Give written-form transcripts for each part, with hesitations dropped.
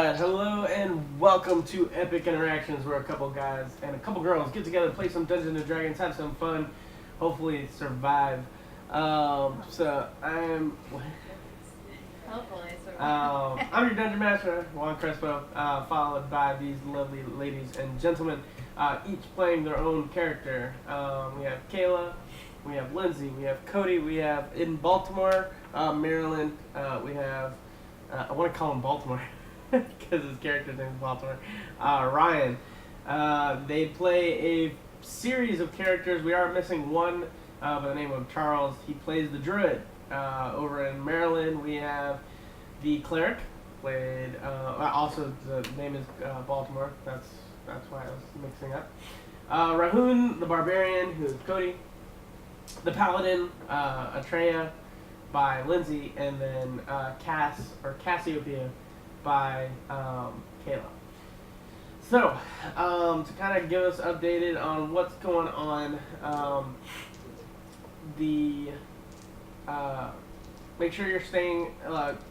Alright, hello and welcome to Epic Interactions, where a couple guys and a couple girls get together, play some Dungeons and Dragons, have some fun, hopefully survive. So I'm Hopefully survive. I'm your Dungeon Master, Juan Crespo, followed by these lovely ladies and gentlemen, each playing their own character. We have Kayla, we have Lindsay, we have Cody, we have in Baltimore, Maryland, we have, I want to call him Baltimore. Because his character's name is Baltimore. Ryan. They play a series of characters. We are missing one by the name of Charles. He plays the druid. Over in Maryland, we have the cleric. Played. Also, the name is Baltimore. That's why I was mixing up. Rahun, the barbarian, who is Cody. The paladin, Atreya, by Lindsay, and then Cassiopeia by Kayla. So, to kind of give us updated on what's going on, make sure you're staying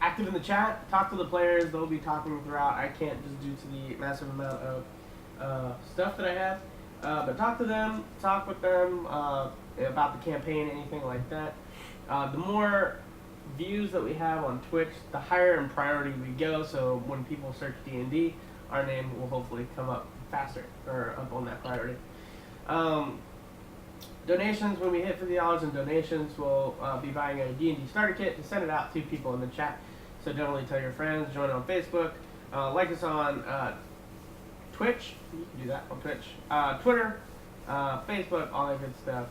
active in the chat. Talk to the players; they'll be talking throughout. I can't just due to the massive amount of stuff that I have, but talk to them, talk with them about the campaign, anything like that. The more views that we have on Twitch, the higher in priority we go, so when people search D&D, our name will hopefully come up faster, or up on that priority. Donations, when we hit $50 in donations, we'll be buying a D&D starter kit to send it out to people in the chat, so definitely tell your friends, join on Facebook, like us on Twitch, you can do that on Twitch, Twitter, Facebook, all that good stuff.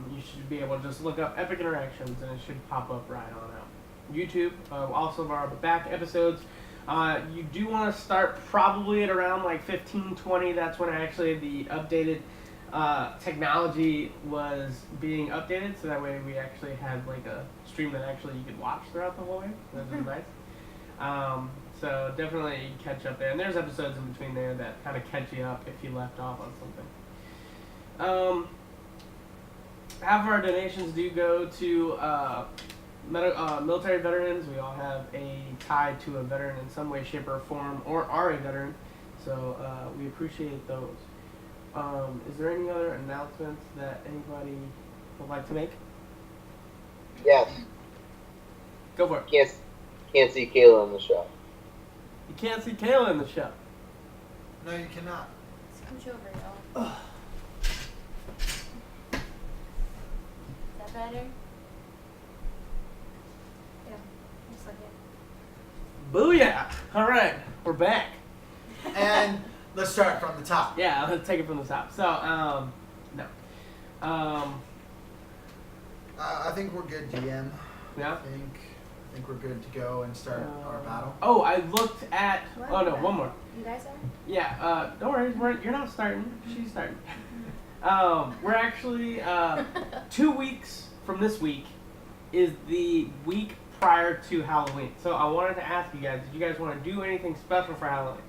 You should be able to just look up Epic Interactions and it should pop up right on out. YouTube, also of our back episodes. You do want to start probably at around like 15-20. That's when actually the updated technology was being updated, so that way we actually had like a stream that actually you could watch throughout the whole way. That was nice. So definitely catch up there. And there's episodes in between there that kind of catch you up if you left off on something. Half of our donations do go to military veterans. We all have a tie to a veteran in some way, shape, or form, or are a veteran, so we appreciate those. Is there any other announcements that anybody would like to make? Yes. Go for it. Can't see Kayla in the show. You can't see Kayla in the show. No, you cannot. Scooch over, y'all. Is that better? Yeah, just like it. Booyah! Alright, we're back. And let's start from the top. Yeah, let's take it from the top. So, no. I think we're good, DM. Yeah? I think we're good to go and start our battle. Oh, I looked at... What? Oh, no, one more. You guys are? Yeah, don't worry, you're not starting. She's starting. We're actually 2 weeks from this week is the week prior to Halloween. So I wanted to ask you guys, did you guys want to do anything special for Halloween?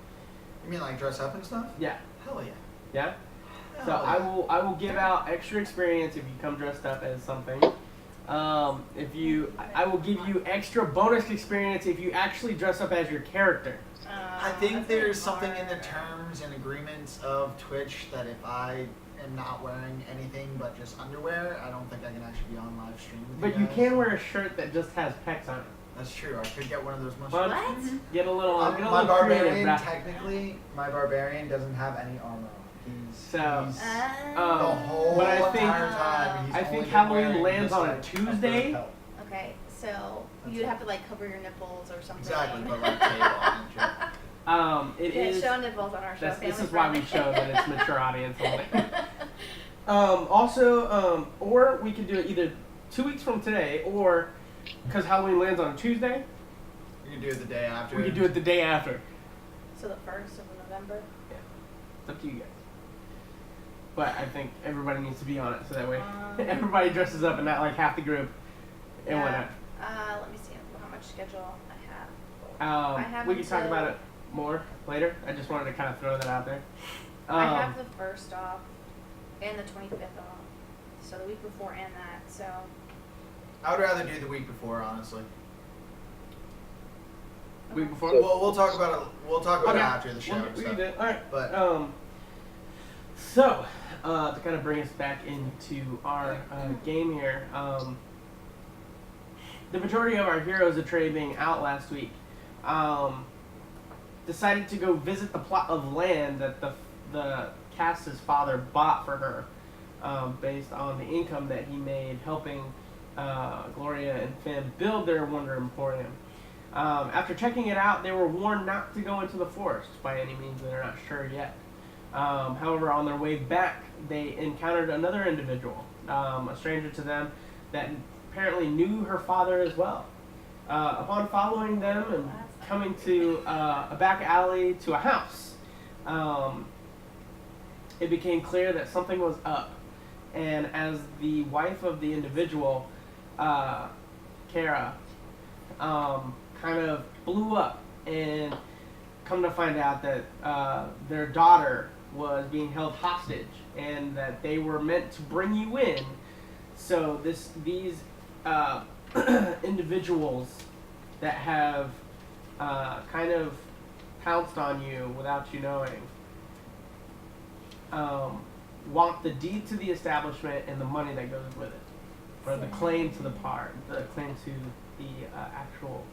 You mean like dress up and stuff? Yeah. Hell yeah. Yeah? Hell So yeah. I will give out extra experience if you come dressed up as something. I will give you extra bonus experience if you actually dress up as your character. I think there's something in the terms and agreements of Twitch that if I am not wearing anything but just underwear, I don't think I can actually be on live stream with But you you guys. can wear a shirt that just has pecs on it. That's true. I could get one of those But mushrooms. What? get a little My creative. barbarian, Rap. technically, my barbarian doesn't have any armor. He's the Oh. whole but I think- entire time. He's I only think been Halloween wearing lands just on a like Tuesday. fur pelt. Okay, so That's you'd it. have to like cover your nipples or something. Exactly, but like tail on and shit. It Can't is. show nipples on our show. This is family why we friendly. show that it's mature audience only. Or we could do it either 2 weeks from today, or because Halloween lands on Tuesday, You can do it the day after. we could do it the day after. So the 1st of November. It's up to you guys. But I think everybody needs to be on it, so that way Um, everybody dresses up and not like half the group and Yeah. whatnot. Let me see how much schedule I have. I have We can talk until- about it more later. I just wanted to kind of throw that out there. I have the 1st off and the 25th off. So the week before and that. So I would rather do the week before, honestly. Week before. So- We'll talk about it. We'll talk about it Okay. after the show. We so. can do it. All right. But So to kind of bring us back into our game here, the majority of our heroes of trade being out last week, decided to go visit the plot of land that the cast's father bought for her, based on the income that he made helping Gloria and Finn build their Wonder Emporium. After checking it out, they were warned not to go into the forest by any means. They're not sure yet. However, on their way back, they encountered another individual, a stranger to them, that apparently knew her father as well. Upon following them and coming to a back alley to a house, it became clear that something was up. And as the wife of the individual, Kara, kind of blew up, and come to find out that their daughter was being held hostage, and that they were meant to bring you in. So these individuals that have kind of pounced on you without you knowing want the deed to the establishment and the money that goes with it, or the claim to the claim to the actual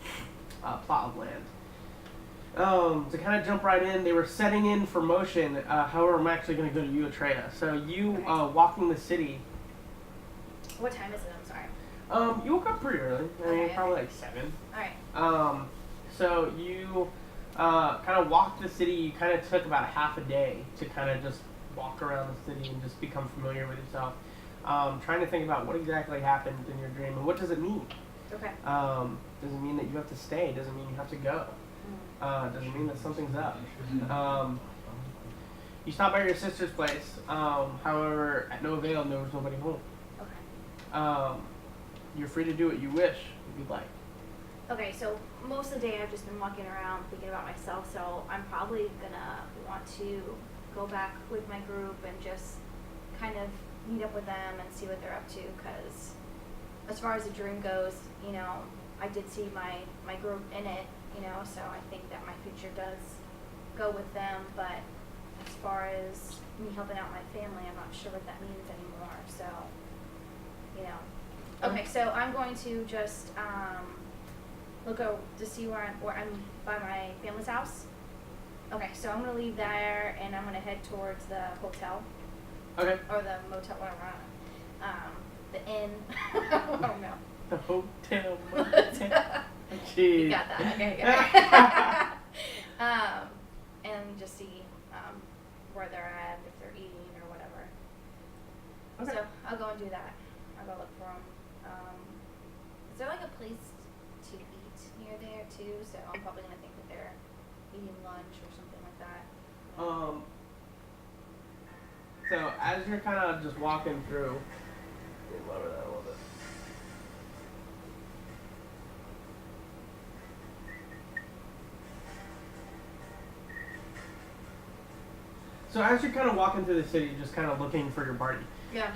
plot of land. To kind of jump right in, they were setting in for motion. However, I'm actually going to go to you, Atreya. So you walking the city. What time is it? I'm sorry. You woke up pretty early. I mean, Okay. probably like 7. All right. So you kind of walked the city. You kind of took about a half a day to kind of just walk around the city and just become familiar with yourself. Trying to think about what exactly happened in your dream and what does it mean. Okay. Does it mean that you have to stay? Does it mean you have to go? Does it mean that something's up? You stop by your sister's place. However, at no avail, there was nobody home. Okay. You're free to do what you wish if you'd like. Okay, so most of the day I've just been walking around thinking about myself, so I'm probably gonna want to go back with my group and just kind of meet up with them and see what they're up to, because as far as the dream goes, you know, I did see my group in it, you know, so I think that my future does go with them, but as far as me helping out my family, I'm not sure what that means anymore, so, you know. Okay, so I'm going to just look over to see where I'm by my family's house. Okay, so I'm gonna leave there and I'm gonna head towards the hotel Okay. or the motel, whatever. The inn. I don't know. The hotel. Jeez. You got that? Okay, good. And just see where they're at, if they're eating or whatever. Okay. So I'll go and do that. I'll go look for them. Is there like a place to eat near there too? So I'm probably gonna think that they're eating lunch or something like that. So as you're kind of just walking through, let me lower that a little bit. So as you're kind of walking through the city, just kind of looking for your party, Yeah.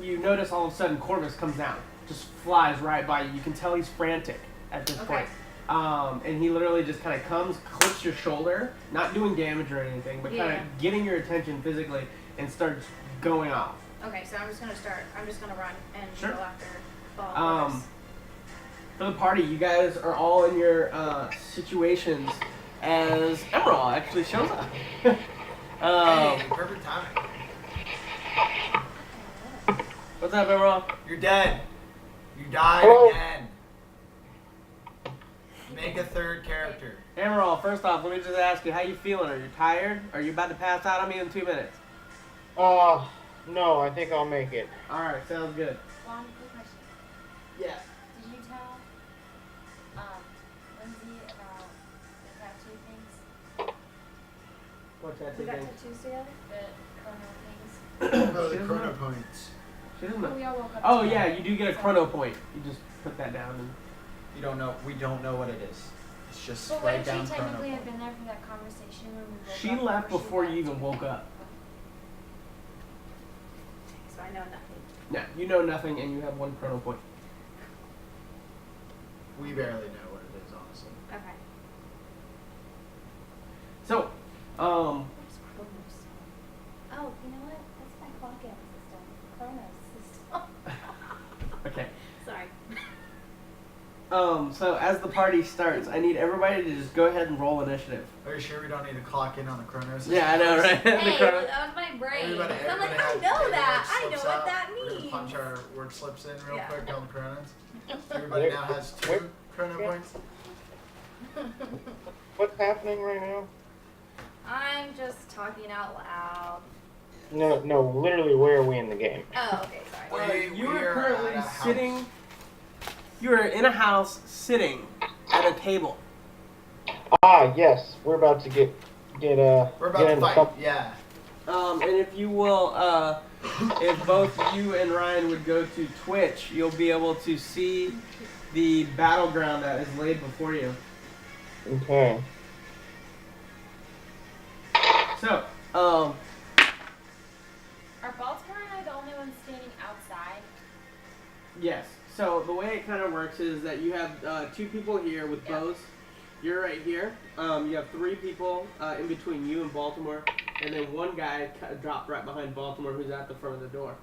you notice all of a sudden Corvus comes down, just flies right by you. You can tell he's frantic at this Okay. point. And he literally just kind of comes, clips your shoulder, not doing damage or anything, but kind Yeah. of getting your attention physically, and starts going off. Okay, so I'm just gonna run and Sure. go after Ball. For the party, you guys are all in your situations as Emerald actually shows up. Hey, perfect timing. What's up, Emerald? You're dead. You died Hello? again. Make a third character. Emerald, first off, let me just ask you, how you feeling? Are you tired? Are you about to pass out on me in 2 minutes? No, I think I'll make it. Alright, sounds good. One quick question. Yeah. Did you tell Lindsay about the tattoo things? What's that We got thing? tattoos together? The chrono things? Oh, She the doesn't chrono know. points. She doesn't know. We all woke up Oh together. yeah, you do get a chrono point. You just put that down and You don't know. We don't know what it is. It's just But write wouldn't down she chrono technically have points. been there for that conversation when we woke she up? left or before you left? even woke up. So I know nothing. No, you know nothing and you have 1 chrono point. We barely know what it is, honestly. Okay. So, Where's Chronos? Oh, you know what? That's my clock out system. Chronos system. okay. Sorry. So as the party starts, I need everybody to just go ahead and roll initiative. Are you sure we don't need to clock in on the Chronos? Yeah, I know, right? The Hey, Chrono- that was my brain. Everybody, I'm like, everybody I has know their that. work I know slips what out. that We're means. gonna punch our work slips in real Yeah. quick on Chronos. Everybody now has 2 Chrono points. What's happening right now? I'm just talking out loud. No, literally, where are we in the game? Oh, okay, sorry. You We are are currently at a house. sitting. You are in a house sitting at a table. Ah, yes, we're about to get We're about get to into fight. something. Yeah. And if you will, if both you and Ryan would go to Twitch, you'll be able to see the battleground that is laid before you. Okay. So, Are Baltimore and I the only ones standing outside? yes. So the way it kind of works is that you have 2 people here with Yeah. bows. You're right here. You have 3 people in between you and Baltimore, and then one guy dropped right behind Baltimore, who's at the front of the door.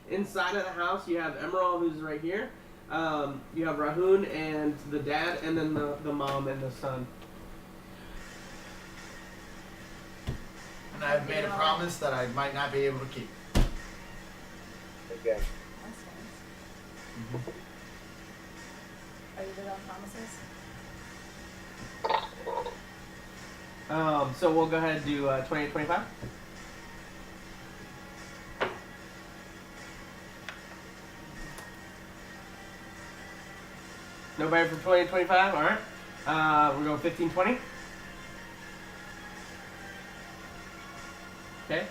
Inside of the house, you have Emerald, who's right here. You have Rahun and the dad, and then the mom and the son. And I've made a promise that I might not be able to keep. Okay. That's nice. Are you good on promises? So we'll go ahead and do 28-25. Nobody for 20-25? Alright. We're going 15-20. Okay.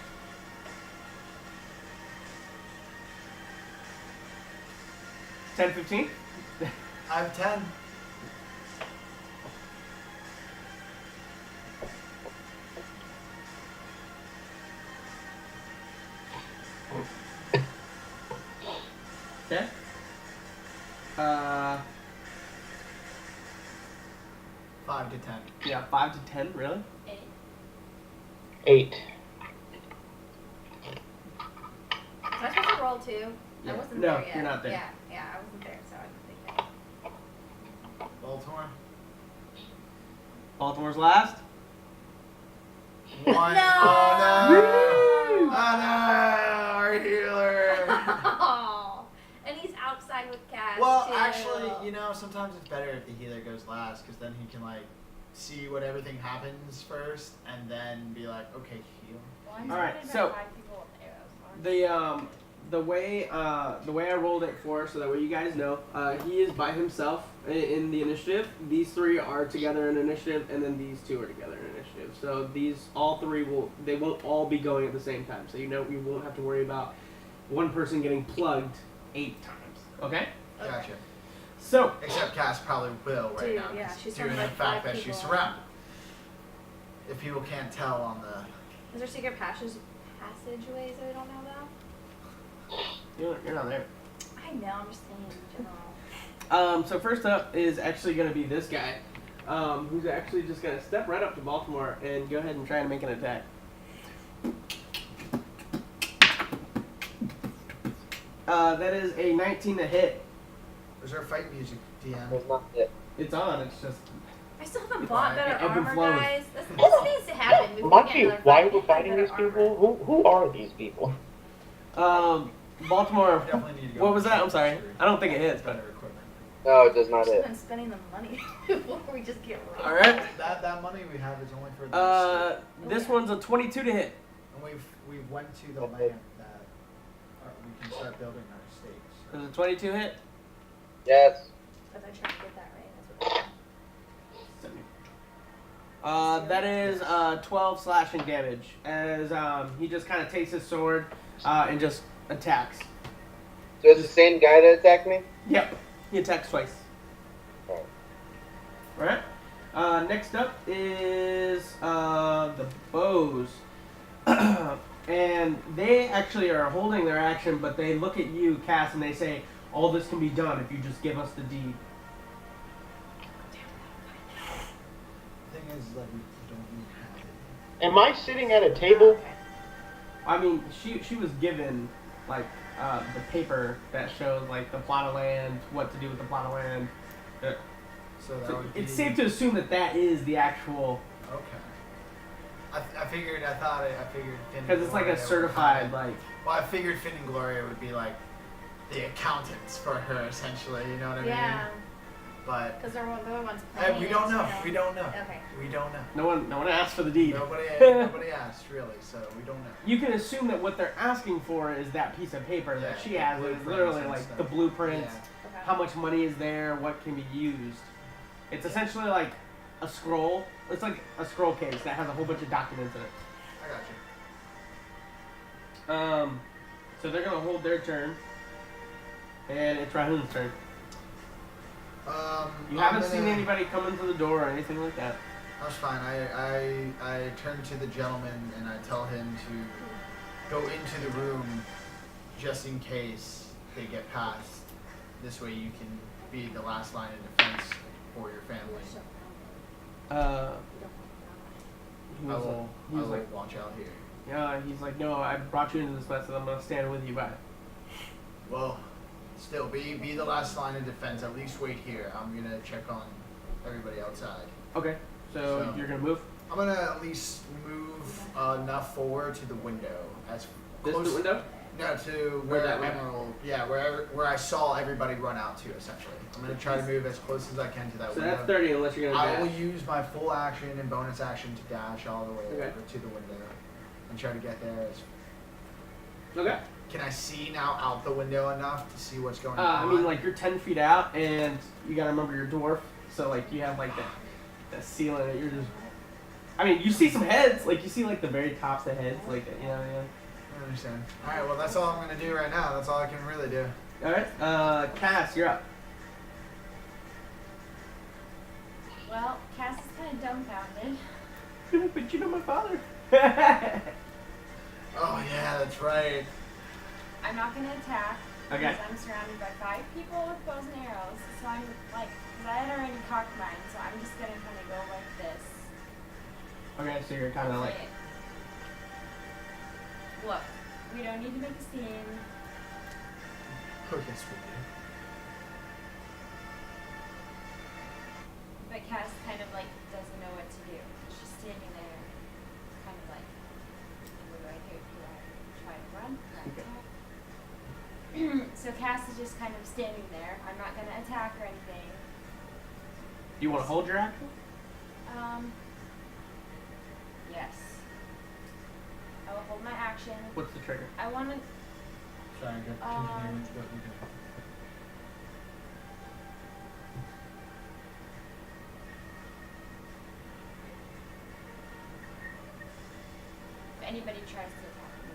Ten 15. I have 10. Okay. 5 to 10. Yeah, 5 to 10, really? 8. Was I supposed to roll 2? Yeah. I wasn't No, there yet. you're not there. Yeah, I wasn't there, so I didn't think that. Baltimore. Baltimore's last. 1. No! Oh no! Woo! Oh no! Our healer! Oh, and he's outside with Cass. Well, too. actually, you know, sometimes it's better if the healer goes last, because then he can, like, see what everything happens first, and then be like, okay, heal. Well, I'm All right, surrounded by so 5 people with arrows. The way I rolled it for, so that way you guys know, he is by himself in the initiative. These 3 are together in initiative, and then these 2 are together in initiative. So these all 3 won't all be going at the same time. So you won't have to worry about one person getting plugged 8 times. Okay. Gotcha. So Except Cass probably will right Dude, now, yeah, 'cause she's due to the like fact 5 that she's people. surrounded. If people can't tell on the... Is there secret passageways that we don't know about? you're not there. I know, I'm just saying in general. So first up is actually going to be this guy, who's actually just going to step right up to Baltimore and go ahead and try to make an attack. That is a 19 to hit. Is there fight music, DM? There's not it. It's on. It's just. I still haven't It's bought fine. better Ebb and armor, flow. guys. This needs to happen. before we Might get be another why fight. we're fighting Better these armor. people. Who are these people? Baltimore. We definitely need to go What was with that? I'm sorry. I don't think it hits, better but. equipment. No, it does not Just it. been spending the money before we just get robbed. All right. That money we have is only for the This one's a 22 to hit. and we've went to the land that we can start building our estates. Is it a 22 hit? Yes. But I tried to get that right. That's what That is 12 slashing damage as he just kind of takes his sword and just attacks. So it's the same guy that attacked me? Yep, he attacks twice. Alright. Alright. Next up is the bows. And they actually are holding their action, but they look at you, Cass, and they say, all this can be done if you just give us the deed. is like we don't even have it. Am I sitting at a table? Okay. I mean, she was given like the paper that shows like the plot of land, what to do with the plot of land. So that So would be. it's safe to assume that that is the actual, Okay. I figured Finn and because it's like Gloria a would certified have- like. Well, I figured Finn and Gloria would be like the accountants for her, essentially. You know what I mean? Yeah, But because they're the ones hey, playing. we don't it, know. so We don't know. Okay. We don't know. No one asked for the deed. Nobody asked really, so we don't know. You can assume that what they're asking for is that piece of paper that Yeah, she the has. It's blueprints literally and like stuff. the blueprints, Yeah. Okay. how much money is there, what can be used. It's essentially like a scroll. It's like a scroll case that has a whole bunch of documents in it. I got you. So they're gonna hold their turn, and it's Rahun's turn. You haven't seen anybody come into the door or anything like that. That's fine. I turn to the gentleman and I tell him to go into the room just in case they get past. This way you can be the last line of defense for your family. He I was, will he was like, watch out here. yeah, he's like, no, I brought you into this mess, and I'm gonna stand with you by it. Well, still be the last line of defense. At least wait here. I'm gonna check on everybody outside. Okay, so So- you're gonna move I'm gonna at least move enough forward to the window as this close. the window. No, to Where where that way? Emerald. Yeah, where I saw everybody run out to. Essentially, I'm gonna try to move as close as I can to that So window. that's 30 unless you're gonna I will dash. use my full action and bonus action to dash all the way Okay. over to the window and try to get there. Okay. Can I see now out the window enough to see what's going I on? mean, like you're 10 feet out, and you gotta remember you're a dwarf, so like you have like that ceiling that you're just. I mean, you see some heads, like you see like the very tops of heads, like you know. I understand. All right, well that's all I'm gonna do right now. That's all I can really do. All right, Cass, you're up. Well, Cass is kind of dumbfounded. But you know my father. Oh yeah, that's right. I'm not going to attack Okay. because I'm surrounded by 5 people with bows and arrows. So I'm like, because I had already cocked mine, so I'm just going to kind of go like this. Okay, so you're kind of like. Say, look, we don't need to make a scene. Oh yes, we do. But Cass kind of like doesn't know what to do. She's standing there, kind of like, what do I do? Do I try to run? Do I attack? So Cass is just kind of standing there. I'm not gonna attack or anything. Do you want to hold your action? Yes. I will hold my action. What's the trigger? I want to. Sorry, go. Continue. Go, you go. If anybody tries to attack me,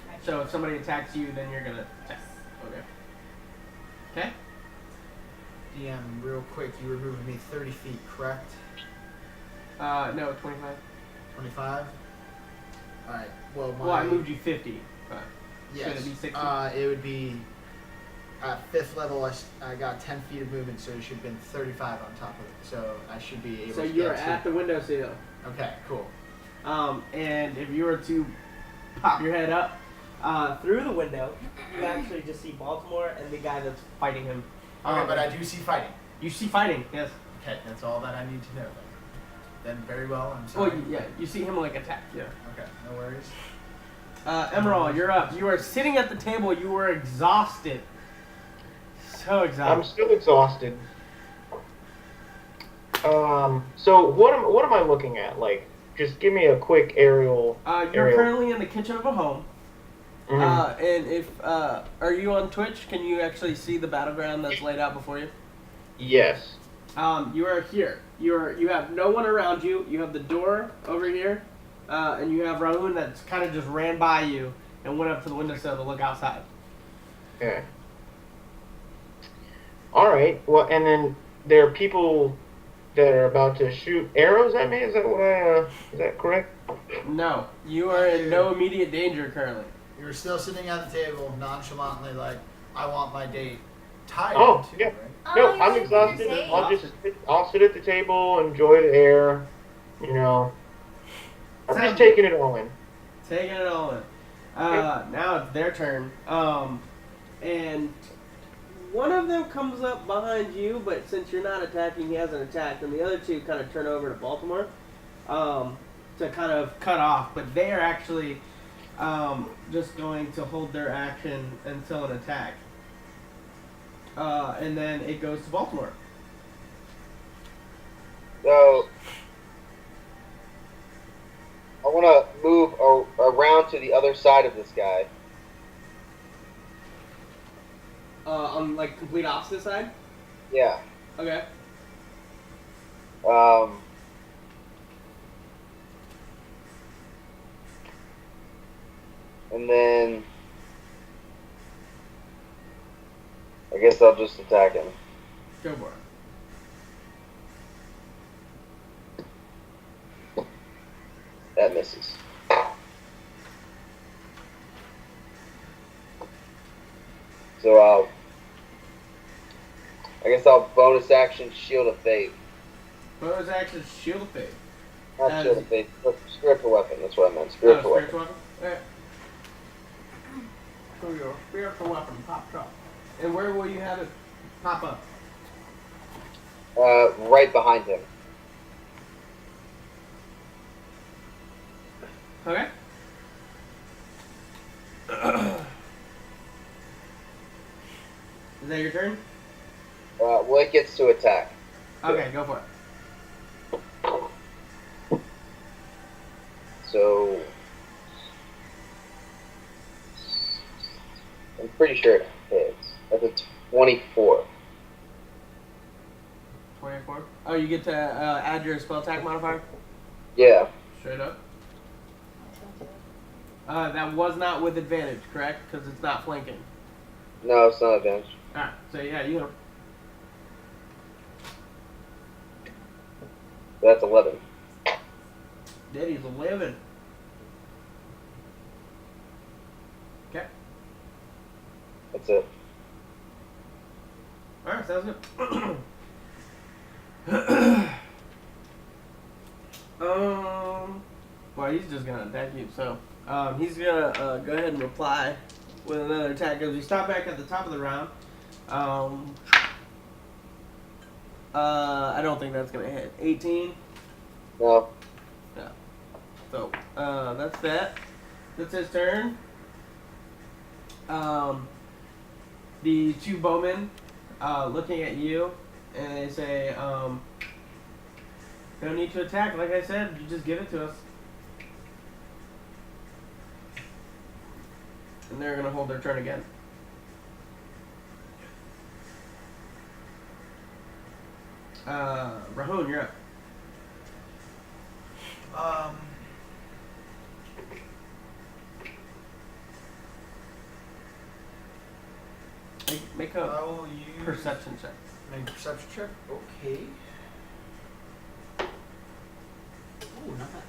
try to So if somebody attacks you, then you're gonna attack. Okay. Okay. DM, real quick, you were moving me 30 feet, correct? No, 25. 25? Alright, well, my... Well, I moved you 50, but Yes. should it be 60? It would be... At 5th level, I got 10 feet of movement, so it should have been 35 on top of it. So I should be able So to you're get at to... the windowsill. Okay, cool. And if you were to pop your head up through the window, you actually just see Baltimore and the guy that's fighting him. Okay, but I do see fighting. You see fighting, yes. Okay, that's all that I need to know then. Then very well, I'm sorry. Well, yeah, you see him like attack, yeah. Okay, no worries. Emerald, you're up. You are sitting at the table. You were exhausted. So I'm exhausted. still exhausted. So what am I looking at? Like, just give me a quick aerial. You're aerial. currently in the kitchen of a home. Mhm. And if are you on Twitch? Can you actually see the battleground that's laid out before you? Yes. You are here. You have no one around you. You have the door over here, and you have Rahun that's kind of just ran by you and went up to the windowsill to look outside. Okay. All right. Well, and then there are people that are about to shoot arrows at me. Is that what is that correct? No, you are in no immediate danger currently. You were still sitting at the table, nonchalantly like, I want my date. tired Oh, too, yeah. right? Oh, No, you're I'm saying exhausted. you're I'll sit at the table, enjoy the air. You know, I'm Sounds just taking it all in. Taking it all in. Now it's their turn. And one of them comes up behind you, but since you're not attacking, he hasn't attacked, and the other two kind of turn over to Baltimore to kind of cut off. But they are actually just going to hold their action until an attack. And then it goes to Baltimore. So I want to move around to the other side of this guy. On like complete opposite side. Yeah. Okay. And then I guess I'll just attack him. Go for it. That misses. So I guess I'll bonus action Shield of Faith. Bonus action Shield of Faith. Not Shield of Faith, but Spiritual Weapon. That's what I meant. Spiritual Weapon. Spiritual weapon? Alright. So your spiritual weapon pops up. And where will you have it pop up? Right behind him. Okay. Is that your turn? Well, it gets to attack. Okay, go for it. So I'm pretty sure it hits. That's a 24. 24. Oh, you get to add your spell attack modifier? Yeah. Straight up. That was not with advantage, correct? Because it's not flanking. No, it's not advantage. Alright, so yeah, you know. That's 11. Daddy's 11. Okay. That's it. Alright, sounds good. Well, he's just gonna attack you, so he's gonna go ahead and reply with another attack. As we stop back at the top of the round, I don't think that's gonna hit. 18. No. Yeah. So that's that. That's his turn. The two bowmen looking at you, and they say, "No need to attack. Like I said, you just give it to us." And they're gonna hold their turn again. Rahun, you're up. Make I a will use perception check. Make a perception check. Okay. Ooh, not bad.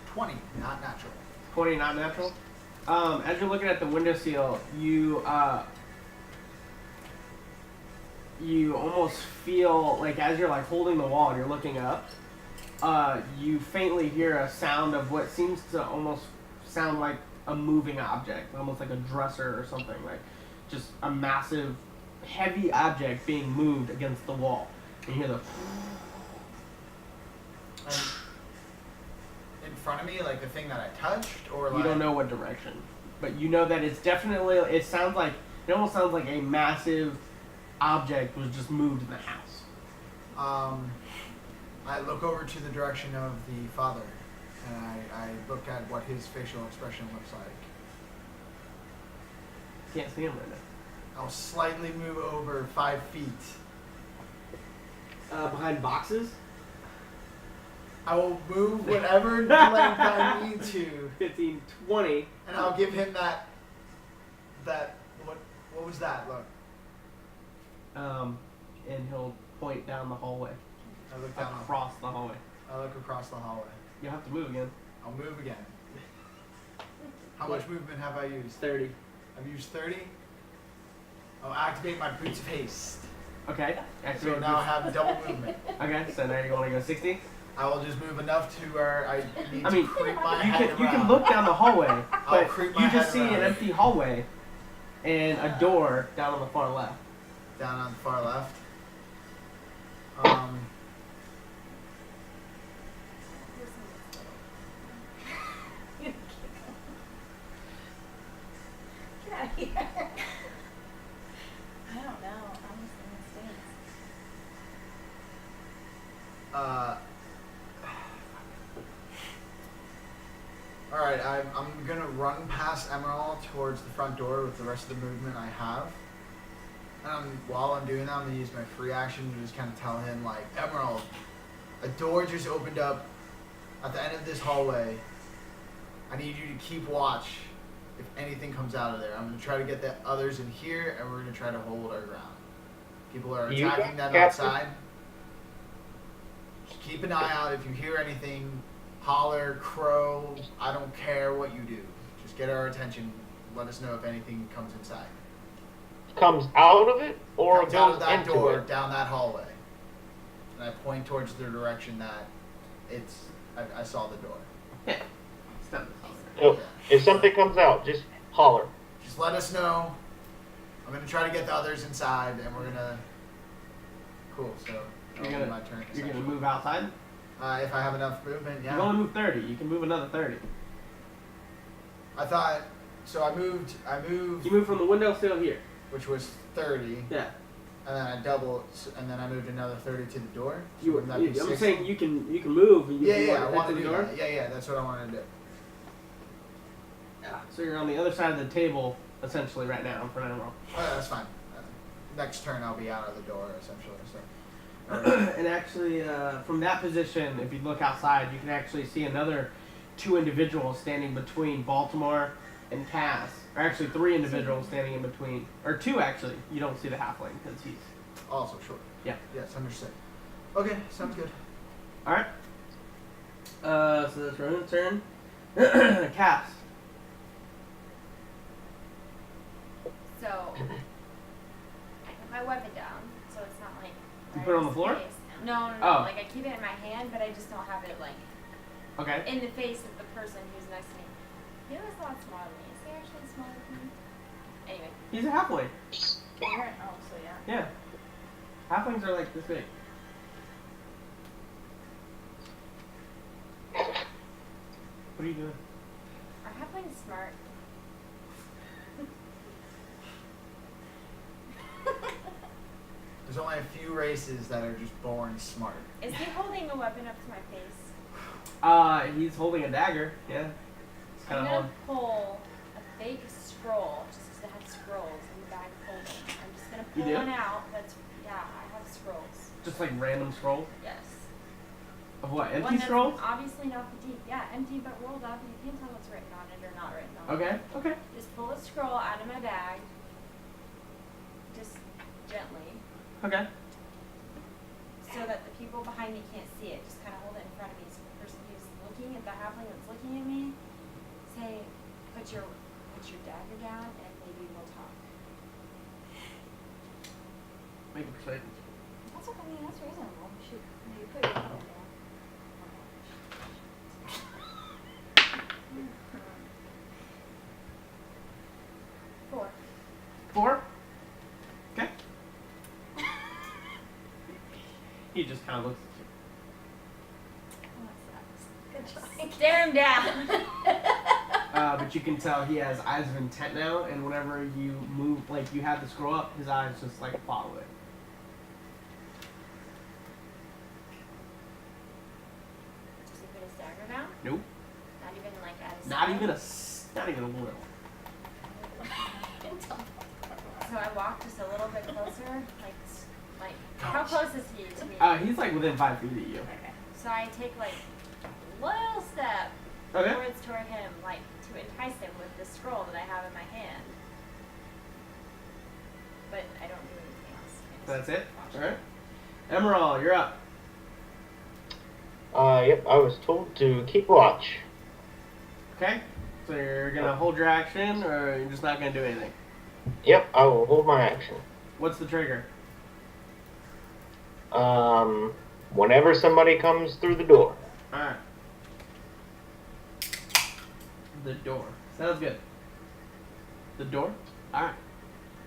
20, not natural. 20, not natural. As you're looking at the windowsill, you almost feel like as you're like holding the wall and you're looking up, you faintly hear a sound of what seems to almost sound like a moving object, almost like a dresser or something, like just a massive, heavy object being moved against the wall. And you hear the In front of me, like the thing that I touched, or like you don't know what direction, but you know that it's definitely. It almost sounds like a massive object was just moved in the house. I look over to the direction of the father, and I look at what his facial expression looks like. Can't see him right now. I'll slightly move over 5 feet. Behind boxes. I will move whatever length I need to, 15, 20. and I'll give him that what was that? Look. And he'll point down the hallway. I look down. Across the hallway. I look across the hallway. You'll have to move again. I'll move again. How much movement have I used? 30. I've used 30. I'll activate my Boots of Haste. Okay. So Activate now I boots. have double movement. Okay, so now you want to go 60? I will just move enough to where I need I mean, to creep my you head can around. look down the hallway, but creep my you just head see an around. empty hallway and a door down on the far left. Down on the far left. Get out of here. I don't know. Honestly, it stinks. Alright, I'm gonna run past Emerald towards the front door with the rest of the movement I have. And while I'm doing that, I'm gonna use my free action to just kind of tell him, like, Emerald, a door just opened up at the end of this hallway. I need you to keep watch if anything comes out of there. I'm gonna try to get the others in here, and we're gonna try to hold our ground. People are You attacking them Captain? outside. Just keep an eye out. If you hear anything, holler, crow. I don't care what you do. Just get our attention. Let us know if anything comes inside. Comes out of it or Comes out goes of that into door, it? down that hallway. And I point towards the direction that I saw the door. Yeah. Step this hallway. So if something comes out, just holler. Just let us know. I'm gonna try to get the others inside, and we're gonna. Cool. So You're that'll be gonna, my turn. you're gonna essentially. move outside? If I have enough movement, yeah. You only move 30. You can move another 30. I thought. So I moved, You move from the windowsill here. which was 30, Yeah. and then I doubled, and then I moved another 30 to the door. So You, wouldn't that be I'm 60? saying you can move. And you Yeah, can yeah, walk I right want to to the do door. that. Yeah, that's what I want to do. Yeah. So you're on the other side of the table, essentially, right now, in front of Emerald. Oh, yeah, that's fine. Next turn, I'll be out of the door, essentially. So. Alright. And actually, from that position, if you look outside, you can actually see another 2 individuals standing between Baltimore and Cass. Or actually 3 individuals standing in between. Or 2, actually. You don't see the halfling, because he's... Also short. Yeah. Yes, understood. Okay, sounds good. Alright. So that's Ronan's turn. Cass. So, I put my weapon down, so it's not like. You right put it on in the floor? his face. No. Oh. Like I keep it in my hand, but I just don't have it like Okay. in the face of the person who's next to me. He was a lot smaller than me. Is he actually smaller than me? Anyway. He's a halfling. Oh, so yeah. Yeah. Halflings are like this big. What are you doing? Are halflings smart? There's only a few races that are just born smart. Is he holding a weapon up to my face? He's holding a dagger. Yeah. It's kind I'm of gonna hard. pull a fake scroll, just because it had scrolls in the bag folding. I'm just gonna You pull do? one out. Yeah, I have scrolls. Just like random scrolls. Yes. Of what? One Empty that's scrolls? Obviously not fatigued. Yeah, empty but rolled up. You can't tell what's written on it or not written on it. Okay. Okay. Just pull a scroll out of my bag. Just gently. Okay. So that the people behind me can't see it. Just kind of hold it in front of me so the person who's looking at the halfling that's looking at me, say, put your dagger down and maybe we'll talk. Make a persuasion. That's okay. I mean, that's reasonable. Shoot. You put your weapon down. 4. 4. Okay. He just kind of looks at you. Oh, that sucks. Good try. Stare him down. But you can tell he has eyes of intent now, and whenever you move, like you have the scroll up, his eyes just like follow it. Does he put his dagger down? Nope. Not even like at his Not side? even a little. So I walk just a little bit closer, like how close is he to me? He's like within 5 feet of you. Okay. So I take like a little step Okay. toward him, like to entice him with the scroll that I have in my hand. But I don't do anything else. I just That's it. watch All right. Emerald, you're up. Yep, I was told to keep watch. Okay. So you're gonna hold your action, or you're just not gonna do anything? Yep, I will hold my action. What's the trigger? Whenever somebody comes through the door. Alright. The door. Sounds good. The door? Alright.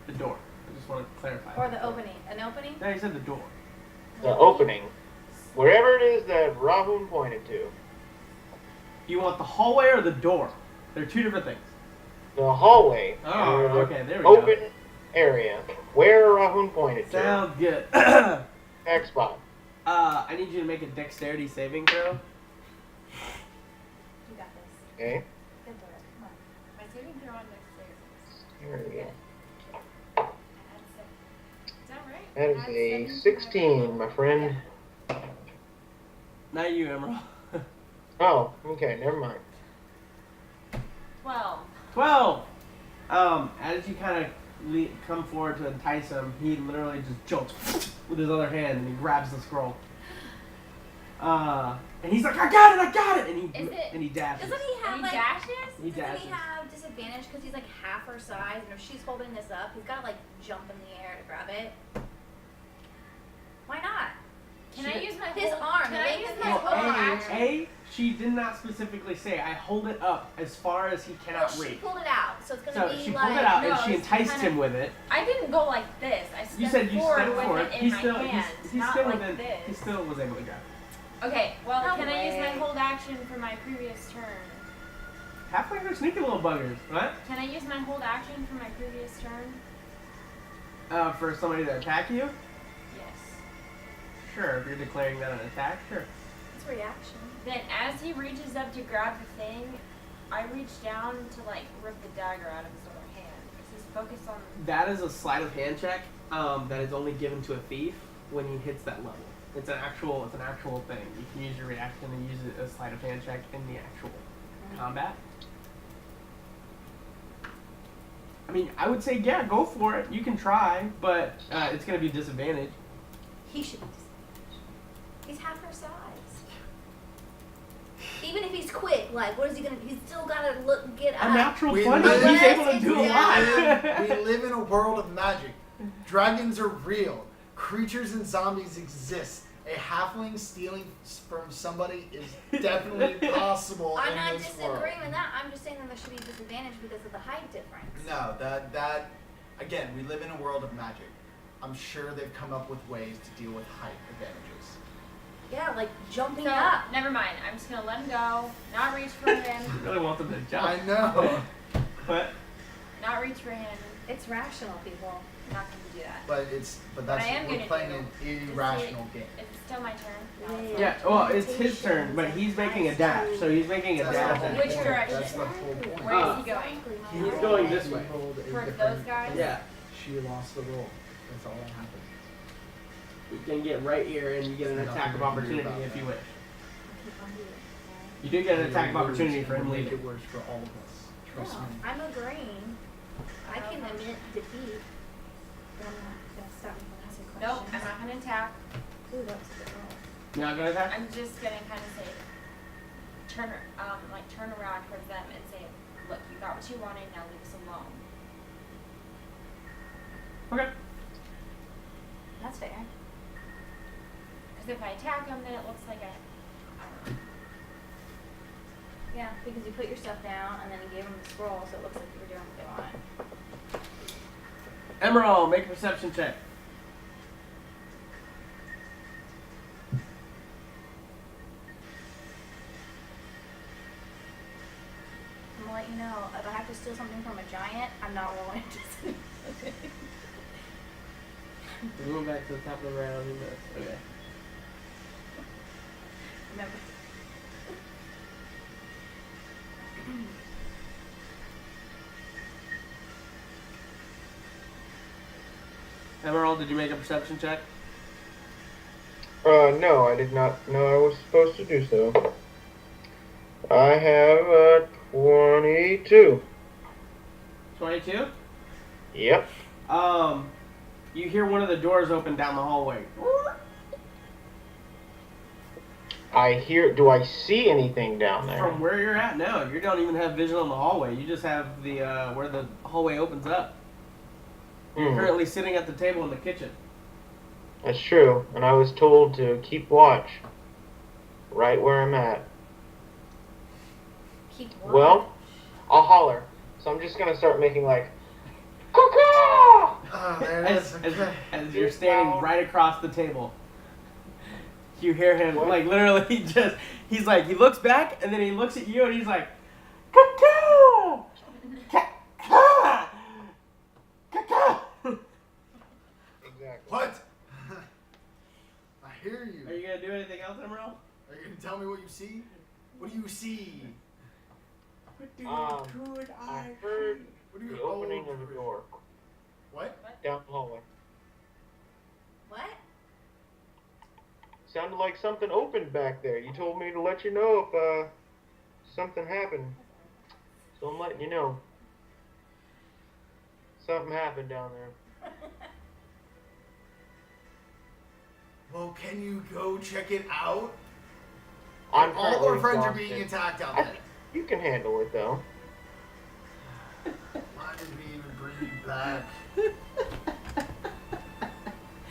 The door. I just want to clarify. Or the opening. An opening? No, you said the door. The opening. Wherever it is that Rahun pointed to. You want the hallway or the door? They're two different things. The hallway. Oh, or the okay, there we go. open area. Where Rahun pointed to. Sounds good. X spot. I need you to make a dexterity saving throw. You got this. Okay. Good for it. Come on. My saving throw on dexterity. Here we go. I had 7. Is that right? That I had is a 7. 16, my friend. Not you, Emerald. Oh, okay, never mind. 12. 12. As you kind of come forward to entice him, he literally just jumps with his other hand and he grabs the scroll. And he's like, I got it! And he dashes. Doesn't he have He like dashes? He Doesn't dashes. he have disadvantage because he's like half her size, and if she's holding this up, he's got to like jump in the air to grab it. Why not? Can I use my His whole, arm, Can the I length use of my his whole arm. action? She did not specifically say, I hold it up as far as he Well, cannot she reach. pulled it out, so it's gonna So be she like. pulled it out and no, she it's enticed kind him of- with it. I didn't go like this. I stepped You said you forward stepped with forward. it in He's my still, hands, he's not still like within, this. he still was able to grab it. Okay, well, No can I use my way. hold action for my previous turn? Halflings are sneaky little buggers. What? Can I use my hold action for my previous turn? For somebody to attack you? Yes. Sure, if you're declaring that an attack, sure. It's reaction. Then as he reaches up to grab the thing, I reach down to like rip the dagger out of his other hand. Because he's focused on. That is a sleight of hand check that is only given to a thief when he hits that level. It's an actual thing. You can use your reaction and use it as a sleight of hand check in the actual combat. I mean, I would say, yeah, go for it. You can try, but it's going to be disadvantage. He should be disadvantaged. He's half her size. Even if he's quick, like, what is he gonna? He's still gotta get A up. natural We 20, live- he's able to do a We lot. live in a world of magic. Dragons are real. Creatures and zombies exist. A halfling stealing from somebody is definitely possible I'm in not this world. disagreeing with that. I'm just saying that there should be disadvantage because of the height difference. No, that again, we live in a world of magic. I'm sure they've come up with ways to deal with height advantages. Yeah, like jumping So, up. never mind. I'm just gonna let him go. Not reach for him. You really want them to jump. I know, But Not reach for him. It's rational, people. Not gonna do that. but that's I am we're gonna playing do an irrational game. Is it still my turn? No, it's Yeah. not. yeah, well, it's his turn, but he's making a dash, so he's making a That's dash. the whole Which point. direction? That's the whole point. Where is he going? He's going this way. For those guys? Yeah, She lost the roll. That's all that happened. you can get right here and you get an Nothing attack we of can do opportunity about if you that. wish. You do get an attack of opportunity for him Make leaving. it worse for all of us. Trust No, me. I'm agreeing. I can admit defeat. But I'm not gonna stop me from asking Nope, questions. I'm not gonna attack. Ooh, that was a good roll. You're not gonna attack? I'm just gonna kind of say, turn around towards them and say, look, you got what you wanted, now leave us alone. Okay. That's fair. Because if I attack them, then it looks like I don't know. Yeah, because you put your stuff down and then you gave them the scroll, so it looks like you were doing what they wanted. Emerald, make a perception check. I'm gonna let you know, if I have to steal something from a giant, I'm not rolling it. We're going back to the top of the round. He missed. Okay. Remember. Emerald, did you make a perception check? No, I did not know I was supposed to do so. I have 22. 22? Yep. You hear one of the doors open down the hallway. Do I see anything down there? From where you're at, no. You don't even have vision on the hallway. You just have the where the hallway opens up. You're currently sitting at the table in the kitchen. That's true, and I was told to keep watch right where I'm at. Keep watch. Well, I'll holler. So I'm just gonna start making like, caw. Oh, there it is. As you're standing right across the table, you hear him like literally just. He's like, he looks back and then he looks at you and he's like, caw, caw, caw. Exactly. What? I hear you. Are you gonna do anything else, Emerald? Are you gonna tell me what you see? What do you see? I heard What do you the opening of the door What? down the hallway. What? Sounded like something opened back there. You told me to let you know if something happened. So I'm letting you know. Something happened down there. Well, can you go check it out? I'm All our currently friends are exhausted. being attacked out I there. think you can handle it though. Why did we even bring you back?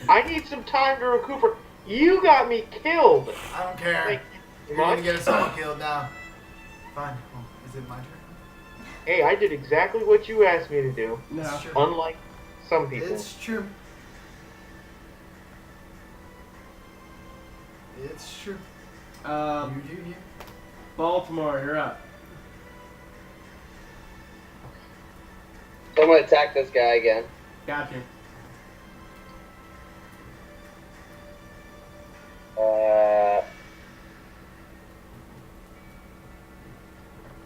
I need some time to recuperate. You got me killed. I don't care. Like, You're gonna get us all killed now. Fine. Well, is it my turn? Hey, I did exactly what you asked me to do. No. It's true. Unlike some people. It's true. It's true. You do you. Baltimore, you're up. So I'm gonna attack this guy again. Got you.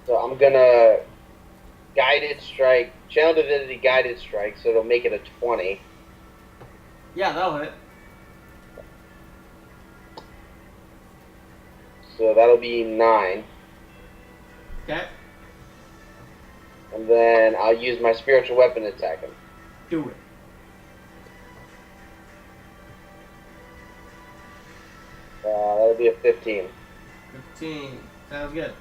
So I'm gonna guided strike, channel divinity guided strike, so it'll make it a 20. Yeah, that'll hit. So that'll be 9. Okay, And then I'll use my spiritual weapon to attack him. do it. That'll be a 15. 15. Sounds good.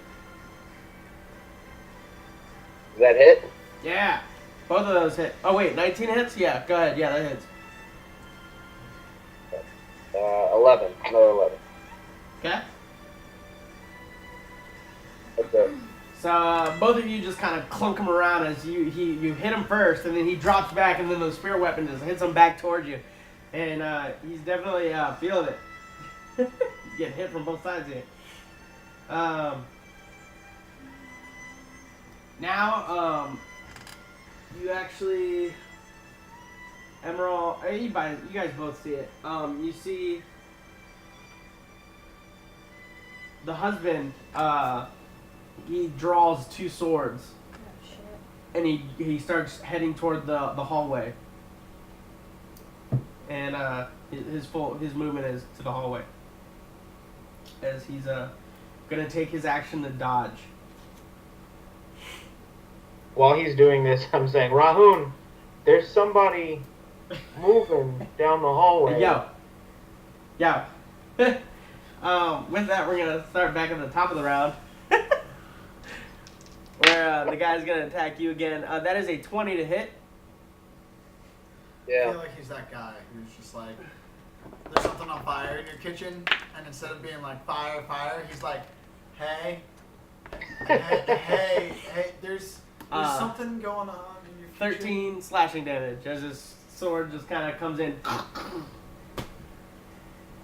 Does that hit? Yeah. Both of those hit. Oh, wait, 19 hits? Yeah, go ahead. Yeah, that hits. 11. Another 11. Okay. That's it. So both of you just kind of clunk him around as you hit him first, and then he drops back, and then the spear weapon just hits him back towards you. And he's definitely feeling it. Get hit from both sides here. Now, you actually, Emerald, you guys both see it. You see the husband, he draws 2 swords, Oh, shit. and he starts heading toward the hallway. And his movement is to the hallway, as he's gonna take his action to dodge. While he's doing this, I'm saying, Rahun, there's somebody moving down the hallway. Yo. With that, we're gonna start back at the top of the round, where the guy's gonna attack you again. That is a 20 to hit. I Yeah. feel like he's that guy who's just like, there's something on fire in your kitchen, and instead of being like, fire, fire, he's like, hey, there's something going on in your kitchen. 13 slashing damage as his sword just kind of comes in,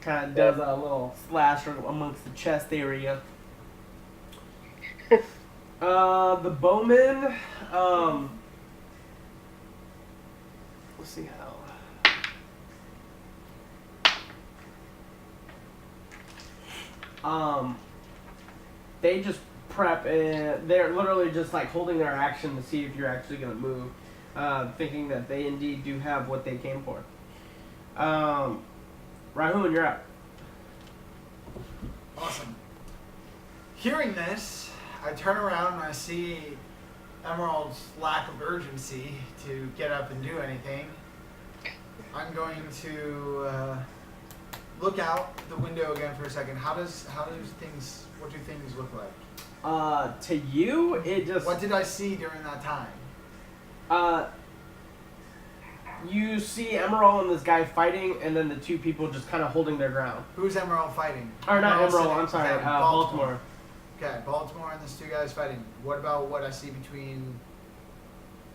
kind of does a little slash amongst the chest area. The bowman, let's see how. They just prep, and they're literally just like holding their action to see if you're actually gonna move, thinking that they indeed do have what they came for. Rahun, you're up. Awesome. Hearing this, I turn around and I see Emerald's lack of urgency to get up and do anything. I'm going to look out the window again for a second. What do things look like? To you, it just. What did I see during that time? You see Emerald and this guy fighting, and then the two people just kind of holding their ground. Who's Emerald fighting? Or not Emerald, City. I'm sorry, Okay, Baltimore. Okay, Baltimore and these two guys fighting. What about what I see between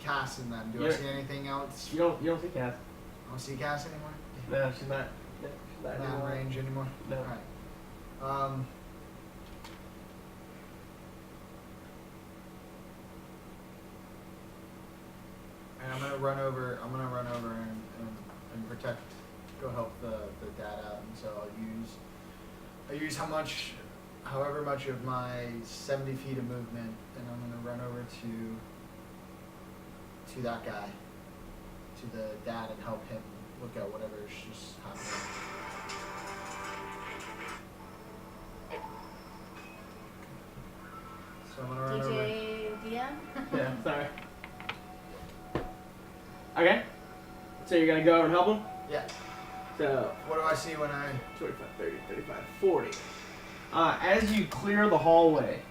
Cass and them? Do I see anything else? You don't see Cass. I don't see Cass anymore? No, she's not. Yeah, she's not Not in anymore. range anymore? No. Alright. And I'm gonna run over and protect, go help the dad out, and so I'll use however much of my 70 feet of movement, and I'm gonna run over to that guy, to the dad, and help him look at whatever's just happening. So I'm gonna run over. DJ DM? Yeah, sorry. Okay. So you're going to go over and help him? Yeah. So, What do I see when I? 25, 30, 35, 40. As you clear the hallway,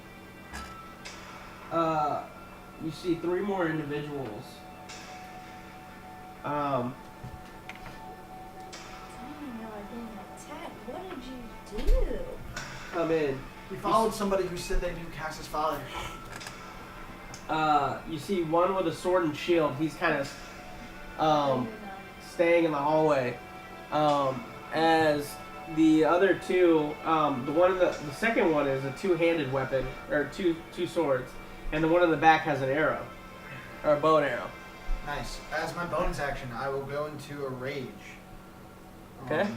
you see 3 more individuals. I didn't know I'd been attacked. What did you do? Come in. We followed somebody who said they knew Cass's father. You see one with a sword and shield. He's kind of I didn't know. staying in the hallway. As the other two, the second one is a two-handed weapon, or two swords, and the one in the back has an arrow, or a bow and arrow. Nice. As my bonus action, I will go into a rage. Okay. So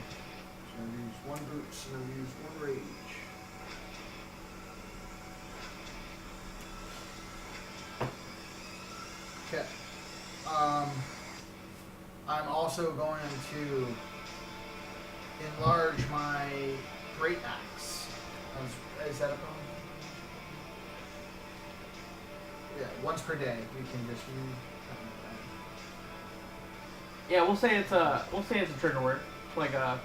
I'll use 1 boots and I'll use 1 rage. Okay. I'm also going to enlarge my great axe. Is that a problem? Yeah, once per day we can just use. Yeah, we'll say it's a trigger word, like a.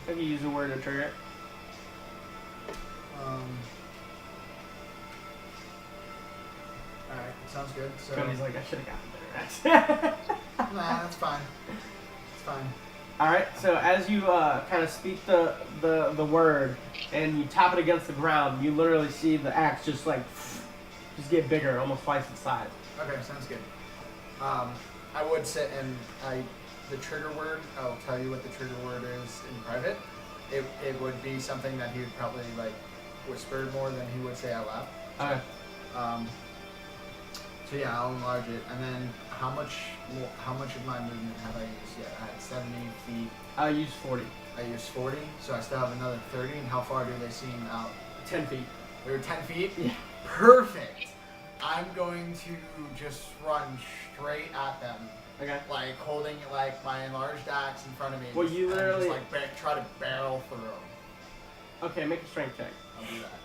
I can use a word to trigger it. Alright, sounds good. So Cody's like, I should have gotten better axe. nah, that's fine. It's fine. All right. So as you kind of speak the word and you tap it against the ground, you literally see the axe just just get bigger, almost twice its size. Okay, sounds good. I would say, and the trigger word, I'll tell you what the trigger word is in private. It would be something that he would probably whisper more than he would say out loud. Okay. So yeah, I'll enlarge it, and then how much of my movement have I used yet? I had 70 feet. I use 40. I used 40, so I still have another 30. And how far do they seem out? 10 feet. They were 10 feet? Yeah. Perfect! I'm going to just run straight at them. Okay. Holding my enlarged axe in front of me. Well, you literally and just try to barrel through. Okay, make a strength check. I'll do that.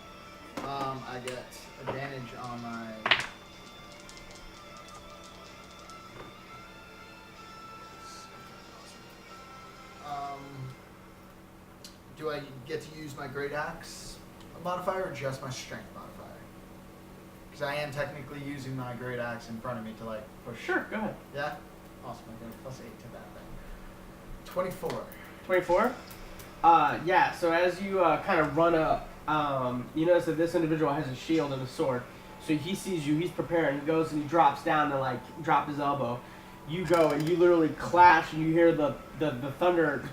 I get advantage on my. Do I get to use my great axe modifier or just my strength modifier? Because I am technically using my great axe in front of me to push. Sure, go ahead. Yeah? Awesome. I get a +8 to that thing. 24. 24? Yeah, so as you kind of run up, you notice that this individual has a shield and a sword. So he sees you, he's preparing, he goes and he drops down to drop his elbow. You go and you literally clash and you hear the thunder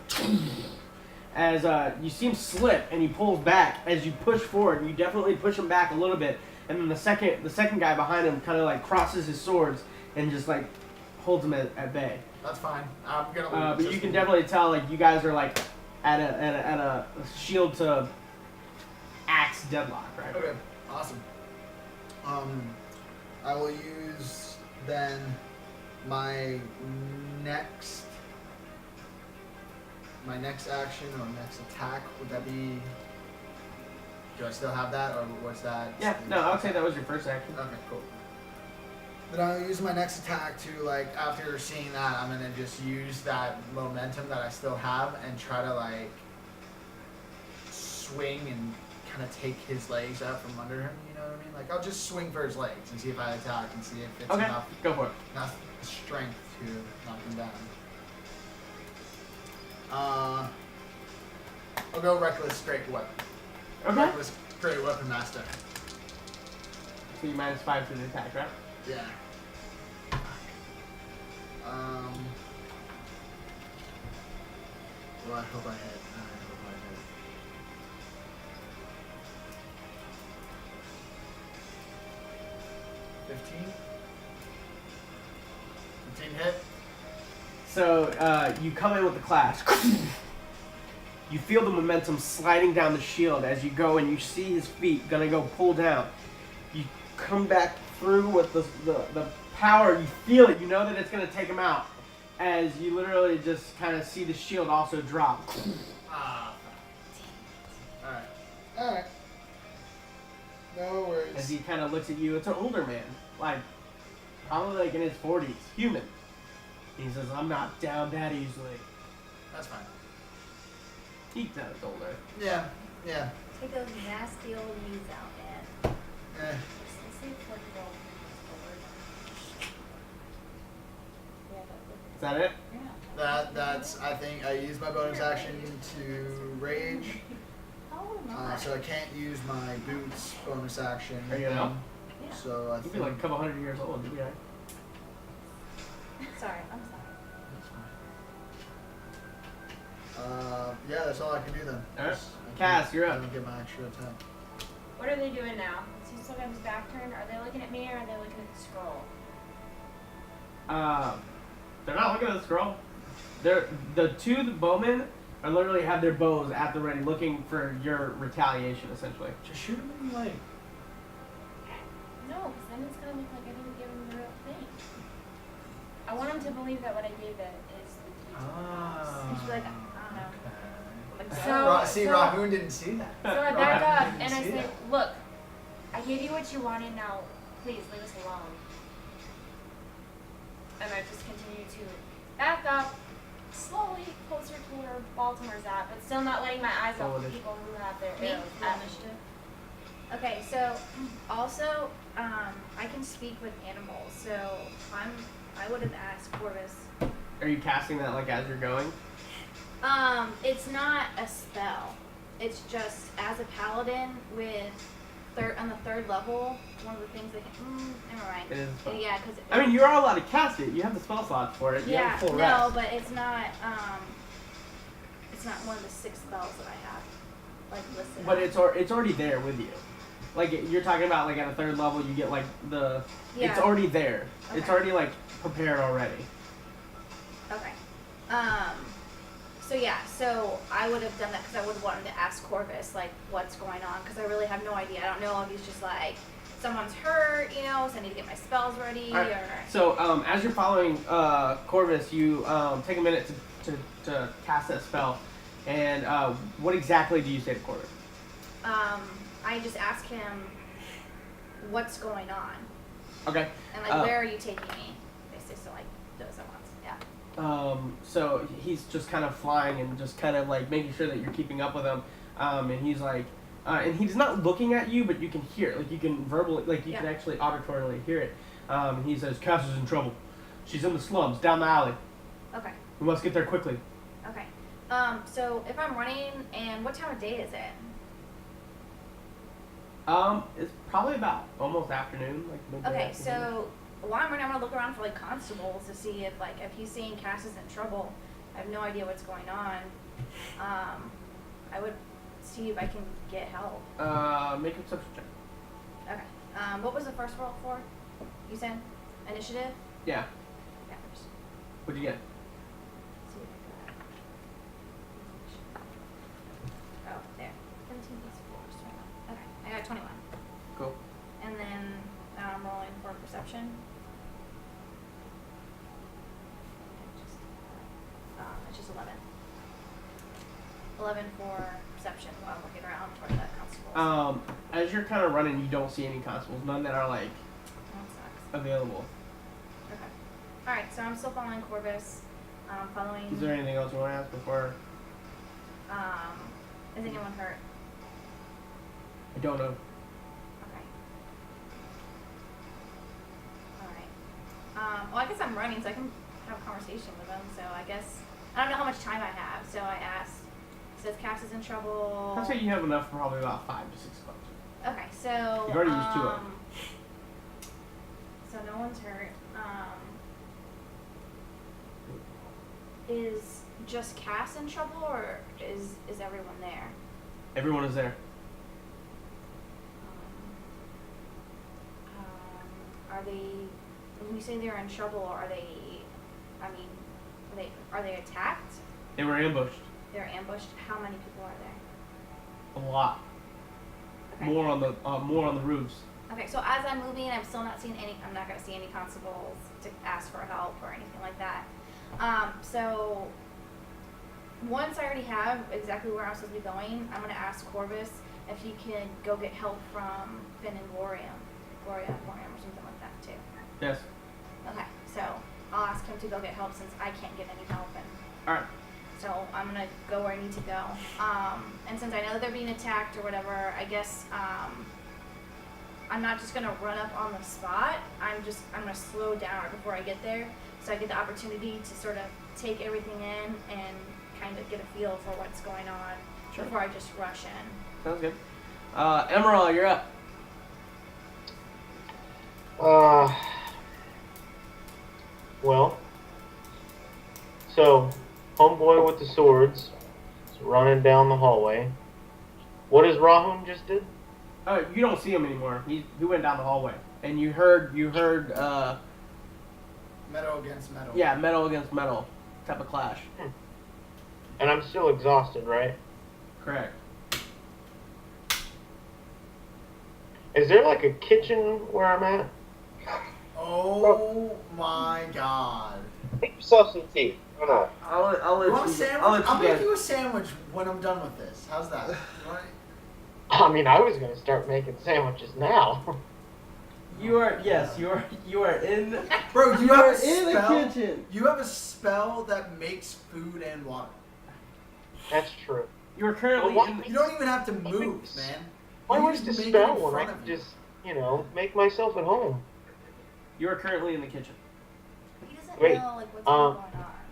as you see him slip and he pulls back. As you push forward, you definitely push him back a little bit. And then the second guy behind him kind of crosses his swords and just holds him at bay. That's fine. I'm gonna. But you can definitely tell you guys are at a shield to axe deadlock, right? Okay. Awesome. I will use then my next action or next attack. Would that be? Do I still have that, or what's that? Yeah. No, I would say that was your first action. Okay. Cool. Then I'll use my next attack to, like, after seeing that, I'm gonna just use that momentum that I still have and try to, like, swing and kind of take his legs out from under him, you know what I mean? Like, I'll just swing for his legs and see if I attack and see if it's Okay, enough go for it. strength to knock him down. I'll go reckless great weapon. Okay. Reckless great weapon master. So you -5 to the attack, right? Yeah. Well, I hope I hit. I hope I hit. 15? 15 hit? So you come in with the clash. You feel the momentum sliding down the shield as you go, and you see his feet gonna go pull down. You come back through with the power. You feel it. You know that it's gonna take him out. As you literally just kind of see the shield also drop. Ah. Alright. Alright. No worries. As he kind of looks at you, it's an older man, like probably like in his 40s, human. He says, "I'm not down that easily." That's fine. He's not older. Yeah. Yeah. Take those nasty old knees out, man. Eh. Is that it? That's. I think I used my bonus action to rage. Oh my. So I can't use my boots bonus action. Are you know? Yeah. So I You'd think. be like a couple hundred years old. You'd be like, Sorry, I'm sorry. Yeah, that's all I can do then. Alright. I Cass, you're up. I don't get my extra attack. What are they doing now? Is he still got his back turned? Are they looking at me or are they looking at the scroll? they're not looking at the scroll. The two bowmen are literally have their bows at the ready, looking for your retaliation, essentially. Just shoot him in the leg. No, because then it's going to look like I didn't give him the real thing. I want him to believe that what I gave it is the key to the house. And she'd be like, I don't know. Like, So- so- Rahun didn't see that. So I back Rahun up didn't and I see say, that. look, I gave you what you wanted, now please leave us alone. And I just continue to back up, slowly closer to where Baltimore's at, but still not letting my eyes off Roll the initiative. people who have their Me? arrows Roll at me. initiative. Okay, so also, I can speak with animals, so I would have asked Corvus. Are you casting that like as you're going? It's not a spell. It's just as a paladin with on the 3rd level, one of the things that can. Never mind. It is a spell. Yeah, because. I mean, you're all allowed to cast it. You have the spell slots for it. You Yeah, have full no, rest. but it's not. It's not one of the 6 spells that I have, like listed. But out. it's already there with you. Like you're talking about, like at a 3rd level, you get like the. Yeah. It's already there. It's Okay. already like prepared already. Okay. So yeah, so I would have done that because I would have wanted to ask Corvus like what's going on because I really have no idea. I don't know if he's just like someone's hurt, you know, so I need to get my spells ready Alright. or. So as you're following Corvus, you take a minute to cast that spell. And what exactly do you say to Corvus? I just ask him what's going on Okay. and like where are you taking me? Basically, so like those at once. Yeah. So he's just kind of flying and just kind of like making sure that you're keeping up with him. And he's like, and he's not looking at you, but you can hear it. Like you can verbally, like you can Yeah. actually auditorily hear it. And he says, Cass is in trouble. She's in the slums, down the alley. Okay. We must get there quickly. Okay. So if I'm running, and what time of day is it? It's probably about almost afternoon, like midday Okay, afternoon. so while I'm running, I'm gonna look around for like constables to see if like if he's seeing Cass is in trouble. I have no idea what's going on. I would see if I can get help. Make a perception check. Okay. What was the first roll for? You said initiative. Yeah. Yeah. Just What'd you get? see what I got. Oh, there. 17 plus 4 is 21. Okay, I got 21. Cool. And then I'm rolling for perception. It's just 11. 11 for perception while I'm looking around for the constables. As you're kind of running, you don't see any constables. None that are like That sucks. available. Alright, so I'm still following Corvus. Following. Is there anything else you want to ask before? Is anyone hurt? I don't know. Okay. Alright. Well, I guess I'm running, so I can have a conversation with them. So I guess I don't know how much time I have. So I asked. It says Cass is in trouble. I'd say you have enough for probably about 5 to 6 bucks. Okay, so You've already used 2 of them. So no one's hurt. Is just Cass in trouble, or is everyone there? Everyone is there. Are they? When you say they're in trouble, are they? I mean, are they attacked? They were ambushed. They're ambushed. How many people are there? A lot. Okay. More on the roofs. Okay, so as I'm moving, I'm still not seeing any. I'm not going to see any constables to ask for help or anything like that. So once I already have exactly where I'm supposed to be going, I'm going to ask Corvus if he can go get help from Finn and Gloria or something like that too. Yes. Okay, so I'll ask him to go get help since I can't get any help, and All right. so I'm gonna go where I need to go. And since I know they're being attacked or whatever, I guess I'm not just gonna run up on the spot. I'm gonna slow down right before I get there, so I get the opportunity to sort of take everything in and kind of get a feel for what's going on Sure. before I just rush in. Sounds good. Emerald, you're up. Well, so homeboy with the swords is running down the hallway. What does Rahun just did? You don't see him anymore. He went down the hallway, and you heard Metal against metal. yeah, metal against metal type of clash. And I'm still exhausted, right? Correct. Is there like a kitchen where I'm at? Oh my god. Make yourself some tea. Why not? I'll You want a let you. sandwich? I'll let I'll you make guys. you a sandwich when I'm done with this. How's that? You want it? I mean, I was gonna start making sandwiches now. You are in. Bro, You have are a in the spell. kitchen. You have a spell that makes food and water. That's true. You are currently Well, in. You don't even have to move, man. Why You waste a just make it spell in when I front can of you. just, make myself at home? You are currently in the kitchen. He doesn't Wait, know like what's going on.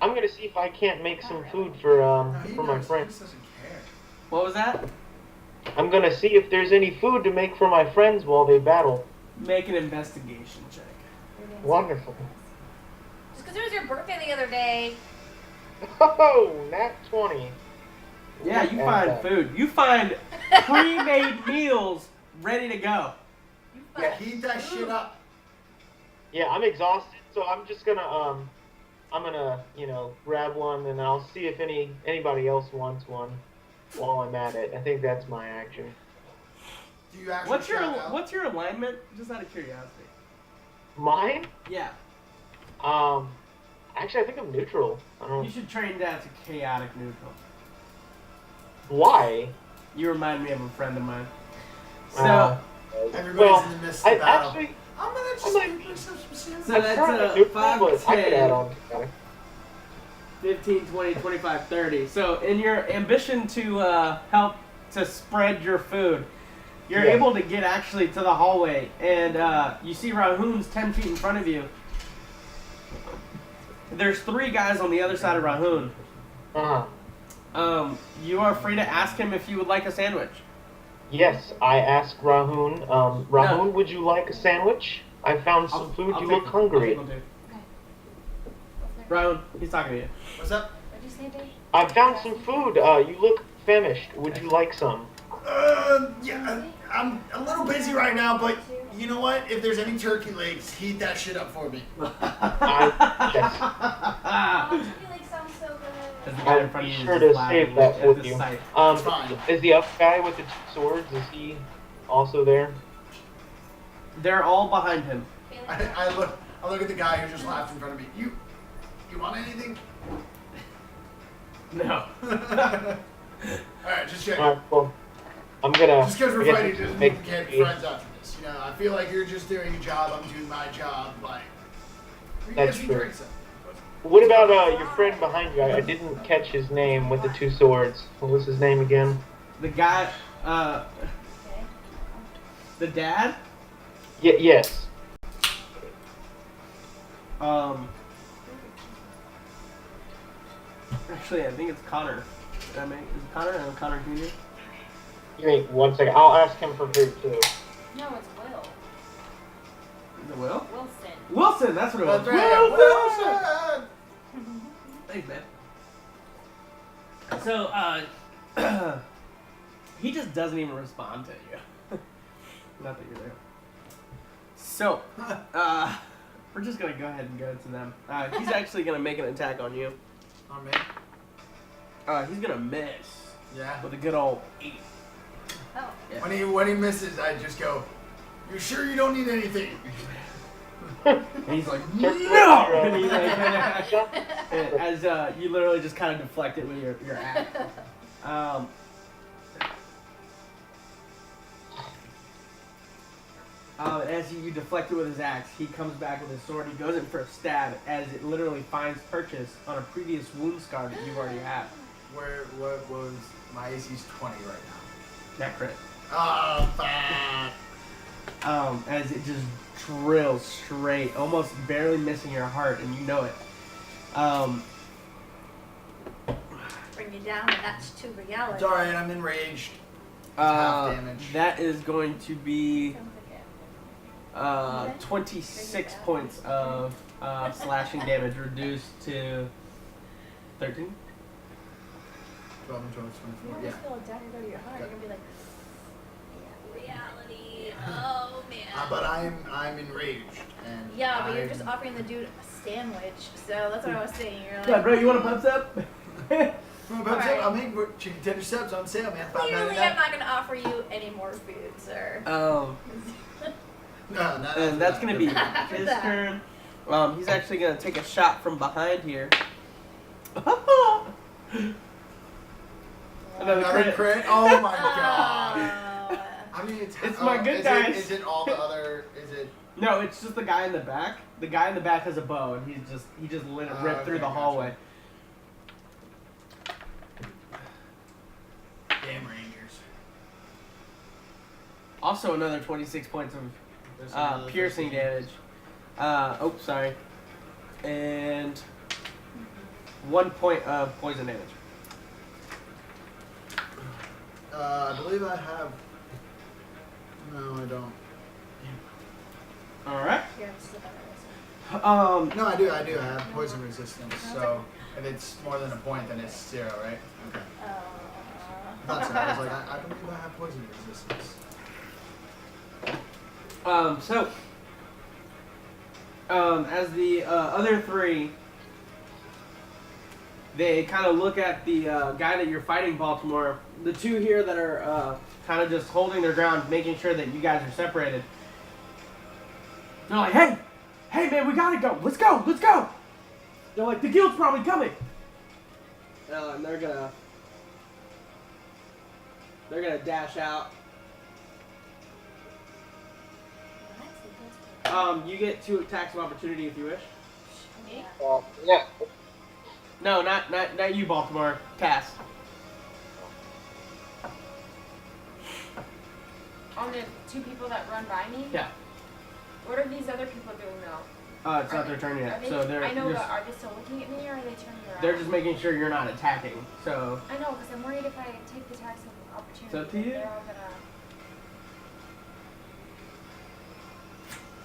I'm gonna see if I can't make some food for No, he for my knows. He friends. just doesn't care. What was that? I'm gonna see if there's any food to make for my friends while they battle. Make an investigation check. Wonderful. Just because it was your birthday the other day. Oh, nat 20. Yeah, you Look at find that. food. You find pre-made meals ready to go. Yeah, heat that shit up. Yeah, I'm exhausted, so I'm just gonna grab one and I'll see if anybody else wants one while I'm at it. I think that's my action. Do you actually What's your shout out? alignment? Just out of curiosity. Mine? Yeah, Actually, I think I'm neutral. I don't. you should train that to chaotic neutral. Why? You remind me of a friend of mine. So, Everybody's Well, in the midst of I battle. actually. I'm gonna just I might make be- myself some sandwich. So I'm that's, trying to uh, neutral, 5, but I could 10. add on to that. 15, 20, 25, 30. So in your ambition to help to spread your food, you're Yeah. able to get actually to the hallway, and you see Rahun's 10 feet in front of you. There's 3 guys on the other side of Rahun. Uh-huh. You are free to ask him if you would like a sandwich. Yes, I asked Rahun. Rahun, No. would you like a sandwich? I found some food. I'll You take look one. hungry. I'll take one, too. Okay. Rahun, he's talking to you. What's up? What'd you say, babe? I found some food. You look famished. Would you like some? Yeah, I'm a little busy right now, but you know what? If there's any turkey legs, heat that shit up for me. Yes. Oh, turkey legs sound so good. As the guy in I'll front of be you is sure just to laughing save that at with the you. sight. It's fine. Is the up guy with the 2 swords? Is he also there? They're all behind him. I look at the guy who just laughed in front of me. You want anything? No. Alright, just checking. Alright, well, I'm gonna. Just because I we're guess fighting just doesn't make mean we can't be a- friends after this. You know, I feel like you're just doing your job, I'm doing my job. Like, That's true. What about your friend behind you? I didn't catch his name with the two swords. What was his name again? The guy, Okay. the dad. Yes. Actually, I think it's Connor. Is it Connor? Or Connor Jr.? Give me 1 second. I'll ask him for food too. No, it's Will. Is it Will? Wilson. Wilson, that's what it was. That's right. Wilson! Thanks, man. So, he just doesn't even respond to you. Not that you're there. So, we're just gonna go ahead and go to them. He's actually gonna make an attack on you. On me? He's gonna miss Yeah. with a good old 8. Oh. Yeah. When he misses, I just go, "You sure you don't need anything?" And he's like, no! And he's like, as you literally just kind of deflect it with your axe. As you deflect it with his axe, he comes back with his sword. He goes in for a stab as it literally finds purchase on a previous wound scar that you've already had. What was my AC's 20 right now? That crit. Oh, fuck. As it just drills straight, almost barely missing your heart, and you know it. Bring you down and that's to reality. It's alright, I'm enraged. It's half damage. That is going to be Sounds like it. 26 points of slashing damage, reduced to 13. 12 and 12 is 24. You Yeah. just feel a dagger go to your heart. You're gonna be like, reality. Oh man. But I'm enraged. And Yeah, but you're I'm- just offering the dude a sandwich, so that's what I was saying. You're like, Yeah, bro, you want a pub sub? Alright. I'll make chicken tender subs on sale, man. Clearly, I'm not gonna offer you any more food, sir. No, And that's gonna be After his that. turn. He's actually gonna take a shot from behind here. Another crit. Oh my god. Oh. How many attacks? It's my good dice. Is it all the other? Is it? No, it's just the guy in the back. The guy in the back has a bow, and he just lit it ripped through the Okay, hallway. Damn Rangers. Also, another 26 points of There's another piercing 15. damage. Oh, sorry. And 1 point of poison damage. I believe I have. No, I don't. All right. Yeah, it's the better No, I do. I have poison resistance. So if it's more than a point, then it's 0, right? Okay. I thought so. I was like, I believe I have poison resistance. As the other three, they kind of look at the guy that you're fighting, Baltimore. The two here that are kind of just holding their ground, making sure that you guys are separated. They're like, hey man, we gotta go. Let's go. They're like, the guild's probably coming. And they're gonna dash out. You get 2 attacks of opportunity if you wish. Me? Yeah. No, not you, Baltimore. Cass. On the 2 people that run by me? Yeah. What are these other people doing though? It's not their turn Are yet, they, so they're I know, just, but are they still looking at me or are they turning around? they're just making sure you're not attacking. So I know, because I'm worried if I take the attacks of opportunity, It's up to you. they're all gonna...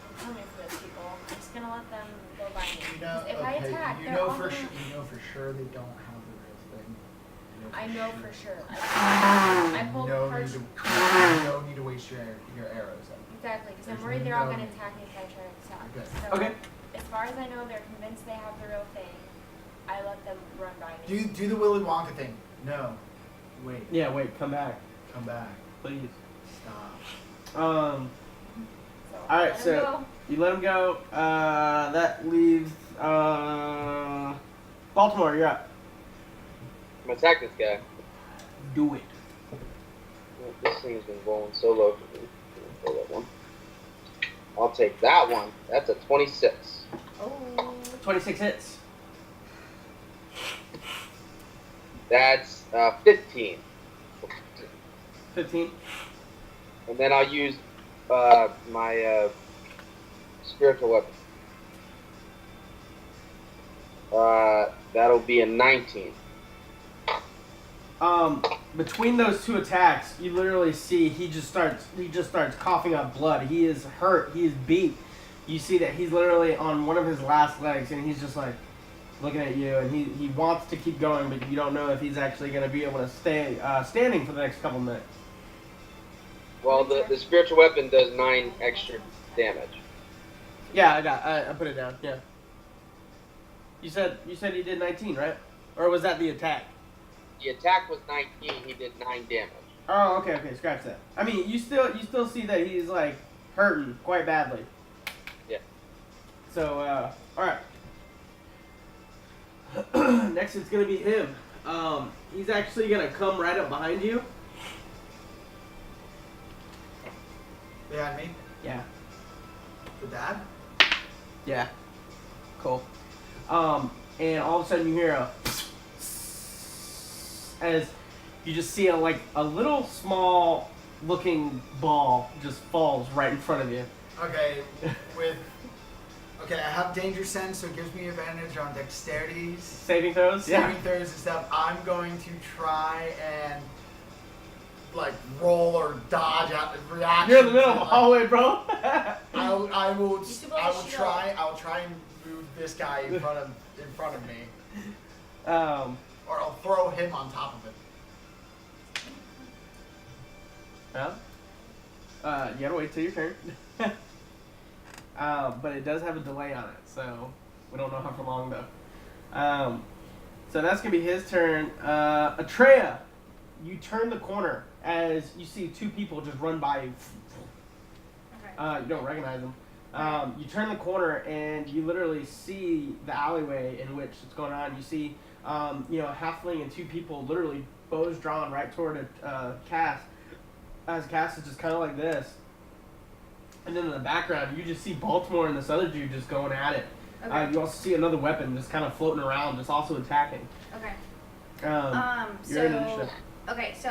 I'm coming for those people. I'm just gonna let them go by me. You know, 'Cause if I attack, you they're know all for gonna... sure. You know for sure they don't have the real thing. I know for sure. I pulled You don't first... need to. You don't need to waste your arrows. Then. Exactly, because I'm There's worried they're all no- gonna attack me if I try to attack. Okay. So, Okay. as far as I know, they're convinced they have the real thing. I let them run by me. Do the Willy Wonka thing. No. Wait. yeah, wait, come back, Come back. please. Stop. So, Alright, let 'em so go. you let him go. That leaves Baltimore. You're up. I'm gonna attack this guy. Do it. This thing has been rolling so low for me. Throw that one. I'll take that one. That's a 26. Oh. 26 hits. That's 15. 15. And then I'll use my spiritual weapon. That'll be a 19. Between those two attacks, you literally see he just starts coughing up blood. He is hurt. He is beat. You see that he's literally on one of his last legs, and he's just like looking at you, and he wants to keep going, but you don't know if he's actually going to be able to stay standing for the next couple minutes. Well, the spiritual weapon does 9 extra damage. Yeah, I put it down. Yeah. You said he did 19, right? Or was that the attack? The attack was 19. He did 9 damage. Oh, okay, scratch that. I mean, you still see that he's like hurting quite badly. Yeah. So, all right. Next, it's gonna be him. He's actually gonna come right up behind you. Behind me? Yeah. The dad? Yeah. Cool. And all of a sudden you hear as you just see a little small looking ball just falls right in front of you. Okay, I have danger sense, so it gives me advantage on dexterities, Saving throws? saving throws and stuff. I'm going to try and roll or dodge out the reaction. You're in the middle of the hallway, bro. I will try. I'll try and move this guy in front of me, or I'll throw him on top of it. Well, you gotta wait till your turn. But it does have a delay on it, so we don't know how for long though. So that's gonna be his turn. Atreya, you turn the corner as you see two people just run by you. Okay. You don't recognize them. You turn the corner and you literally see the alleyway in which it's going on. You see, a halfling and two people literally bows drawn right toward Cass. As Cass is just kind of like this. And then in the background, you just see Baltimore and this other dude just going at it. Okay. You also see another weapon just kind of floating around, just also attacking. Okay. You're in initiative. Okay, so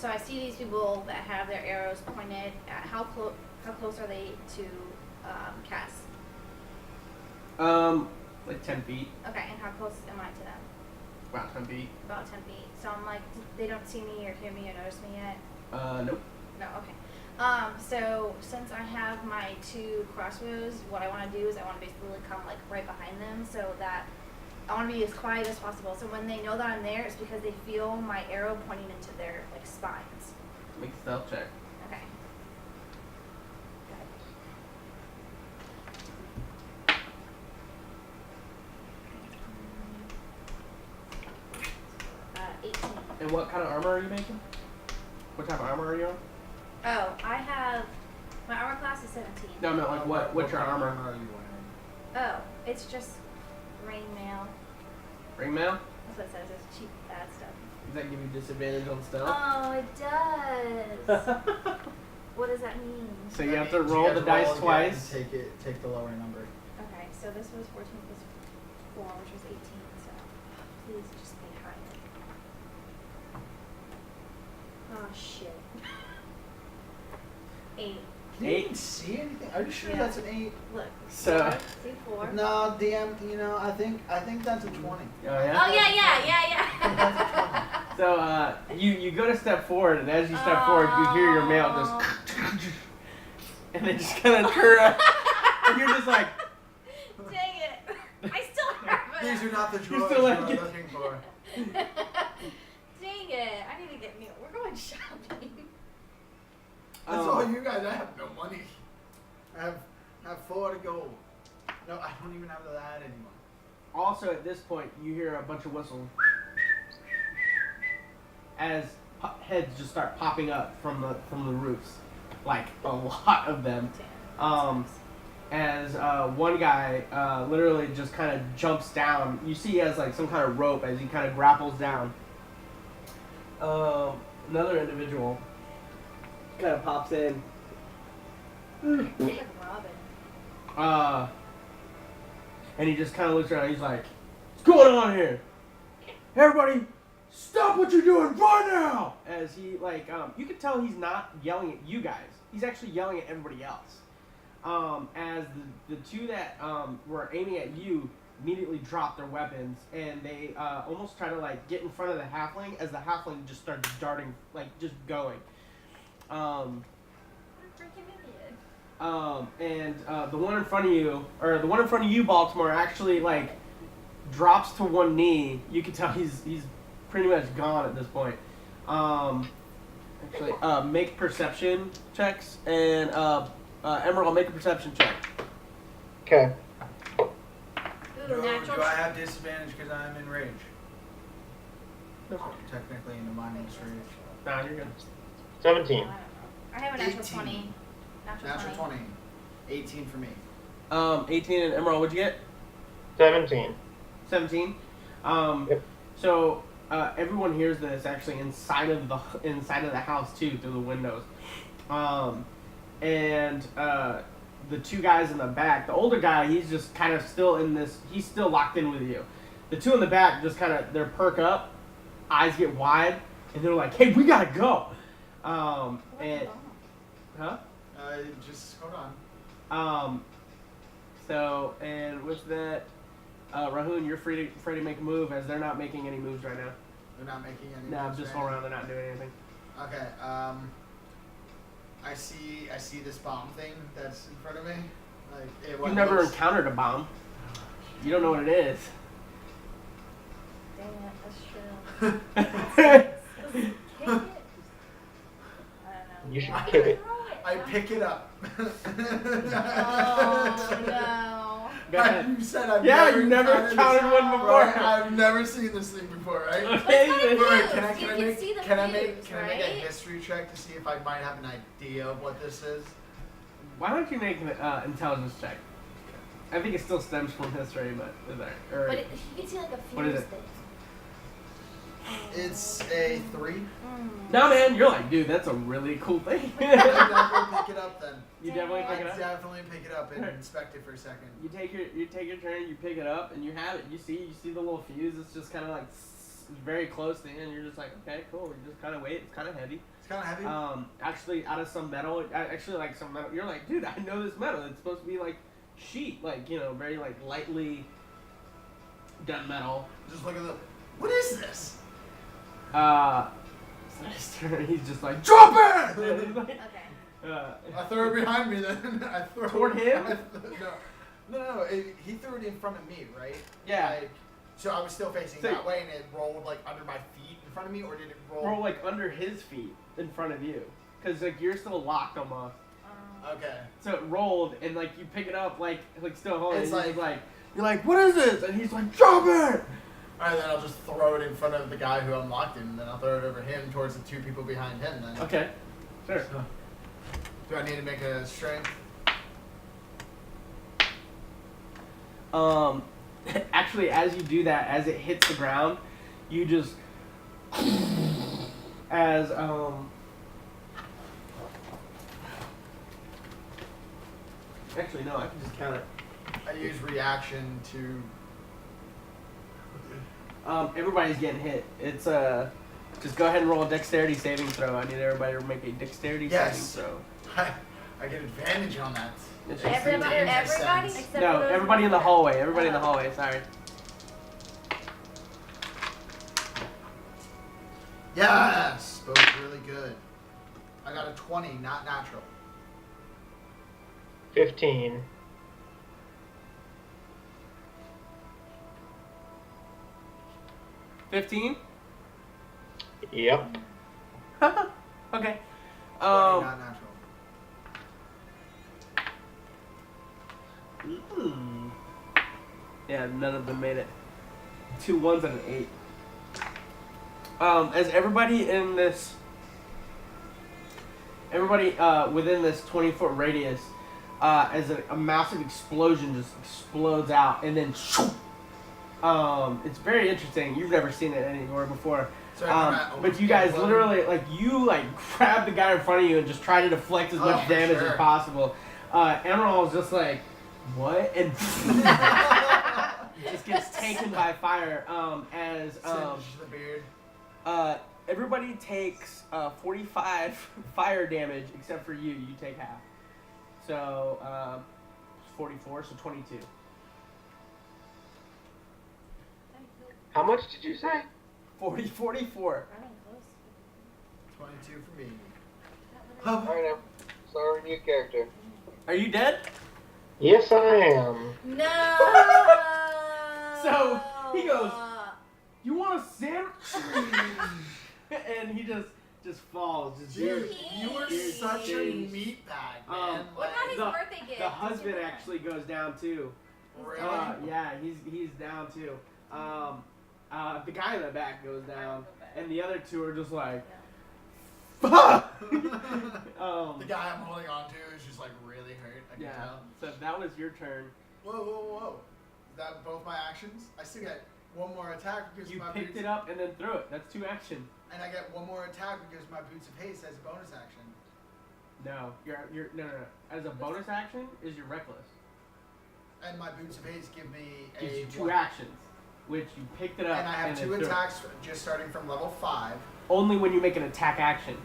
I see these people that have their arrows pointed at how close are they to Cass? Like 10 feet. Okay, and how close am I to them? About 10 feet. About 10 feet. So I'm like, they don't see me or hear me or notice me yet? Nope. No, okay. So since I have my 2 crossbows, what I want to do is I want to basically come right behind them so that I want to be as quiet as possible. So when they know that I'm there, it's because they feel my arrow pointing into their spines. Make a stealth check. Okay. Go ahead. 18. And what kind of armor are you making? What type of armor are you on? Oh, I have my armor class is 17. No, I meant what's your armor? are you wearing? Oh, it's just rain mail. Ring mail? That's what it says. It's cheap bad stuff. Does that give you disadvantage on stealth? Oh, it does. What does that mean? So you have to roll the dice twice. Take the lower number. Okay, so this was 14 plus 4, which was 18. So please just be higher. Oh shit. 8. You didn't see anything? Are you sure Yeah. that's an 8? Look. So- 4. See 4. No, DM. I think that's a 20. Oh yeah. Oh yeah. So you go to step forward, and as you step forward, you hear your mail just, and then just kind of turn around, and you're just like, Dang it! I still have it. These are not the You're drawers still you're like- looking for. Dang it! I need to get meal. We're going shopping. That's all you guys. I have no money. I have 4 to go. No, I don't even have that anymore. Also, at this point, you hear a bunch of whistles as heads just start popping up from the roofs, like a lot of them. As one guy literally just kind of jumps down. You see he has some kind of rope as he kind of grapples down. Another individual kind of pops in. Like Robin. and he just kind of looks around. He's like, "What's going on here? Everybody, stop what you're doing right now!" As he like, you can tell he's not yelling at you guys. He's actually yelling at everybody else. As the two that were aiming at you immediately drop their weapons, and they almost try to like get in front of the halfling as the halfling just starts darting, like just going. Freaking idiot. And the one in front of you, Baltimore, actually like drops to one knee. You can tell he's pretty much gone at this point. Actually, make perception checks, and Emerald, make a perception check. Okay. Ooh, natural. Do I have disadvantage because I'm in rage? Technically in a mindless rage. Nah, you're good. 17. I have a natural 18. 20. Natural 20. 18 for me. 18 and Emerald, what'd you get? 17. 17. Yep. So everyone hears this actually inside of the house too, through the windows. And the two guys in the back, the older guy, he's just kind of still in this. He's still locked in with you. The two in the back just kind of they perk up, eyes get wide, and they're like, "Hey, we gotta go." And huh? Just hold on. So, and with that, Rahun, you're free to make a move as they're not making any moves right now. They're not making any. No, moves just right hold now? around. They're not doing anything. Okay. I see this bomb thing that's in front of me. Like You've never encountered a bomb. You don't know what it is. Dang it, that's true. Kick it. I don't know. You should kick it. Throw it. I pick it up. Oh no. Go ahead. You said I've Yeah, never you never encountered one before. Right, I've never seen this thing before, right? Okay. But Wait, it's can I You can make see the can I make views, can I make a right? history check to see if I might have an idea of what this is? Why don't you make an intelligence check? I think it still stems from history, but is there? Or, But you can see like a fuse What is it? thing. It's a 3. no, man, you're like, dude, that's a really cool thing. I definitely pick it up then. You definitely I pick it up. definitely pick it up and inspect it for a second. You take your turn. You pick it up, and you have it. You see the little fuse. It's just kind of like very close to you, and you're just like, okay, cool. You just kind of wait. It's kind of heavy. It's kind of heavy. Actually, out of some metal, like some metal. You're like, dude, I know this metal. It's supposed to be like sheet, like very like lightly done metal. Just look at the. What is this? He's just like, drop it! Okay. I throw it behind me then. I throw Toward him? No. He threw it in front of me, right? Yeah. Like, so I was still facing So- that way, and it rolled like under my feet in front of me, or did it roll? Roll like under his feet in front of you, cause like you're still locked almost. Okay. So it rolled, and like you pick it up, like still holding. It's It's like- like you're like, what is this? And he's like, drop it! Alright, then I'll just throw it in front of the guy who I'm locked in, and then I'll throw it over him towards the two people behind him. Then. Okay, sure. So, do I need to make a strength? Actually, as you do that, as it hits the ground, you just as Actually, no, I can just count it. I use reaction to. Everybody's getting hit. It's just go ahead and roll a dexterity saving throw. I need everybody to make a dexterity Yes. saving throw. I get advantage on that. It's just- Everybody sense. except for No, those everybody in the hallway. Everybody in the hallway. Sorry. Yes, both really good. I got a 20, not natural. 15. 15. Yep. Okay. 20, not natural. Yeah, none of them made it. 2 1s and an 8. As everybody in this, within this 20-foot radius, as a massive explosion just explodes out, and then, it's very interesting. You've never seen it anywhere before. So But you guys literally, you grab the guy in front of you and just try to deflect as much damage as possible. Emerald was just like, what? And just gets taken by fire. As Singe the beard. everybody takes 45 fire damage except for you. You take half. So 44, so 22. How much did you say? 44. Running close. 22 for me. Alright, now. Sorry, new character. Are you dead? Yes, I am. No. So he goes, "You want a sandwich?" And he just falls. Just Dude, beard- you were beard such a stains. meatbag, man. What about his the- birthday gift? The husband actually goes down too. Really? Yeah, he's down too. The guy in the back goes down, and the other two are just like, "Fuck!" The guy I'm holding on to is just like really hurt. I can Yeah. tell. So that was your turn. Whoa. Is that both my actions? I still get one more attack because You my picked boots, it up and then threw it. That's 2 actions. and I get one more attack because my boots of haste as a bonus action. No, you're no. As a bonus action, is your reckless. And my boots of haste give me Gives a you 2 one. actions, which you picked it up. And I have then 2 threw it. attacks just starting from level 5. Only when you make an attack action.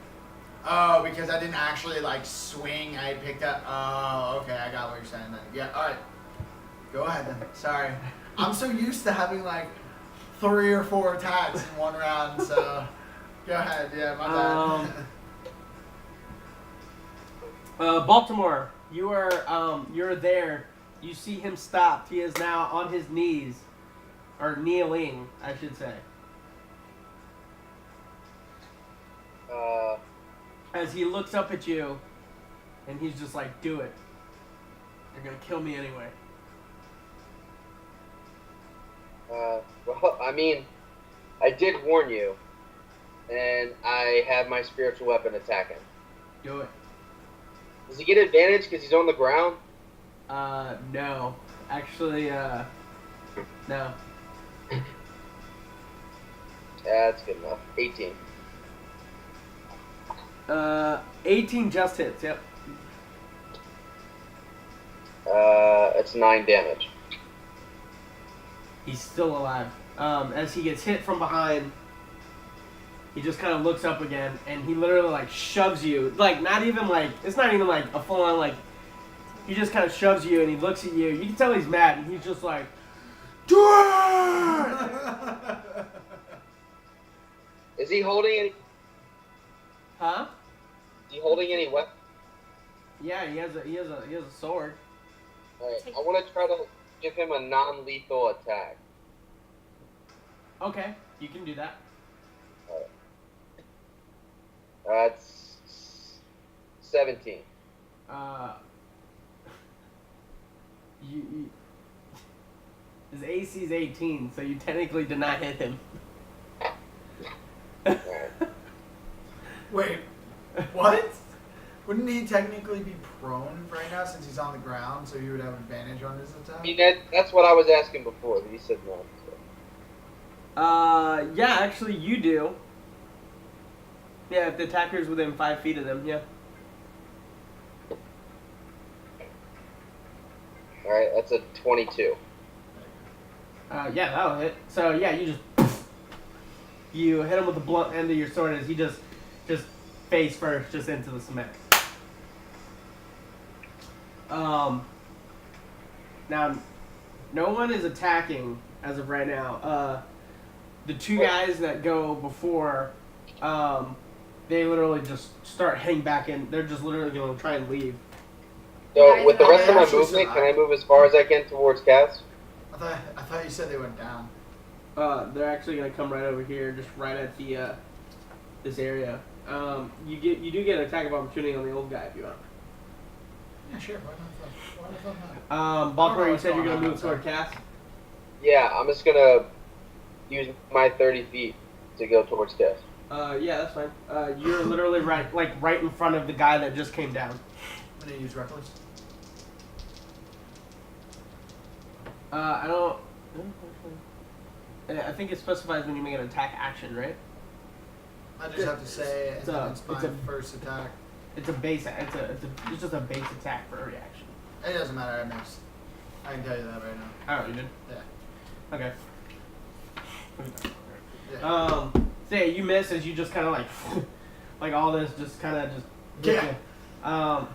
Oh, because I didn't actually like swing. I picked up. Oh, okay. I got what you're saying then. Yeah. All right. Go ahead then. Sorry. I'm so used to having like 3 or 4 attacks in one round. So go ahead. Yeah, my bad. Baltimore, you're there. You see him stopped. He is now on his knees, or kneeling, I should say. As he looks up at you, and he's just like, "Do it. You're gonna kill me anyway." Well, I mean, I did warn you, and I have my spiritual weapon attack him. Do it. Does he get advantage because he's on the ground? No. Actually, no. That's good enough. 18. 18 just hits, yep. It's 9 damage. He's still alive. As he gets hit from behind, he just kind of looks up again, and he literally, like, shoves you. Like, not even, like, it's not even, like, a full-on, like, he just kind of shoves you, and he looks at you. You can tell he's mad, and he's just like, "Do it!" Is he holding any? Huh? Is he holding any weapon? Yeah, he has a sword. Alright, I want to try to give him a non-lethal attack. Okay, you can do that. That's 17. You his AC's 18, so you technically did not hit him. Alright. Wait. What? Wouldn't he technically be prone right now since he's on the ground, so he would have advantage on his attack? I mean, that's what I was asking before, but he said no. So. Yeah, actually you do. Yeah, if the attacker's within 5 feet of them, yeah. Alright, that's a 22. Yeah, that'll hit. So yeah, you hit him with the blunt end of your sword as he just face first, just into the cement. Now, no one is attacking as of right now. The 2 guys that go before, they literally just start heading back in. They're just literally going to try and leave. So, with the rest of my Actually movement, can I survived. move as far as I can towards Cass? I thought you said they went down. They're actually going to come right over here, just right at the this area. You do get an attack of opportunity on the old guy if you want. Yeah, sure. Why not? Baltimore, you what's said you're going gonna on move toward outside. Cass. Yeah, I'm just gonna use my 30 feet to go towards Cass. Yeah, that's fine. You're literally right in front of the guy that just came down. I'm gonna use reckless. I don't. I think it specifies when you make an attack action, right? I just have to say, and It's then a- it's my it's a- first attack. It's a base. It's just a base attack for a reaction. It doesn't matter. I can tell you that right now. Oh, you did. Yeah. Okay. Yeah. So yeah, you miss as you just kind of like all this just kind of just. Yeah.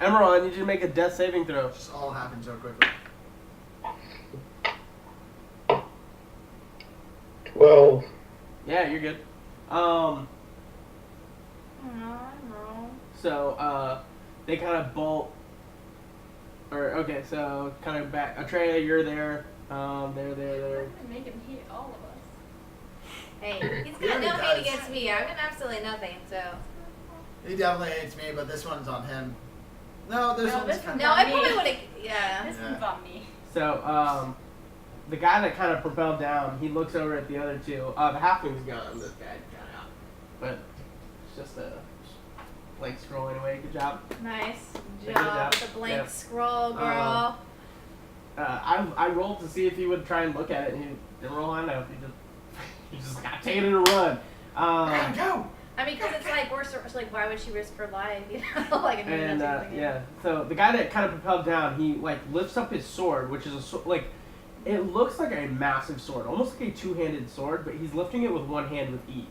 Emerald, I need you to make a death saving throw. Just all happened so quickly. 12. Yeah, you're good. No. So they kind of bolt. Or okay, so kind of back. Atreya, you're there. There. I'm gonna make him hate all of us. Hey, he's Yeah, got he no hate does. against me. I've got absolutely nothing. So. He definitely hates me, but this one's on him. No, this No, one's this kind No, of. I probably would have. Yeah. This Yeah. one's on me. So the guy that kind of propelled down, he looks over at the other two. The halfling's gone. This guy got out, but it's just a blank scroll anyway. Good job. Nice Good job job. with the blank Yeah. scroll, girl. I rolled to see if he would try and look at it, and he didn't roll high enough. He just got taken in a run. Go! I mean, because it's like like, why would she risk her life? You know, like if And nothing. yeah, so the guy that kind of propelled down, he like lifts up his sword, which is like it looks like a massive sword, almost like a two-handed sword, but he's lifting it with one hand with ease.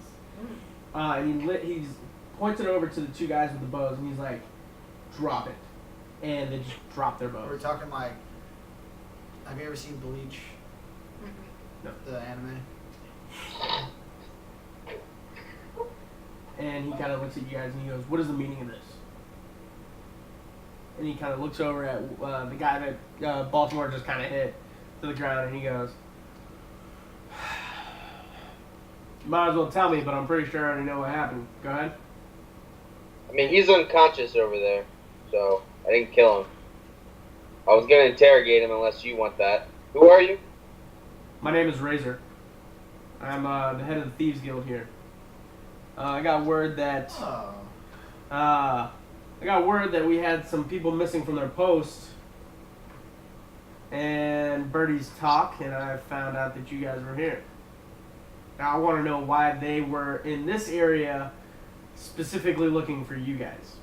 And he's points it over to the two guys with the bows, and he's like, "Drop it," and they just drop their We're bows. talking like. Have you ever seen Bleach? No. The anime? And he kind of looks at you guys and he goes, "What is the meaning of this?" And he kind of looks over at the guy that Baltimore just kind of hit to the ground, and he goes, "You might as well tell me, but I'm pretty sure I already know what happened. Go ahead." I mean, he's unconscious over there, so I didn't kill him. I was gonna interrogate him unless you want that. Who are you? My name is Razor. I'm the head of the Thieves Guild here. I got word that Oh. we had some people missing from their post, and Birdie's talk, and I found out that you guys were here. Now I want to know why they were in this area, specifically looking for you guys.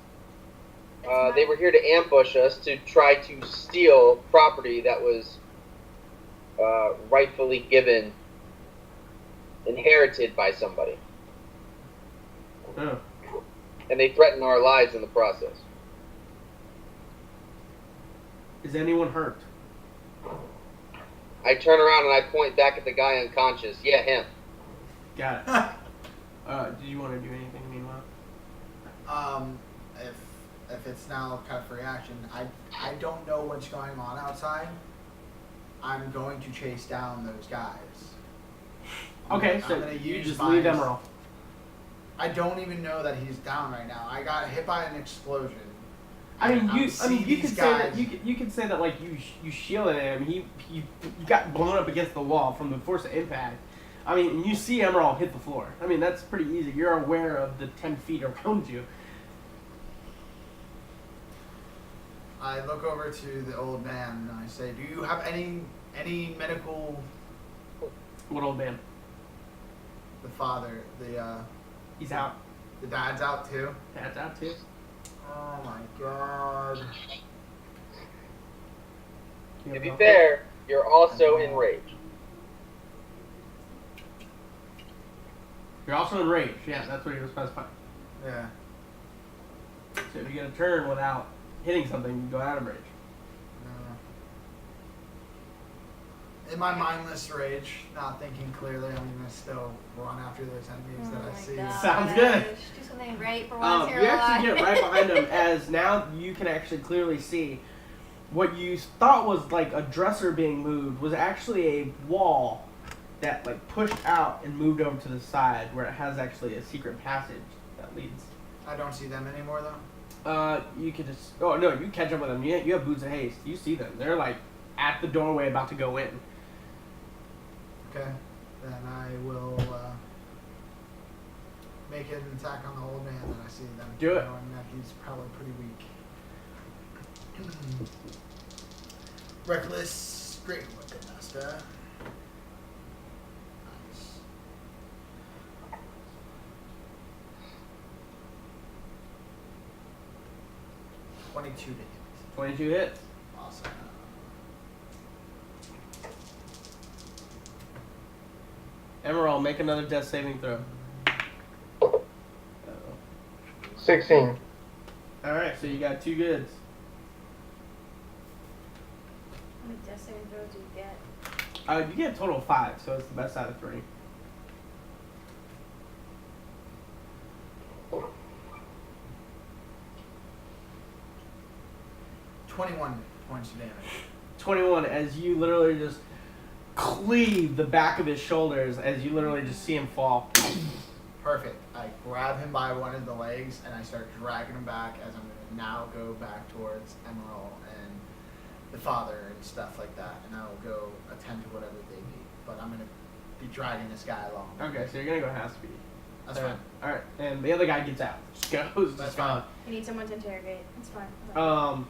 They were here to ambush us to try to steal property that was rightfully inherited by somebody. Oh. And they threatened our lives in the process. Is anyone hurt? I turn around and I point back at the guy unconscious. Yeah, him. Got it. Did you want to do anything meanwhile? If it's now cut for reaction, I don't know what's going on outside. I'm going to chase down those guys. Okay, I'm so gonna you use just my- leave Emerald. I don't even know that he's down right now. I got hit by an explosion. I mean, I'm you seeing could these say that guys- you could say that like you shielded him. He got blown up against the wall from the force of impact. I mean, and you see Emerald hit the floor. I mean, that's pretty easy. You're aware of the 10 feet around you. I look over to the old man and I say, "Do you have any medical?" What old man? The father, He's out. the dad's out too. Dad's out too. Oh my god. To be fair, you're also enraged. You're also enraged. Yeah, that's what he was specifying. Yeah. So if you get a turn without hitting something, you go out of rage. In my mindless rage, not thinking clearly, I'm gonna still run after those enemies that I see. Sounds good. Do something great for once You you're actually alive. get right behind him as now you can actually clearly see what you thought was like a dresser being moved was actually a wall that like pushed out and moved over to the side where it has actually a secret passage that leads. I don't see them anymore though. You could just no, you catch up with them. You have boots of haste. You see them. They're like at the doorway about to go in. Okay. Then I will make an attack on the old man that I see them. Do it. Knowing that he's probably pretty weak. Reckless, great weapon master. Nice. $22 to hit. 22 hits. Awesome. Emerald, make another death saving throw. 16. Alright, so you got 2 goods. How many death saving throws do you get? You get a total of 5, so it's the best out of 3. $21 points of damage. 21, as you literally just cleave the back of his shoulders as you literally just see him fall. Perfect. I grab him by one of the legs and I start dragging him back as I'm going to now go back towards Emerald and the father and stuff like that. And I will go attend to whatever they need. But I'm going to be dragging this guy along. Okay, so you're gonna go half speed. That's fine. Alright, and the other guy gets out. Just goes. That's just fine. I need someone to interrogate. It's fine.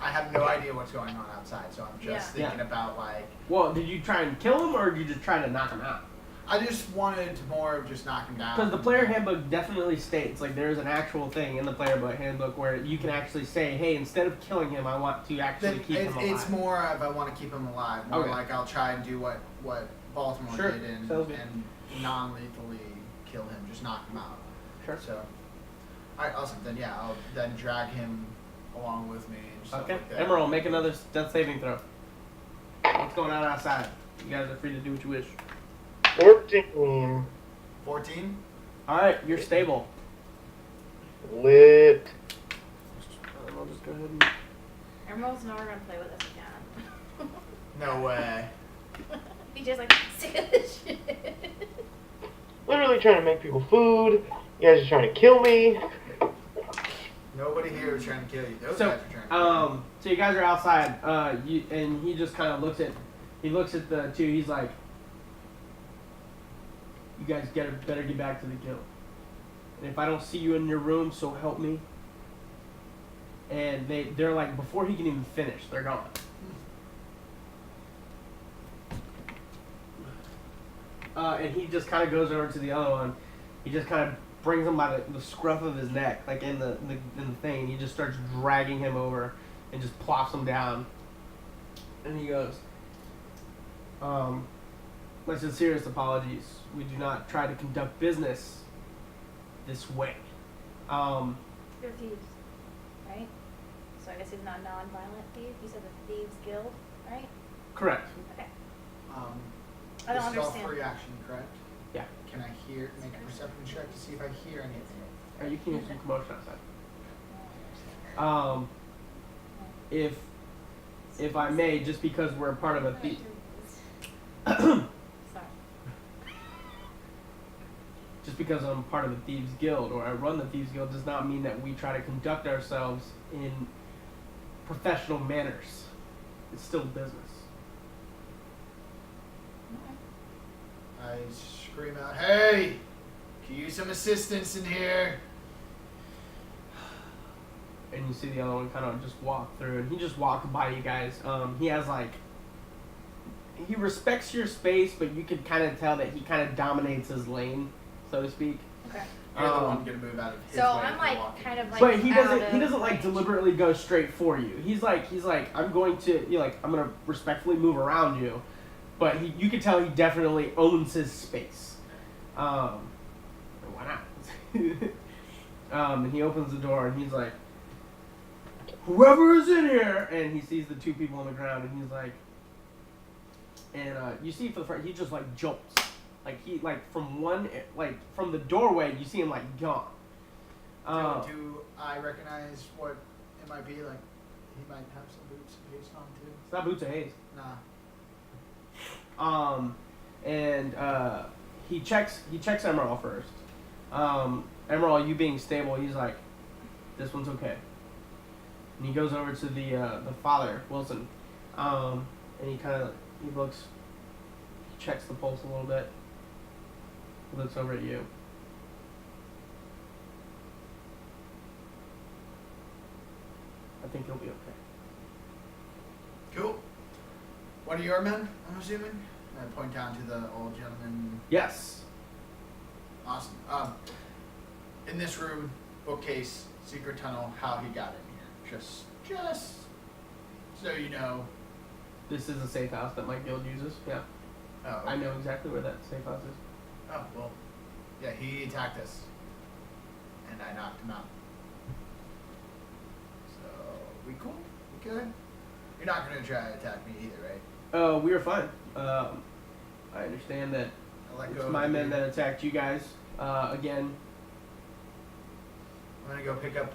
I have no idea what's going on outside, so I'm just thinking about like. Well, did you try and kill him, or did you just try to knock him out? I just wanted to more of just knock him down. Because the player handbook definitely states, like, there's an actual thing in the player handbook where you can actually say, hey, instead of killing him, I want to actually keep him alive. It's more of I want to keep him alive. More like I'll try and do what Baltimore did and non-lethally kill him, just knock him out. Sure. So, alright, awesome. Then yeah, I'll then drag him along with me and stuff like that. Emerald, make another death saving throw. What's going on outside? You guys are free to do what you wish. 14. 14? Alright, you're stable. Lit. I'll just go ahead and... Emerald's never gonna play with us again. No way. He just like sick of this shit. Literally trying to make people food. You guys are trying to kill me. Nobody here is trying to kill you. Those guys are trying to kill you. So you guys are outside, and he just kind of looks at the two. He's like, "You guys better get back to the guild. And if I don't see you in your room, so help me." And they're like, before he can even finish, they're gone. And he just kind of goes over to the other one. He just kind of brings him by the scruff of his neck, like in the thing. And he just starts dragging him over and just plops him down. And he goes, "My sincerest apologies. We do not try to conduct business this way." They're thieves, right? So I guess he's not non-violent thief. You said the Thieves Guild, right? Correct. Okay. I This don't is all understand. free action, correct? Yeah. Can I make a perception check to see if I hear anything? You can hear some commotion outside. If I may, just because we're part of a thief. Sorry. Just because I'm part of the Thieves Guild or I run the Thieves Guild does not mean that we try to conduct ourselves in professional manners. It's still business. I scream out, "Hey! Can you use some assistance in here?" And you see the other one kind of just walk through, and he just walked by you guys. He has he respects your space, but you can kind of tell that he kind of dominates his lane, so to speak. Okay. You're the one gonna move out of his So way. I'm for like walking. kind of like. But he doesn't. out He of doesn't like range. deliberately go straight for you. He's like, I'm going to. I'm gonna respectfully move around you, but you can tell he definitely owns his space. Why not? And he opens the door and he's like, "Whoever is in here," and he sees the two people on the ground and he's like, you see for the first, he just like jumps, from the doorway you see him like gone. Do I recognize what it might be? Like, he might have some boots and haste on too. It's not Boots of Haze. Nah. He checks Emerald first. Emerald, you being stable, he's like, "This one's okay." And he goes over to the father, Wilson, and he checks the pulse a little bit. He looks over at you. "I think he'll be okay." Cool. One of your men, I'm assuming? I point down to the old gentleman. Yes. Awesome. In this room, bookcase, secret tunnel, how he got in here. Just so you know. This is a safe house that my guild uses. Yeah. Oh, I know exactly where that safe house is. Oh, well. Yeah, he attacked us. And I knocked him out. So, we cool? We good? You're not going to try to attack me either, right? We were fine. I understand that I'll let it's go of my the men dude. that attacked you guys. Again, I'm going to go pick up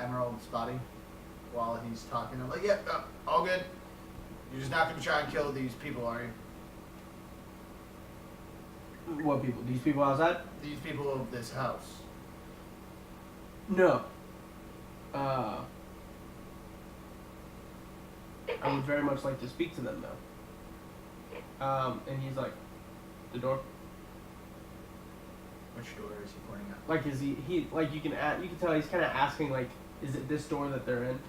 Emerald's body while he's talking. I'm like, yeah, all good. You're just not going to try and kill these people, are you? what people? These people outside? These people of this house. No. I would very much like to speak to them though. And he's like, the door. Which door is he pointing at? Like, is he like you can tell he's kind of asking like, is it this door that they're in?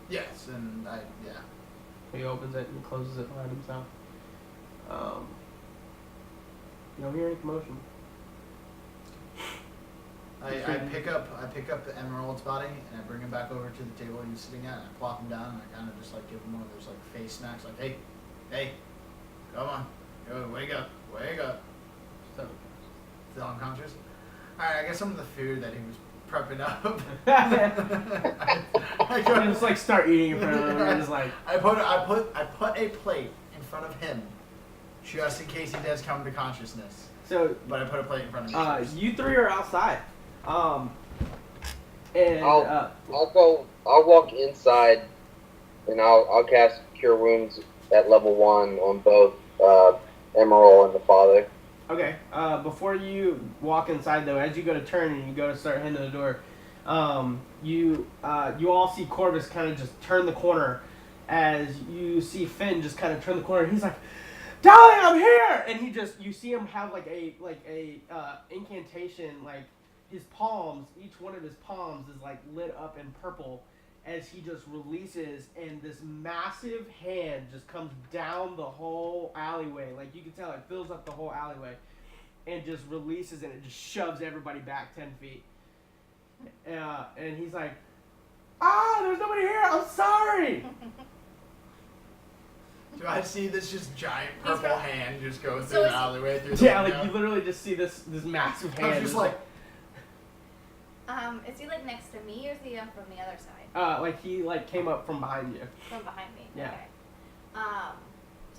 Yes, and yeah. He opens it and closes it behind himself. You don't hear any commotion. I pick up the Emerald's body and I bring him back over to the table he was sitting at and I plop him down and I kind of just like give him one of those like face smacks like, hey, come on, go, wake up. So, Still unconscious? Alright, I guess some of the food that he was prepping up. I you just like start eating in front of him and just like. I put a plate in front of him just in case he does come to consciousness. So. But I put a plate in front of him. First. You three are outside. And I'll walk inside, and I'll cast Cure Wounds at level 1 on both Emerald and the father. Okay. Before you walk inside, though, as you go to turn and you go to start heading to the door, you all see Corvus kind of just turn the corner, as you see Finn just kind of turn the corner. And he's like, "Darling, I'm here!" And you see him have like a incantation, like his palms, each one of his palms is like lit up in purple, as he just releases, and this massive hand just comes down the whole alleyway. Like, you can tell it fills up the whole alleyway and just releases, and it just shoves everybody back 10 feet. And he's like, there's nobody here, I'm sorry! Do I see this just giant purple hand just go through So the alleyway through the Yeah, window? like, you literally just see this massive hand. I'm just like, Is he like next to me or is he from the other side? like he like came up from behind you. From behind me. Yeah. Okay.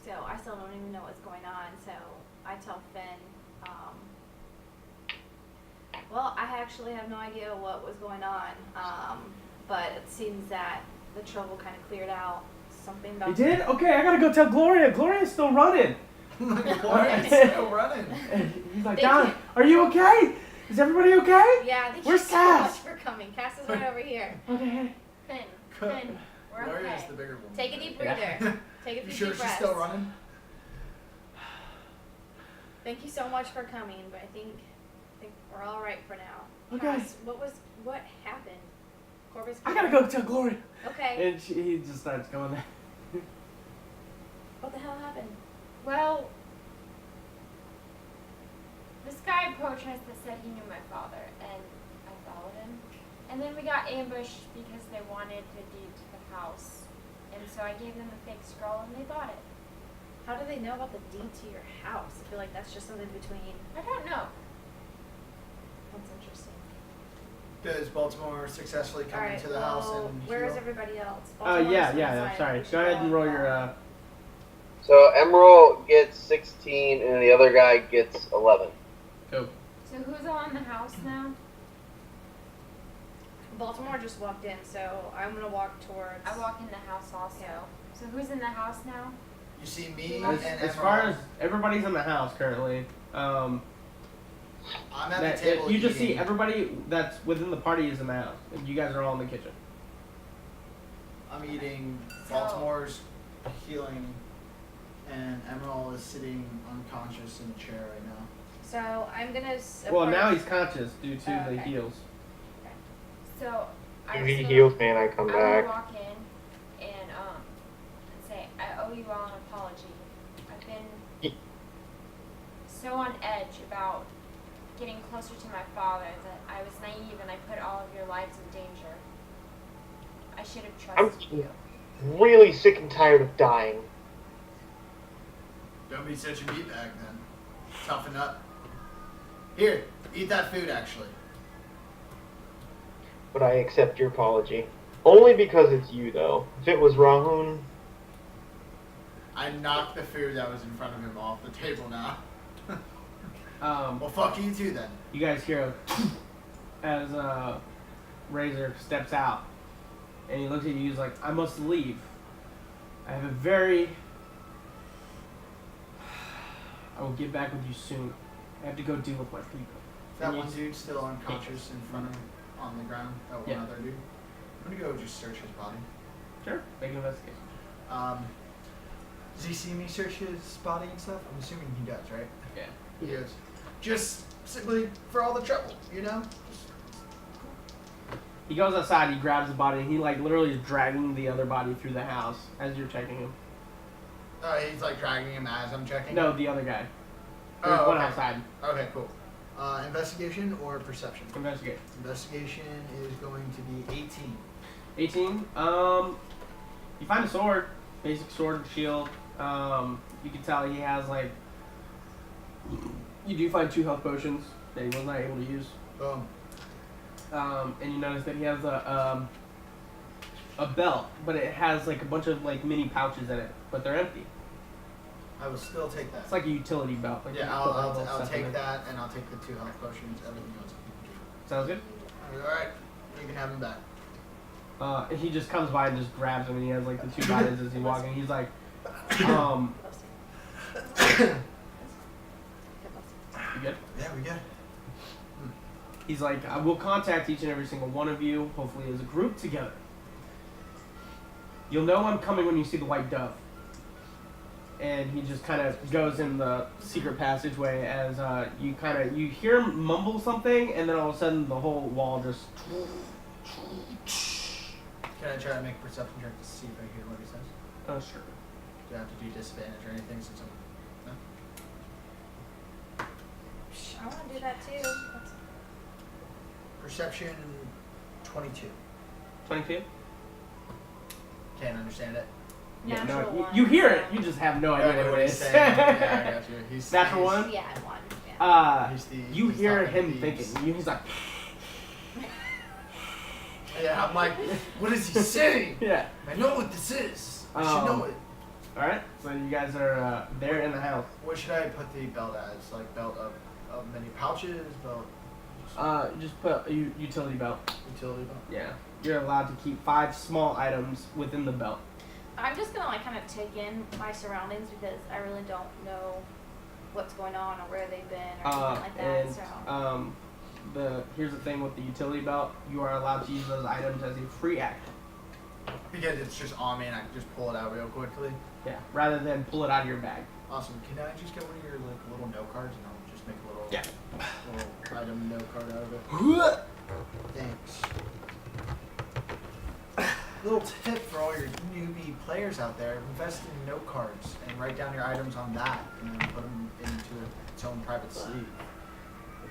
So I still don't even know what's going on. So I tell Finn, well, I actually have no idea what was going on. But it seems that the trouble kind of cleared out. Something about. He did? Okay, I gotta go tell Gloria. Gloria's still running. Gloria's still running. And he's like, They Don, can't- are you okay? Is everybody okay? Yeah, thank you Where's so much Cass? for coming. Cass is right over here. Okay. Finn, we're Gloria's okay. the bigger one. Take a deep Yeah. breather. Take a You few sure deep she's breaths. still running? Thank you so much for coming, but I think we're all right for now. Okay. Cass, what happened? Corvus. I gotta go tell Gloria. Okay. And he just starts going there. What the hell happened? Well, this guy approached us that said he knew my father, and I followed him. And then we got ambushed because they wanted the deed to the house. And so I gave them a fake scroll and they bought it. How do they know about the deed to your house? I feel like that's just something between. I don't know. That's interesting. Does Baltimore successfully come into the house and where is heal? everybody else? Yeah, sorry. Go ahead and roll your, So Emerald gets 16 and the other guy gets 11. go. So who's all in the house now? Baltimore just walked in, so I'm gonna walk towards. I walk in the house also. Yeah. So who's in the house now? You see me As, and as far as Emerald. everybody's in the house currently, I'm at that, the table you just see eating. everybody that's within the party is in the house. And you guys are all in the kitchen. I'm eating. So- Baltimore's healing, and Emerald is sitting unconscious in a chair right now. So I'm gonna. Well, now he's conscious due to Oh, the okay. heals. So I If was he gonna- heals me and I come I back. would walk in and say, I owe you all an apology. I've been so on edge about getting closer to my father that I was naive and I put all of your lives in danger. I should have I'm trusted you. really sick and tired of dying. Don't be such a meatbag then. Toughen up. Here, eat that food actually. But I accept your apology. Only because it's you, though. If it was Rahun, I knocked the food that was in front of him off the table now. Well, fuck you too then. you guys hear as Razor steps out, and he looks at you. He's like, "I must leave. I have a very. I will get back with you soon. I have to go deal with my people." Is that one dude still unconscious in front of him on the ground? That one Yeah. other dude? I'm gonna go just search his body. Sure, make an investigation. Does he see me search his body and stuff? I'm assuming he does, right? Yeah. He does. Just simply for all the trouble, you know? He goes outside. He grabs the body, and he like literally is dragging the other body through the house as you're checking him. He's like dragging him as I'm checking? No, the other guy. There's Oh, one okay. outside. Okay, cool. Investigation or perception? Investigate. Investigation is going to be 18. 18. You find a sword, basic sword and shield. You can tell he has like. You do find 2 health potions that he was not able to use. Boom. And you notice that he has a belt, but it has like a bunch of like mini pouches in it, but they're empty. I will still take that. It's like a utility belt. Like you Yeah, put, like, I'll little stuff in take it. that, and I'll take the 2 health potions. Everything else. Sounds good. Alright, you can have him back. And he just comes by and just grabs him, and he has like the 2 guys as he walks in. He's like, you good? Yeah, we good. He's like, I will contact each and every single one of you, hopefully as a group together. You'll know I'm coming when you see the white dove. And he just kind of goes in the secret passageway as you hear him mumble something, and then all of a sudden the whole wall just. Can I try to make a perception check to see if I hear what he says? Oh, sure. Do I have to do disadvantage or anything since I'm... No? I want to do that too. Perception 22. 22? Can't understand it. Yeah, Natural no, one. you hear it, you just have no idea what it is. saying. Yeah, I got you. He's, Natural one? Yeah, I won. Yeah. You he's hear talking him thieves. thinking. He's like, Yeah, I'm like, what is he saying? yeah. I know what this is. I should know it. Alright, so you guys are there in the house. What should I put the belt as? Like belt of many pouches, belt, Just put a utility belt. utility belt. Yeah. You're allowed to keep 5 small items within the belt. I'm just gonna like kind of take in my surroundings because I really don't know what's going on or where they've been or anything like that. And So here's the thing with the utility belt, you are allowed to use those items as a free action. Because it's just on me and I can just pull it out real quickly. Yeah. Rather than pull it out of your bag. Awesome. Can I just get one of your like little note cards and I'll just make a little Yeah. little item note card out of it? Thanks. Little tip for all your newbie players out there: invest in note cards and write down your items on that, and then put them into its own private sleeve.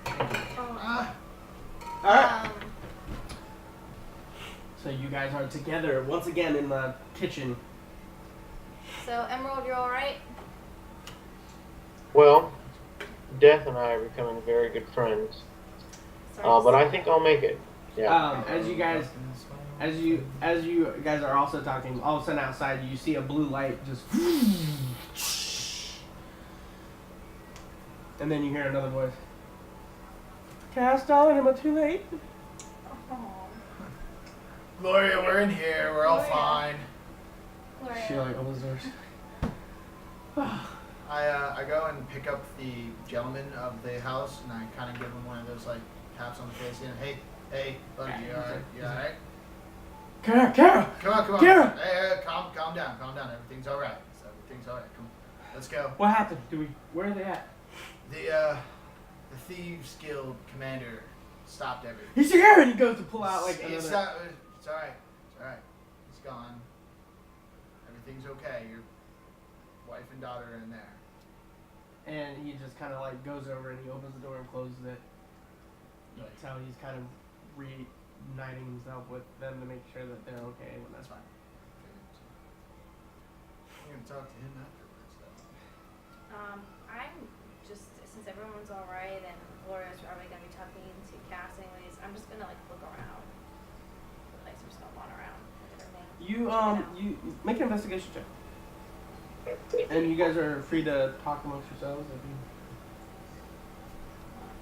Thank you. Alright. So you guys are together once again in the kitchen. So Emerald, you're all right? well, Death and I are becoming very good friends. Sorry. But I think I'll make it. Yeah. As you guys are also talking, all of a sudden outside you see a blue light just and then you hear another voice. Cass, darling, am I too late? Oh, Gloria, we're in here. We're all Gloria. fine. Gloria. She like opens the doors. I go and pick up the gentleman of the house, and I kind of give him one of those like taps on the face. And hey, buddy, you alright? You alright? Kara! Come on. Kara! Hey, calm down. Everything's alright. Everything's alright. Come on, let's go. What happened? Where are they at? The Thieves Guild commander stopped everything. He's here! And he goes to pull out like It's another. alright. He's gone. Everything's okay. Your wife and daughter are in there. And he just kind of like goes over and he opens the door and closes it. You can tell he's kind of reuniting himself with them to make sure that they're okay when That's that's fine. I'm gonna talk to him afterwards, though. I'm just, since everyone's alright and Gloria's probably gonna be talking to Cass anyways, I'm just gonna like look around. Like some stuff on around with everything. You Check it out. you make an investigation check, and you guys are free to talk amongst yourselves. If you...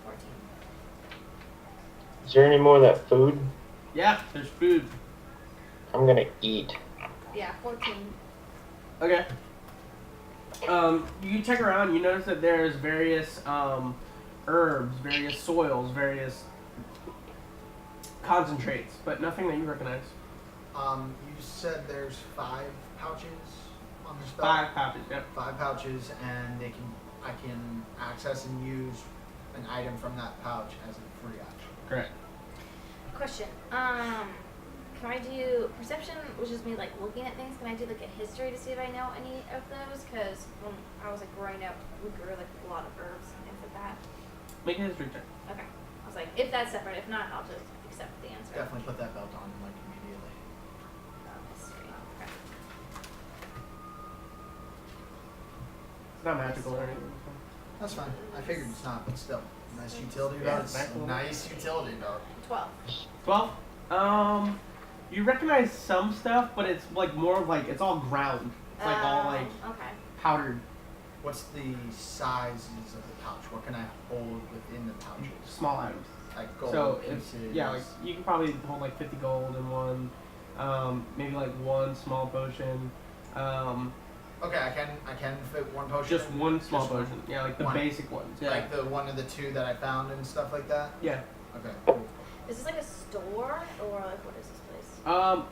14. Is there any more of that food? Yeah, there's food. I'm gonna eat. Yeah, 14. Okay. You check around. You notice that there's various herbs, various soils, various concentrates, but nothing that you recognize. You said there's 5 pouches on the spell. 5 pouches. Yep. 5 pouches, and I can access and use an item from that pouch as a free action. Correct. Question. Can I do perception, which is me like looking at things? Can I do like a history to see if I know any of those? Because when I was like growing up, we grew like a lot of herbs and things like that. Make a history check. Okay. I was like, if that's separate, if not, I'll just accept the answer. Definitely put that belt on like immediately. History. Okay. It's not magical or anything. That's fine. I figured it's not, but still, nice utility Yeah, belt. Nice utility belt. 12. 12. You recognize some stuff, but it's like more of like it's all ground. It's like all like Okay. powdered, What's the sizes of the pouch? What can I hold within the pouches? small items. Like gold So pieces. it's yeah, like you can probably hold like 50 gold in one, maybe like one small potion, Okay, I can fit one potion. just one small Just one. potion. Yeah, like the One. basic ones. Yeah. Like the one of the 2 that I found and stuff like that. Yeah. Okay, cool. Is this like a store or like what is this place?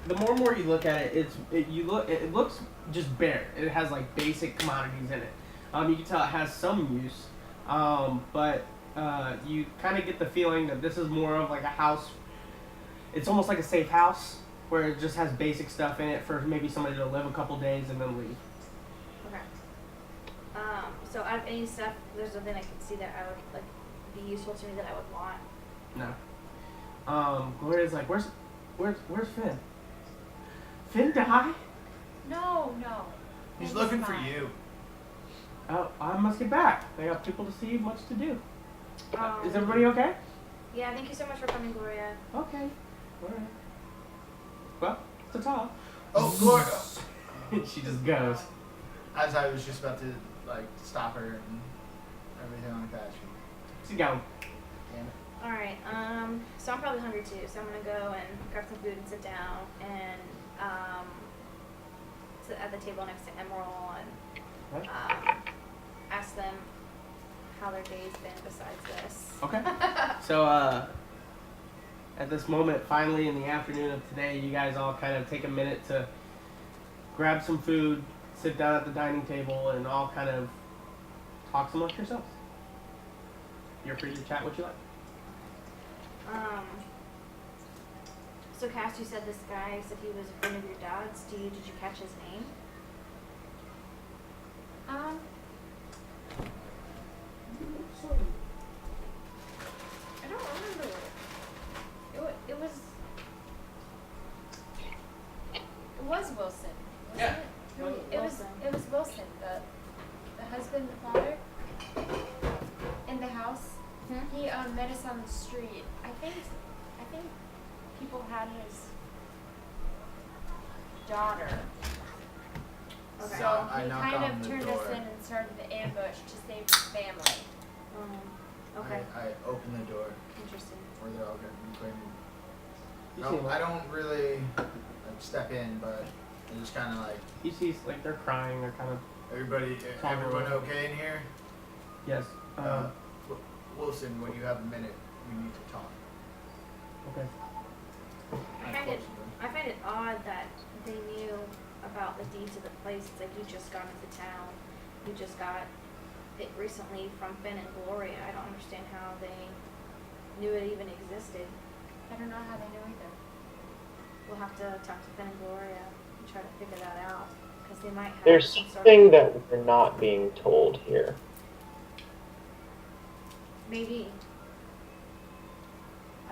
The more and more you look at it, it looks just bare. It has like basic commodities in it. You can tell it has some use, but you kind of get the feeling that this is more of like a house. It's almost like a safe house where it just has basic stuff in it for maybe somebody to live a couple days and then leave. Okay. So out of any stuff, there's nothing I can see that I would like be useful to me that I would want. No. Gloria's like, where's Finn? Finn die? No. He's It's looking for fine. you. Oh, I must get back. I got people to see, much to do. Um, Is everybody okay? Yeah, thank you so much for coming, Gloria. Okay. Alright. Well, to talk. Oh, Gloria! She just goes. As I was just about to like stop her and everything like that. She's going. Damn it. Alright, so I'm probably hungry too, so I'm gonna go and grab some food and sit down and sit at the table next to Emerald and What? ask them how their day's been besides this. Okay. So, at this moment, finally in the afternoon of today, you guys all kind of take a minute to grab some food, sit down at the dining table, and all kind of talk amongst yourselves. You're free to chat what you like. So Cass, you said this guy said he was a friend of your dad's. Did you catch his name? I don't remember. It was Wilson. Wasn't Yeah. It? Wilson. It was Wilson, the husband, the father, in the house. Hmm? He met us on the street. I think people had his daughter. Okay. So I he knock kind on of the turned door. us in and started the ambush to save his family. Okay. I open the door Interesting. where they're all getting clean. You No, see, I don't really like step in, but I just kind of like you see, like they're crying. They're kind of everybody. Everyone okay in here? yes. Wilson, when you have a minute, we need to talk. Okay. I find it odd that they knew about the deeds of the place. It's like you just got into town. You just got it recently from Finn and Gloria. I don't understand how they knew it even existed. I don't know how they knew either. We'll have to talk to Finn and Gloria and try to figure that out because they might have There's some sort something of that we're not being told here. maybe.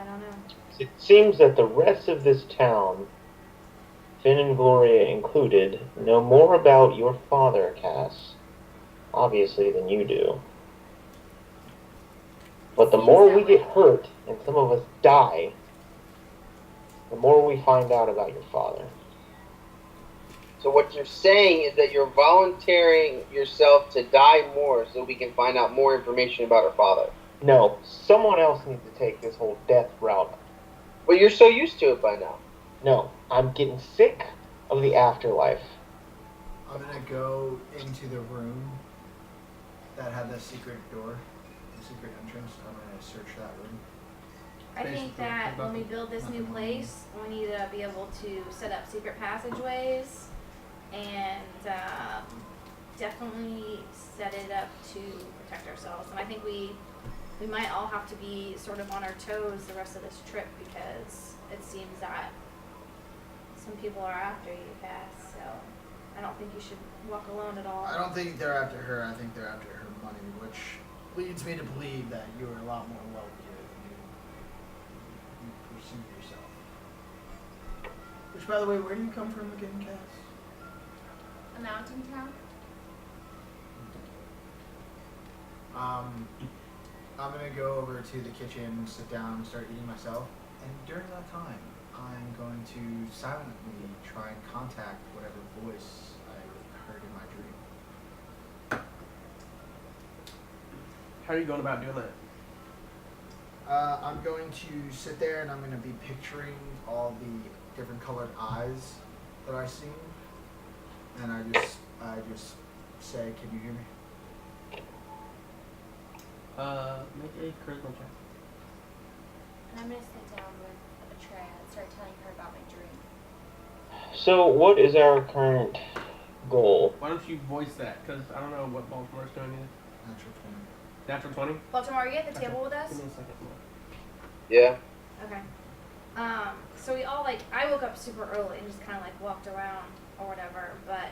I don't know. It seems that the rest of this town, Finn and Gloria included, know more about your father, Cass, obviously, than you do. But the Seems more that we way. get hurt and some of us die, the more we find out about your father. So what you're saying is that you're volunteering yourself to die more so we can find out more information about our father. No, someone else needs to take this whole death route. But you're so used to it by now. No, I'm getting sick of the afterlife. I'm gonna go into the room that had the secret door, the secret entrance. I'm gonna search that room. I think Basically, that when we nothing- build this new nothing wrong. place, we need to be able to set up secret passageways and definitely set it up to protect ourselves. And I think we might all have to be sort of on our toes the rest of this trip because it seems that some people are after you, Cass. So I don't think you should walk alone at all. I don't think they're after her. I think they're after her money, which leads me to believe that you are a lot more wealthier than you perceive yourself. Which, by the way, where do you come from again, Cass? A mountain town? I'm gonna go over to the kitchen, sit down, and start eating myself. And during that time, I'm going to silently try and contact whatever voice I heard in my dream. How are you going about doing that? I'm going to sit there and I'm going to be picturing all the different colored eyes that I see. And I just say, can you hear me? Make a charisma check. And I'm gonna sit down with Atreya and start telling her about my dream. So, what is our current goal? Why don't you voice that? Because I don't know what Baltimore's doing either. Natural 20. Natural 20? Baltimore, are you at the table with us? Give me a second more. Yeah. Okay. So we all I woke up super early and just kind of walked around or whatever. But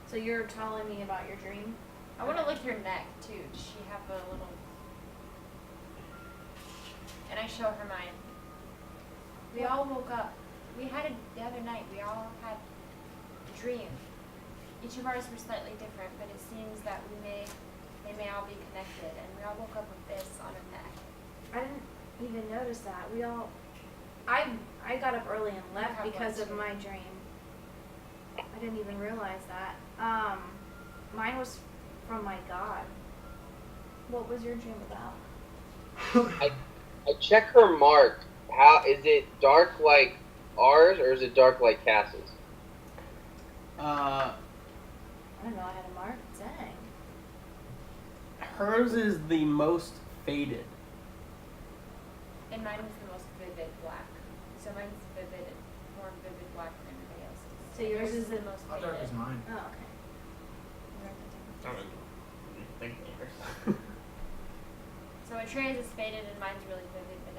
so you're telling me about your dream? I want to lick your neck too. Does she have a little? And I show her mine. We all woke up. We had it the other night. We all had a dream. Each of ours were slightly different, but it seems that they may all be connected. And we all woke up with this on our neck. I didn't even notice that. I got up early and left have because one, of too. my dream. I didn't even realize that. Mine was from my God. What was your dream about? I check her mark. How is it dark like ours or is it dark like Cass's? I don't know. I had a mark. Dang. Hers is the most faded. And mine was the most vivid black. So mine's vivid, more vivid black than everybody else's. So yours is the most How dark faded. is mine? Oh, okay. I don't know. Think yours. So Atreya's is faded and mine's really vivid, but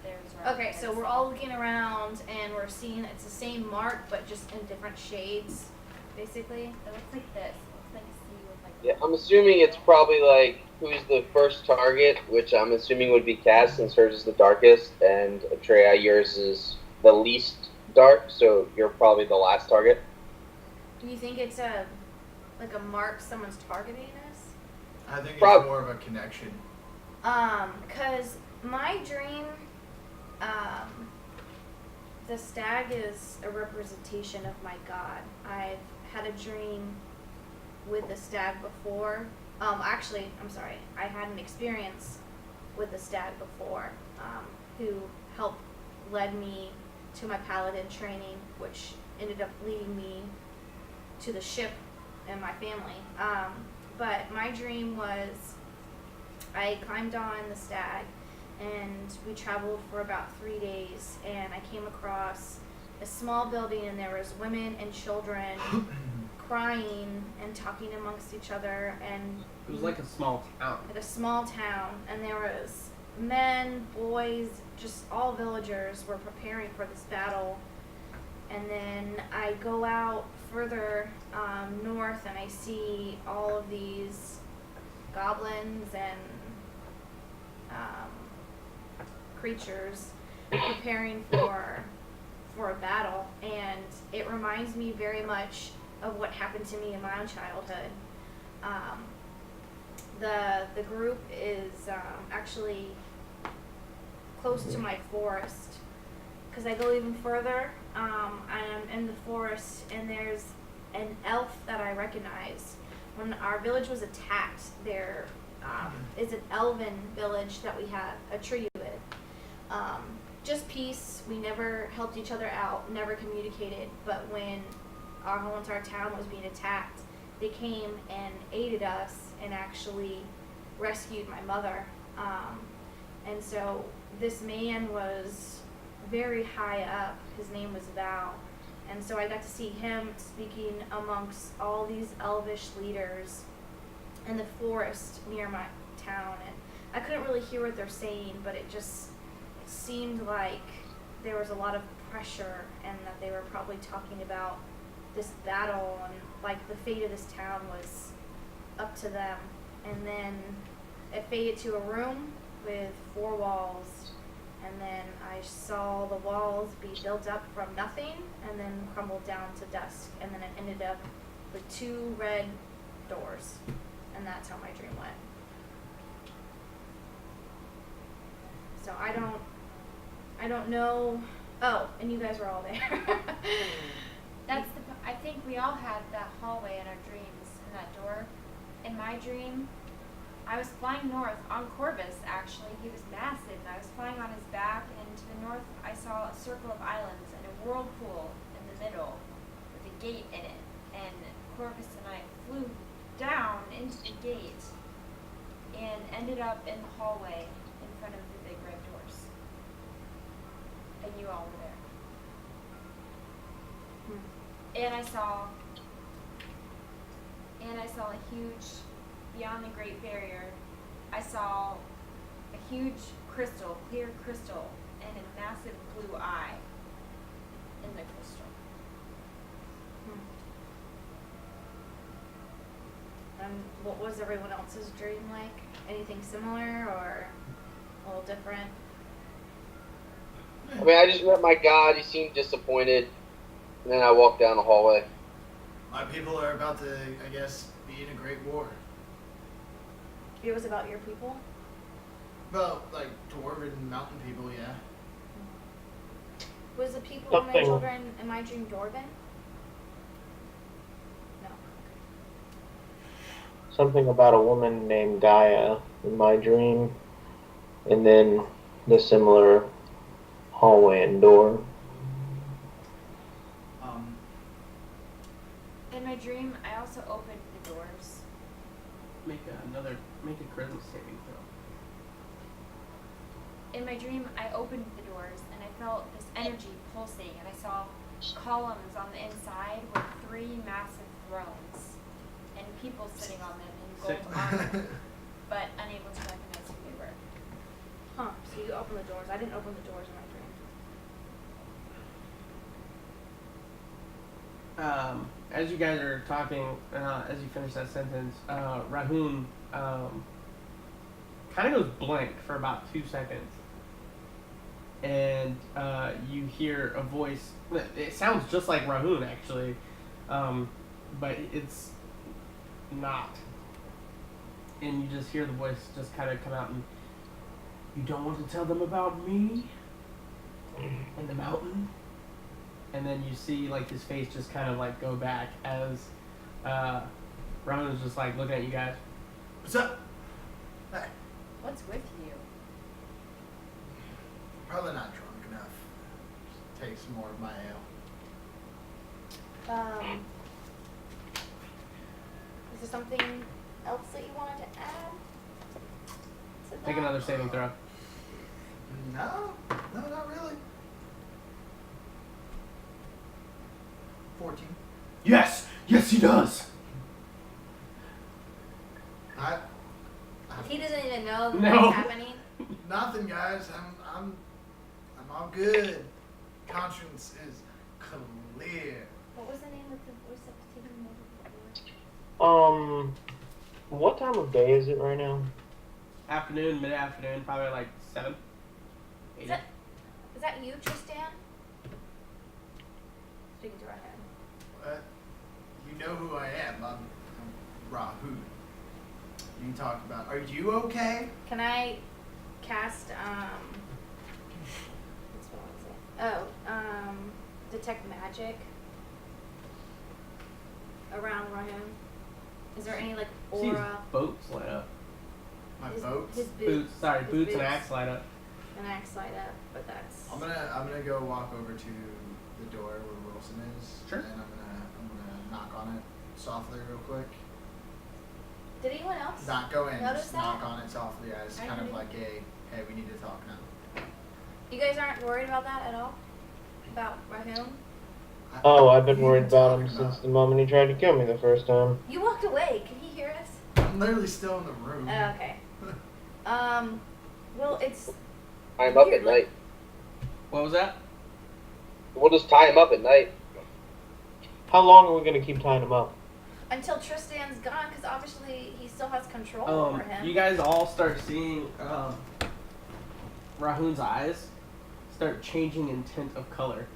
theirs are all Okay, kind so of we're same. all looking around and we're seeing it's the same mark but just in different shades, basically. It looks like this. It looks like a C with like. Yeah, I'm assuming it's probably like who's the first target, which I'm assuming would be Cass since hers is the darkest, and Atreya, yours is the least dark, so you're probably the last target. Do you think it's a mark someone's targeting us? I think it's Prob- more of a connection. 'Cause my dream, the stag is a representation of my God. I've had a dream with the stag before. Actually, I'm sorry. I had an experience with the stag before, who led me to my paladin training, which ended up leading me to the ship and my family. But my dream was I climbed on the stag and we traveled for about 3 days and I came across a small building and there was women and children crying and talking amongst each other and It was like a small town. at a small town and there was men, boys, just all villagers were preparing for this battle. And then I go out further north and I see all of these goblins and creatures preparing for a battle, and it reminds me very much of what happened to me in my own childhood. The group is actually close to my forest, because I go even further. I'm in the forest, and there's an elf that I recognize. When our village was attacked, there is an elven village that we had a treaty with. Just peace. We never helped each other out, never communicated. But when our whole entire town was being attacked, they came and aided us and actually rescued my mother. And so this man was very high up. His name was Val. And so I got to see him speaking amongst all these elvish leaders in the forest near my town. And I couldn't really hear what they're saying, but it seemed like there was a lot of pressure, and that they were probably talking about this battle, and like the fate of this town was up to them. And then it faded to a room with 4 walls, and then I saw the walls be built up from nothing and then crumbled down to dusk, and then it ended up with 2 red doors, and that's how my dream went. So I don't know. Oh, and you guys were all there. I think we all had that hallway in our dreams, and that door. In my dream, I was flying north on Corvus, actually. He was massive, and I was flying on his back, and to the north I saw a circle of islands and a whirlpool in the middle with a gate in it. And Corvus and I flew down into the gate and ended up in the hallway in front of the big red doors. And you all were there. And I saw a huge, beyond the Great Barrier, I saw a huge crystal, clear crystal, and a massive blue eye in the crystal. And what was everyone else's dream like? Anything similar or a little different? I mean, I just met my god. He seemed disappointed. And then I walked down the hallway. My people are about to, I guess, be in a great war. It was about your people? Well, like dwarven mountain people, yeah. Was the people and my children in my dream Dwarven? No. Something about a woman named Gaia in my dream, and then the similar hallway and door. In my dream, I also opened the doors. Make a charisma saving throw. In my dream, I opened the doors, and I felt this energy pulsing, and I saw columns on the inside with 3 massive thrones, and people sitting on them in gold armor, but unable to recognize who they were. Huh. So you opened the doors. I didn't open the doors in my dream. As you guys are talking, as you finish that sentence, Rahun kind of goes blank for about 2 seconds. And you hear a voice. It sounds just like Rahun, actually, but it's not. And you just hear the voice just kind of come out, and you don't want to tell them about me and the mountain? And then you see like his face just kind of like go back as Rahun is just like looking at you guys. What's up? Hey. What's with you? Probably not drunk enough. Just take some more of my ale. Is there something else that you wanted to add? Take another saving throw. No, not really. 14. Yes, he does. He doesn't even know No. that's happening. Nothing, guys. I'm all good. Conscience is clear. What was the name of the voice that was taking over before? What time of day is it right now? Afternoon, mid-afternoon, probably like 7. 8. Is that you, Tristan? Speaking to our head. You know who I am. I'm Rahun. You talk about, are you okay? Can I cast what's what was it? Oh, detect magic around Rahun? Is there any like See his aura? boats light up. My His, boats? his Boots, sorry, his boots and axe light up. An axe light up, but that's. I'm gonna go walk over to the door where Wilson is. Sure. And I'm gonna knock on it softly real quick. Did anyone else? Not go in, Notice just that? knock on it softly as I kind of did. like a, hey, we need to talk now. You guys aren't worried about that at all? About Rahun? Oh, I've been What are worried you about him talking since the moment he tried to kill me the first time. You walked away. Can he hear us? I'm literally still in the room. Oh, okay. Well, it's Tie him up weird, at like- night. What was that? We'll just tie him up at night. How long are we gonna keep tying him up? until Tristan's gone, because obviously he still has control over him. You guys all start seeing Rahun's eyes start changing in tint of color.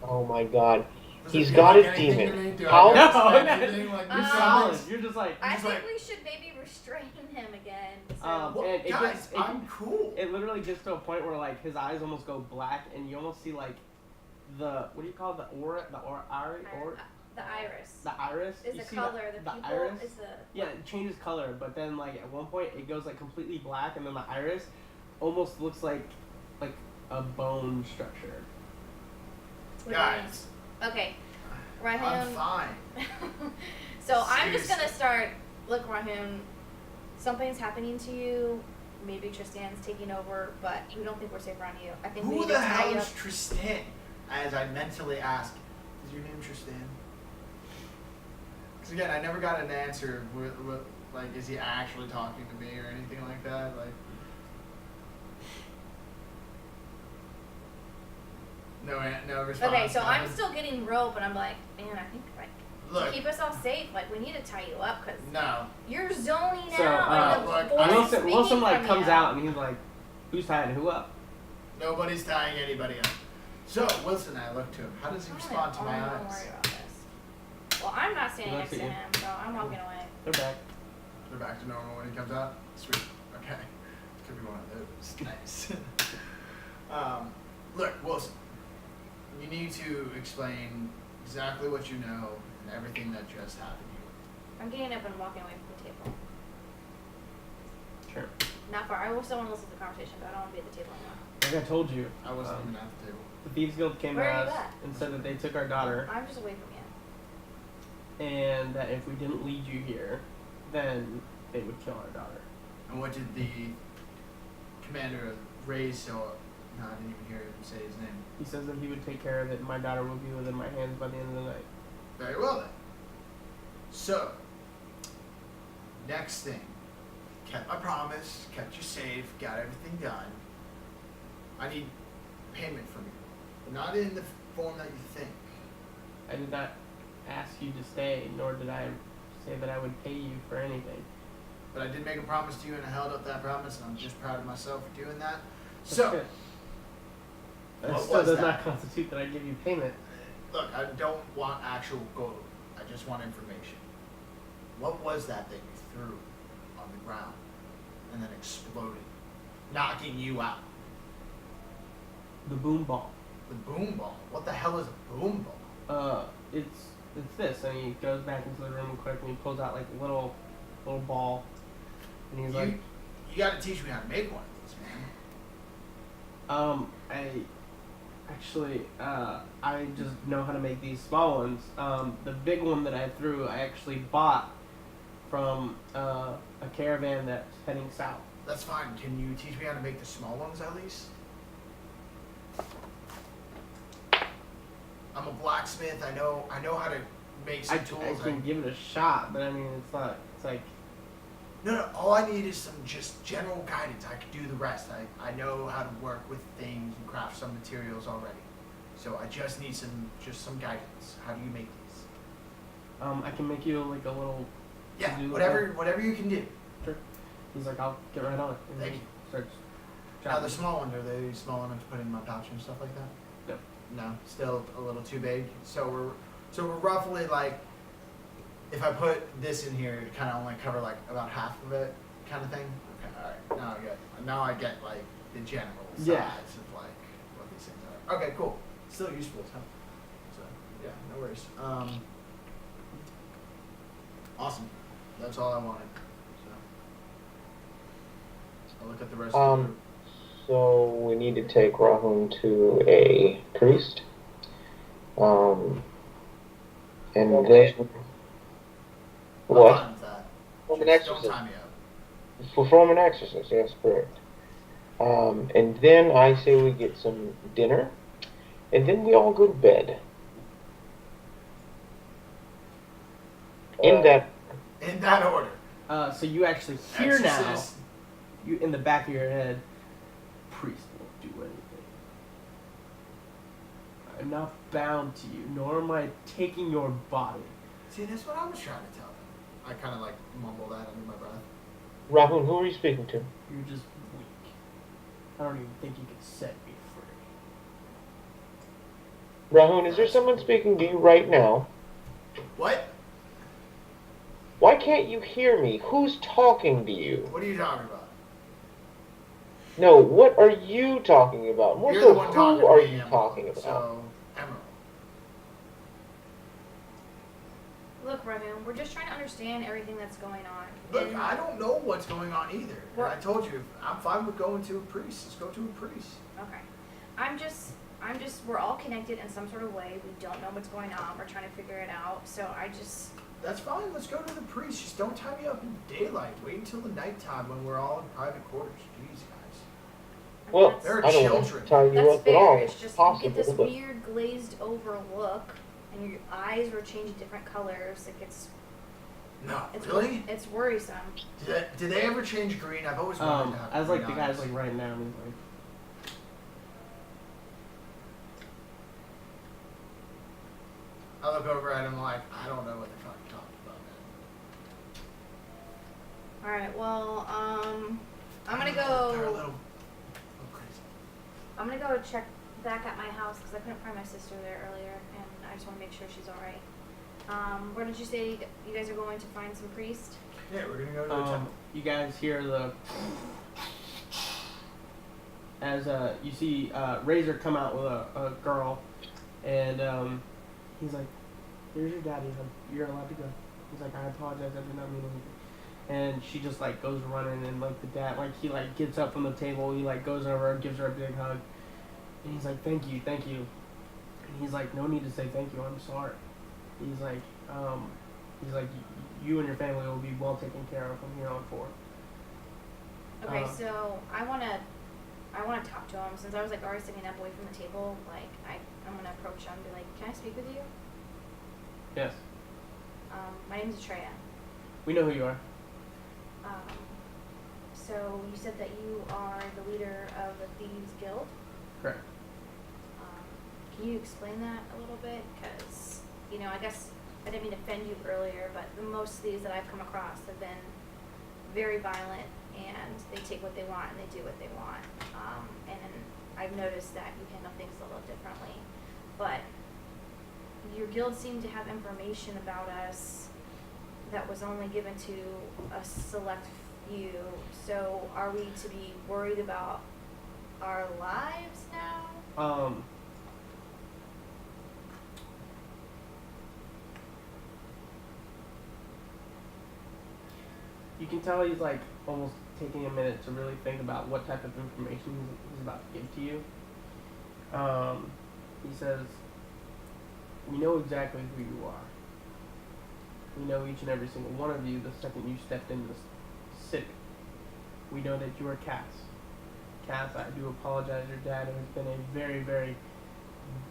Oh my god. Does He's it got feel a like anything to demon. me? Do How- I No, understand anything? Like, You're Um, solid. You're just like. I just think like- we should maybe restrain him again. So. Well, and it guys, gets- it- I'm cool. It literally gets to a point where like his eyes almost go black, and you almost see like the what do you call it? The aura, The iris the iris. is You the see color. The pupil iris? is the. Yeah, it changes color, but then like at one point it goes like completely black, and then the iris almost looks like a bone structure. What Guys, do you mean? Okay, I'm Rahun. fine. So I'm just gonna Seriously. start. Look, Rahun, something's happening to you. Maybe Tristan's taking over, but we don't think we're safe around you. I think we Who need the to tie hell you is up. Tristan? As I mentally ask, is your name Tristan? Because again, I never got an answer. Like, is he actually talking to me or anything like that? Like, no response. Okay, so I'm nothing? still getting rope, and I'm like, man, I think like to Look, keep us all safe, like we need to tie you up because no. you're zoning So, out. and the look, voice is Wilson speaking like from comes you. out and he's like, "Who's tying who up?" Nobody's tying anybody up. So, Wilson, I look to him. How does he respond to my I'm eyes? worried about this. Well, I'm not standing He next looks to at him, so I'm walking away. They're back. They're back to normal when he comes out? Sweet. Okay. Could be one of those. Nice. Look, Wilson, you need to explain exactly what you know and everything that just happened to you. I'm getting up and walking away from the table. Sure. Not far. I will still want to listen to the conversation, but I don't want to be at the table anymore. Like I told you, I wasn't even at the table. the Thieves Guild came Where to are you us at? and said that they took our daughter, I'm just away from you. and that if we didn't lead you here, then they would kill our daughter. And what did the commander of Rays so? No, I didn't even hear him say his name. He says that he would take care of it, and my daughter will be within my hands by the end of the night. Very well then. So, next thing. Kept my promise, kept you safe, got everything done. I need payment from you. Not in the form that you think. I did not ask you to stay, nor did I say that I would pay you for anything. But I did make a promise to you and I held up that promise and I'm just proud of myself for doing that. That's So, good. That what still was does that? not constitute that I give you payment. look, I don't want actual gold. I just want information. What was that you threw on the ground and then exploded, knocking you out? The boom ball. The boom ball. What the hell is a boom ball? It's this, and he goes back into the room quick, and he pulls out like a little ball, and he's like, You got to teach me how to make one of these, man. I just know how to make these small ones. The big one that I threw, I actually bought from a caravan that's heading south. That's fine. Can you teach me how to make the small ones at least? I'm a blacksmith. I know how to make some I tools. can give it a shot, but I mean, it's not. It's like No. All I need is some just general guidance. I can do the rest. I know how to work with things and craft some materials already. So I just need some guidance. How do you make these? I can make you like a little. Yeah, do whatever you can do. Sure. He's like, I'll get right on it. And Thank he you. starts Now chopping. the small ones, are they small enough to put in my pouch and stuff like that? No. No, still a little too big. So we're roughly like if I put this in here, it kind of only cover like about half of it, kind of thing. Okay, all right. Now I get like the general size Yeah. of like what these things are. Okay, cool. Still useful as hell. So yeah, no worries. Awesome. That's all I wanted. So I'll look at the rest of the group. So we need to take Rahun to a priest. And Okay. then I'm what? fine with that. From an Just don't exorcist. tie me up. Perform an exorcist, yes, correct. And then I say we get some dinner, and then we all go to bed. In that, In that order. So you actually hear now, Exorcist. you in the back of your head, priest won't do anything. I'm not bound to you, nor am I taking your body. See, that's what I was trying to tell them. I kind of like mumble that under my breath. Rahun, who are you speaking to? You're just weak. I don't even think you can set me free. Rahun, is there someone speaking to you right now? What? Why can't you hear me? Who's talking to you? What are you talking about? No, what are you talking about? More You're so, the one talking who to are me, you Emerald. talking about? So, Emerald. Look, Rahun, we're just trying to understand everything that's going on. Look, And I don't know what's going on either. And What? I told you, I'm fine with going to a priest. Let's go to a priest. Okay. We're all connected in some sort of way. We don't know what's going on. We're trying to figure it out. So That's fine. Let's go to the priest. Just don't tie me up in daylight. Wait until the nighttime when we're all in private quarters. Jeez, guys. Well, that's, There are I don't want to children. tie you that's up at all. fair. It's It's just you possible, get this but weird glazed over look, and your eyes were changing different colors. It gets No, it's really? it's worrisome. Did they ever change green? I've always wanted to have As like green the guy's eyes. like right now, he's like, I look over at him like, I don't know what the fuck you're talking about, man. All right. Well, I'm gonna They're a go. little crazy. I'm gonna go check back at my house because I couldn't find my sister there earlier, and I just want to make sure she's all right. Where did you say you guys are going to find some priest? Yeah, we're gonna go to a temple. you guys hear the as you see Razor come out with a girl, and he's like, "Here's your daddy. You're allowed to go." He's like, "I apologize. I did not mean anything." And she just like goes running, and like the dad, like he like gets up from the table, he like goes over, gives her a big hug, and he's like, "Thank you, thank you." And he's like, "No need to say thank you. I'm sorry." He's like, "You and your family will be well taken care of from here on forward." Okay, so I wanna talk to him since I was like already sitting up away from the table. Like I'm gonna approach him and be like, "Can I speak with you?" Yes, My name is Atreya. we know who you are. So you said that you are the leader of the Thieves Guild. Correct. Can you explain that a little bit? Because, I guess I didn't mean to offend you earlier, but most thieves that I've come across have been very violent, and they take what they want and they do what they want. And I've noticed that you handle things a little differently. But your guild seemed to have information about us that was only given to a select few. So are we to be worried about our lives now? You can tell he's like almost taking a minute to really think about what type of information he's about to give to you. He says, "We know exactly who you are. We know each and every single one of you the second you stepped into the city. We know that you are Cass. Cass, I do apologize. Your dad has been a very, very,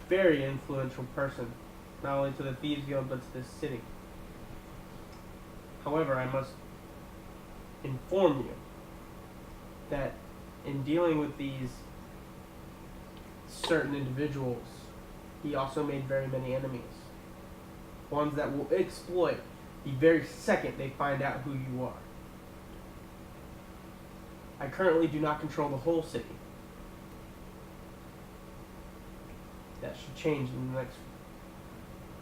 very influential person, not only to the Thieves Guild, but to this city. However, I must inform you that in dealing with these certain individuals, he also made very many enemies. Ones that will exploit the very second they find out who you are. I currently do not control the whole city. That should change in the next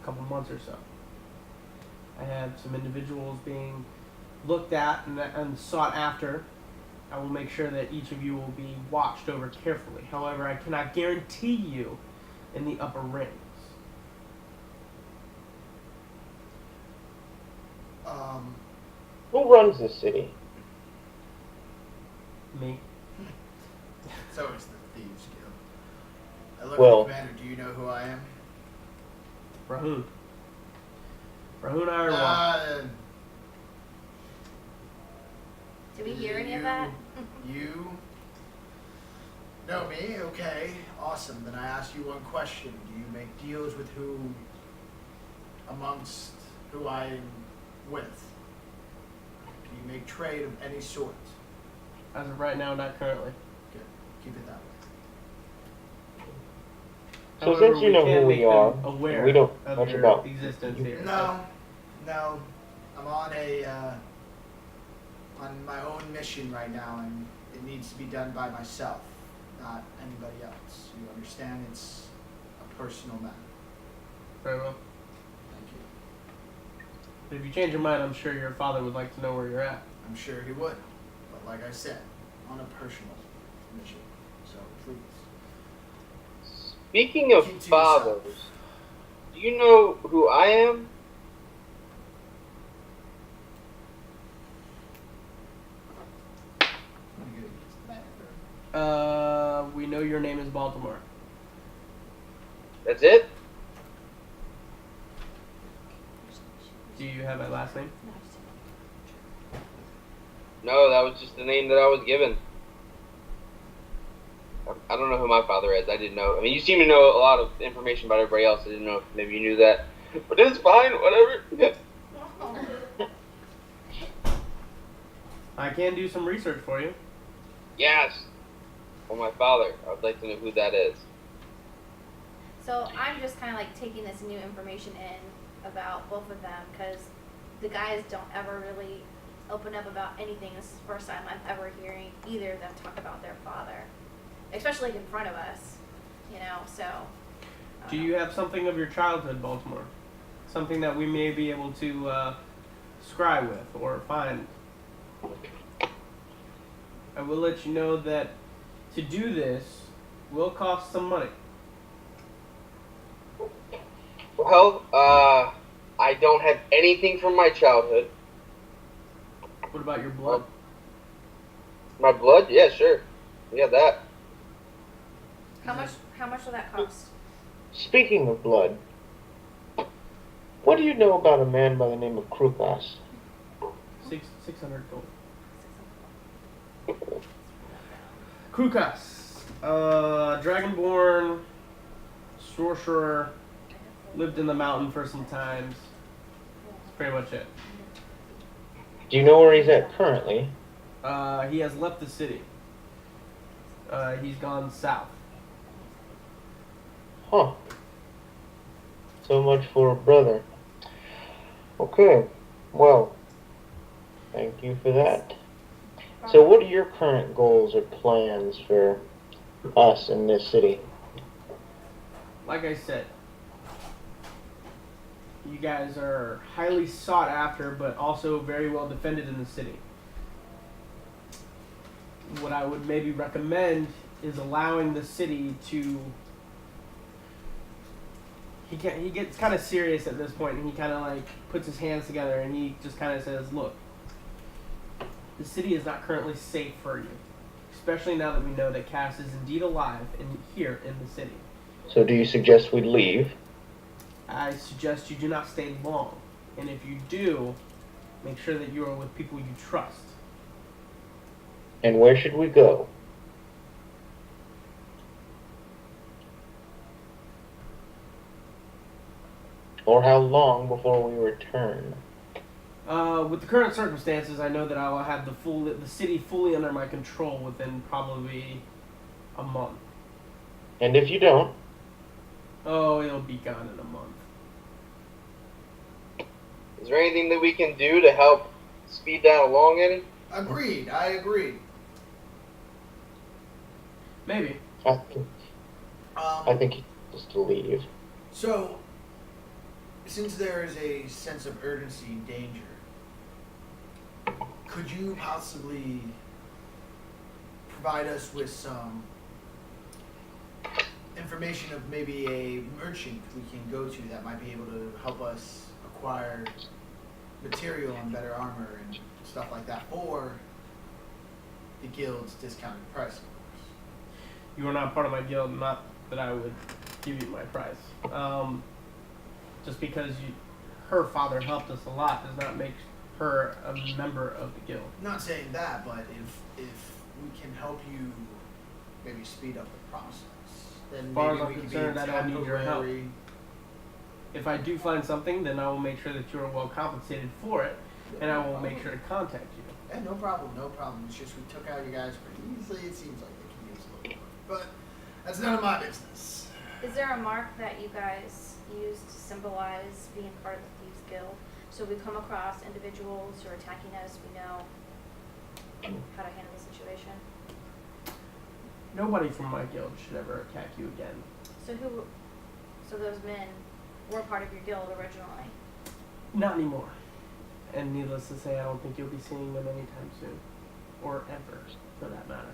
couple months or so. I have some individuals being looked at and sought after. I will make sure that each of you will be watched over carefully. However, I cannot guarantee you in the upper rings. Who runs the city? Me. So is the Thieves Guild. I look Well- at the commander. Do you know who I am? Rahun. Rahun Ironwall. Did we hear any of that? You know me? Okay, awesome. Then I ask you one question. Do you make deals with who amongst who I'm with? Do you make trade of any sort? As of right now, not currently. Good. Keep it that way. So However, since you know can who make we them are, aware and we don't of much your about existence here. No. I'm on on my own mission right now, and it needs to be done by myself, not anybody else. You understand? It's a personal matter. Very well. Thank you. But if you change your mind, I'm sure your father would like to know where you're at. I'm sure he would, but like I said, on a personal mission. So please. Speaking of Keep to fathers, yourself. do you know who I am? We know your name is Baltimore. That's it? Do you have a last name? No, that was just the name that I was given. I don't know who my father is. I didn't know. I mean, you seem to know a lot of information about everybody else. I didn't know if maybe you knew that. But it's fine, whatever. I can do some research for you. Yes. Well, my father. I would like to know who that is. So I'm just kind of like taking this new information in about both of them because the guys don't ever really open up about anything. This is the first time I'm ever hearing either of them talk about their father, especially in front of us, you know, so. I Do don't you know. have something of your childhood, Baltimore? Something that we may be able to scry with or find? I will let you know that to do this will cost some money. Well, I don't have anything from my childhood. What about your blood? My blood? Yeah, sure. We have that. How much will that cost? Speaking of blood, what do you know about a man by the name of Krukas? 600 gold. Krukas, dragonborn, sorcerer, lived in the mountain for some times. That's pretty much it. Do you know where he's at currently? He has left the city. He's gone south. Huh. So much for a brother. Okay, well, thank you for that. So what are your current goals or plans for us in this city? Like I said, you guys are highly sought after, but also very well defended in the city. What I would maybe recommend is allowing the city to. He gets kind of serious at this point, and he kind of like puts his hands together, and he just kind of says, "Look, the city is not currently safe for you, especially now that we know that Cass is indeed alive and here in the city. So do you suggest we leave? I suggest you do not stay long, and if you do, make sure that you are with people you trust." And where should we go? Or how long before we return? With the current circumstances, I know that I will have the city fully under my control within probably a month. And if you don't? Oh, it'll be gone in a month. Is there anything that we can do to help speed that along any? Agreed. I agree. Maybe. I think he has to leave. So, since there is a sense of urgency and danger, could you possibly provide us with some information of maybe a merchant we can go to that might be able to help us acquire material and better armor and stuff like that for the guild's discounted price? You are not part of my guild, not that I would give you my price. Just because her father helped us a lot does not make her a member of the guild. I'm not saying that, but if we can help you maybe speed up the process, then As far maybe as we I'm can be concerned, I don't need your help. temporary. If I do find something, then I will make sure that you are well compensated for it, and I will make sure to contact you. Yeah, no problem, no problem. It's just we took out you guys pretty easily. It seems like they can use a little more, but that's none of my business. Is there a mark that you guys use to symbolize being part of the Thieves Guild? So if we come across individuals who are attacking us, we know how to handle the situation. Nobody from my guild should ever attack you again. So those men were part of your guild originally. Not anymore. And needless to say, I don't think you'll be seeing them anytime soon. Or ever, for that matter.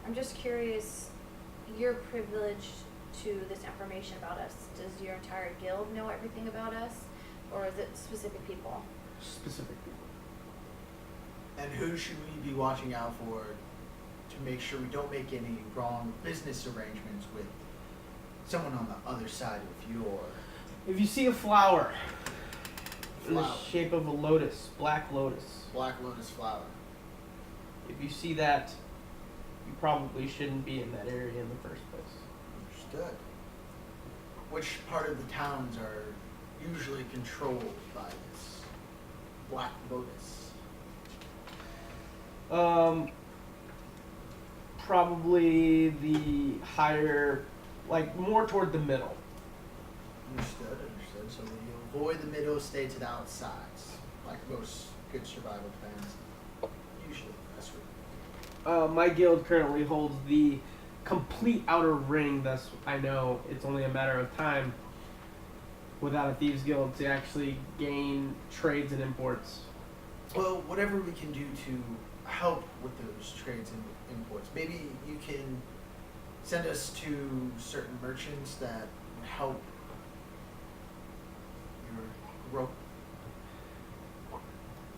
I'm just curious, you're privileged to this information about us. Does your entire guild know everything about us? Or is it specific people? Specific people. And who should we be watching out for to make sure we don't make any wrong business arrangements with someone on the other side of your If you see a flower in the flower? shape of a lotus, black lotus, Black lotus flower. if you see that, you probably shouldn't be in that area in the first place. Understood. Which part of the towns are usually controlled by this black lotus? Probably the higher, like more toward the middle. Understood, understood. So we avoid the middle, stay to the outsides, like most good survival plans. Usually, that's what. My guild currently holds the complete outer ring, thus I know it's only a matter of time without a Thieves Guild to actually gain trades and imports. Well, whatever we can do to help with those trades and imports. Maybe you can send us to certain merchants that would help your growth.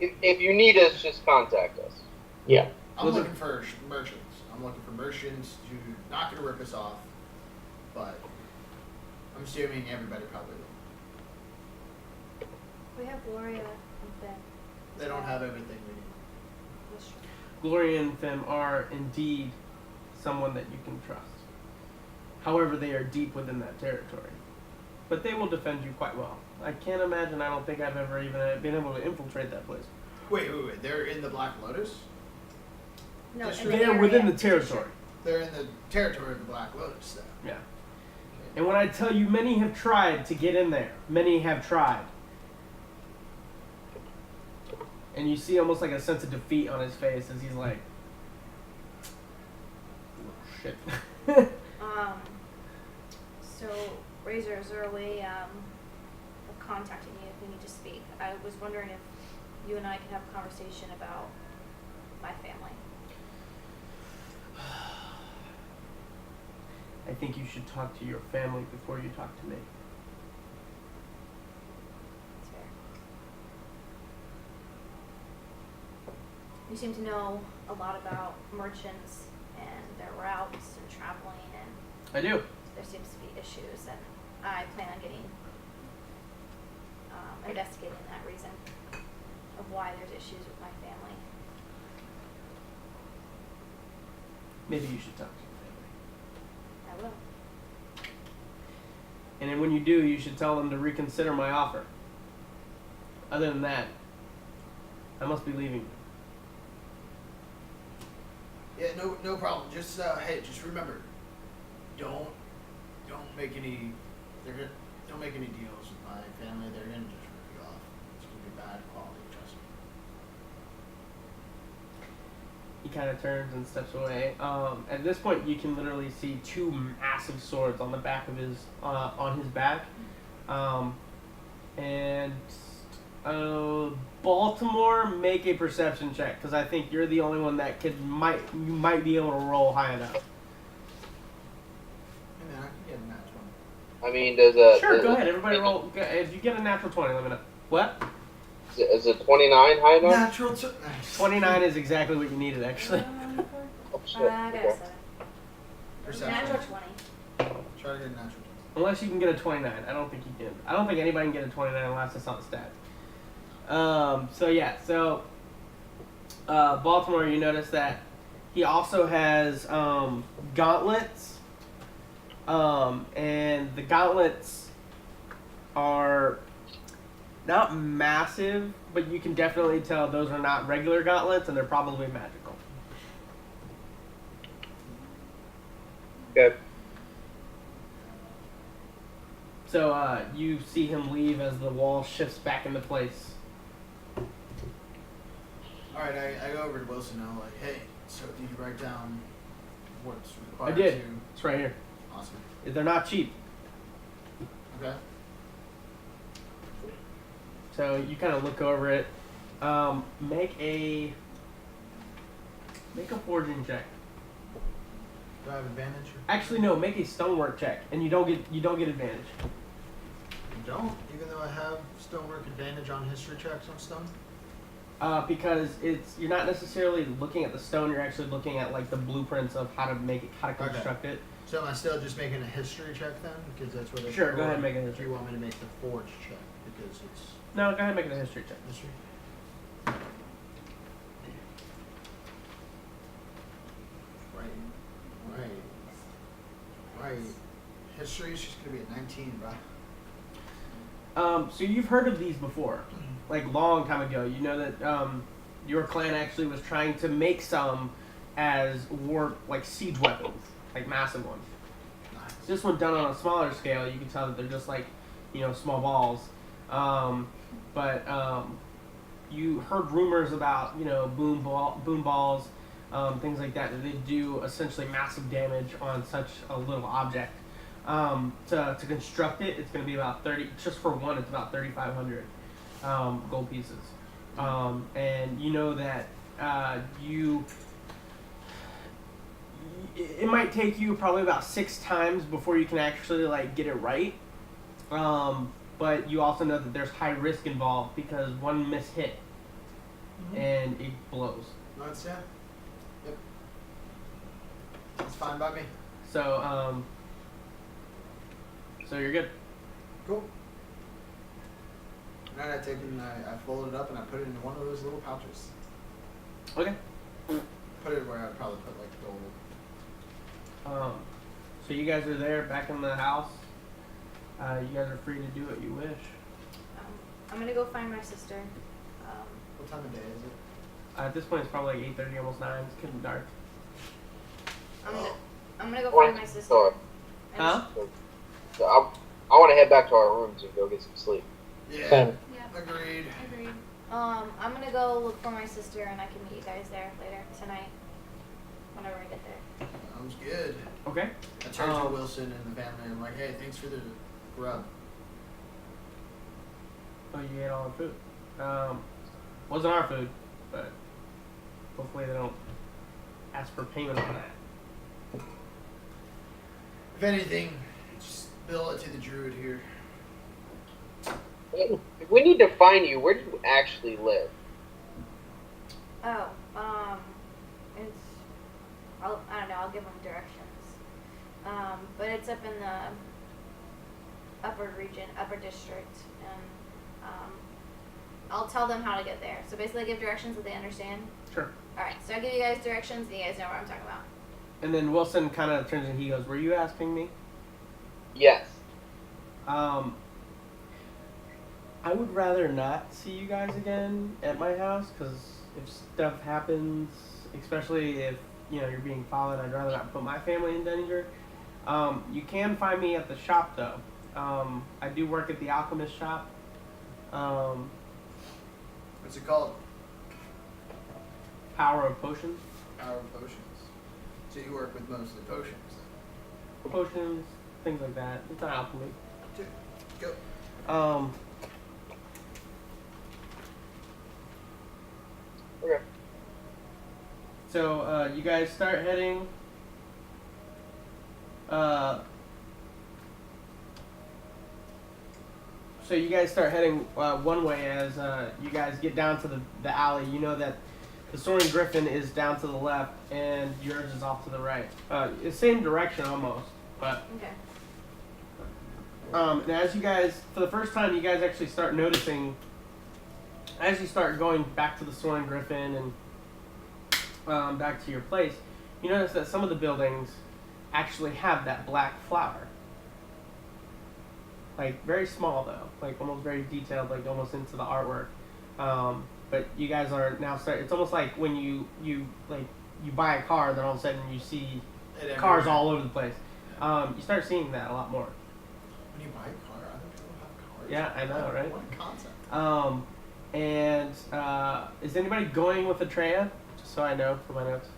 If you need us, just contact us. Yeah. I'm Was it- looking for merchants. I'm looking for merchants who not going to rip us off, but I'm assuming everybody probably will. We have Gloria and Finn. They don't have everything we need. That's true. Gloria and Fem are indeed someone that you can trust. However, they are deep within that territory. But they will defend you quite well. I can't imagine, I don't think I've ever even been able to infiltrate that place. Wait. They're in the Black Lotus? No, Just in the They are area. within the territory. They're in the territory of the Black Lotus, then. Yeah. Okay. And when I tell you many have tried to get in there, many have tried. And you see almost like a sense of defeat on his face as he's like, oh, shit. So, Razor, is there a way of contacting you if we need to speak? I was wondering if you and I could have a conversation about my family. I think you should talk to your family before you talk to me. That's fair. You seem to know a lot about merchants and their routes and traveling, and I do. there seems to be issues, and I plan on getting investigating that reason of why there's issues with my family. Maybe you should talk to your family. I will. And then when you do, you should tell them to reconsider my offer. Other than that, I must be leaving. Yeah, no problem. Just hey, just remember, don't make any don't make any deals with my family. They're gonna just rip you off. It's gonna be bad quality, trust me. He kind of turns and steps away. At this point, you can literally see two massive swords on the back of his, on his back, And Baltimore, make a perception check because I think you're the only one that you might be able to roll high enough. Hey man, I can get a natural. I mean, does a Sure, go ahead. Everybody roll. If you get a natural 20, let me know. What? Is a 29 high enough? Natural 29 is exactly what you needed, actually. Oh, shit. I got a Okay. 7. Perception. Natural 20. Try to get a natural 20. Unless you can get a 29. I don't think you can. I don't think anybody can get a 29 unless it's on the stat. So Baltimore, you notice that he also has gauntlets. And the gauntlets are not massive, but you can definitely tell those are not regular gauntlets and they're probably magical. Okay. So you see him leave as the wall shifts back into place. Alright, I go over to Wilson now, like, hey, so did you write down what's I required did. to... It's right here. Awesome. They're not cheap. Okay. So you kind of look over it. Make a forging check. Do I have advantage? Or... Actually, no. Make a stonework check, and you don't get advantage. You don't? Even though I have stonework advantage on history checks on stone? Because you're not necessarily looking at the stone. You're actually looking at like the blueprints of how to construct it. So am I still just making a history check then? Because that's what I... Sure, go ahead and make a Do history. you want me to make the forge check? Because it's... No, go ahead and make it a history check. History? Right. History's just gonna be at 19, bro. So you've heard of these before, like long time ago. You know that your clan actually was trying to make some as like siege weapons, like massive ones. Nice. This one done on a smaller scale, you can tell that they're just like, small balls. But you heard rumors about, boom balls, things like that they do essentially massive damage on such a little object. To construct it, it's going to be about 30, just for one, it's about 3,500 gold pieces. And you know that it might take you probably about 6 times before you can actually like get it right. But you also know that there's high risk involved because one miss hit and it blows. No, it's yeah. Yep. That's fine by me. So you're good. Cool. And then I take it and I fold it up and I put it into one of those little pouches. Okay. Put it where I'd probably put like gold. So you guys are there back in the house. You guys are free to do what you wish. I'm gonna go find my sister. What time of day is it? At this point, it's probably like 8:30, almost 9. It's getting dark. I'm gonna go find my sister. Sorry. Huh? So I want to head back to our rooms and go get some sleep. Yeah. Same. Yeah. Agreed. Agreed. I'm gonna go look for my sister and I can meet you guys there later tonight. Whenever I get there. Sounds good. Okay. I turn to Wilson and the family and I'm like, hey, thanks for the grub. Oh, you ate all the food. Wasn't our food, but hopefully they don't ask for payment on that. If anything, just bill it to the druid here. If we need to find you, where do you actually live? Oh, I don't know, I'll give them directions. But it's up in the upper region, upper district, and I'll tell them how to get there. So basically I give directions that they understand. Sure. Alright, so I give you guys directions and you guys know what I'm talking about. And then Wilson kind of turns and he goes, "Were you asking me?" Yes. I would rather not see you guys again at my house because if stuff happens, especially if you're being followed, I'd rather not put my family in danger. You can find me at the shop though. I do work at the alchemist shop. What's it called? Power of potions. Power of potions. So you work with mostly potions. Potions, things like that. It's not alchemy. Go. Um, Okay. so you guys start heading. So you guys start heading one way as you guys get down to the alley. You know that the Soaring Griffin is down to the left and yours is off to the right. It's same direction almost, but Okay. and as you guys, for the first time, you guys actually start noticing, as you start going back to the Soaring Griffin and back to your place, you notice that some of the buildings actually have that black flower. Like, very small though, like almost very detailed, like almost into the artwork. But you guys are now it's almost like when you buy a car, then all of a sudden you see It cars everywhere. all over the place. You start seeing that a lot more. When you buy a car, other people have cars. Yeah, I know, right? What a concept. And is anybody going with Atreya? Just so I know for my notes.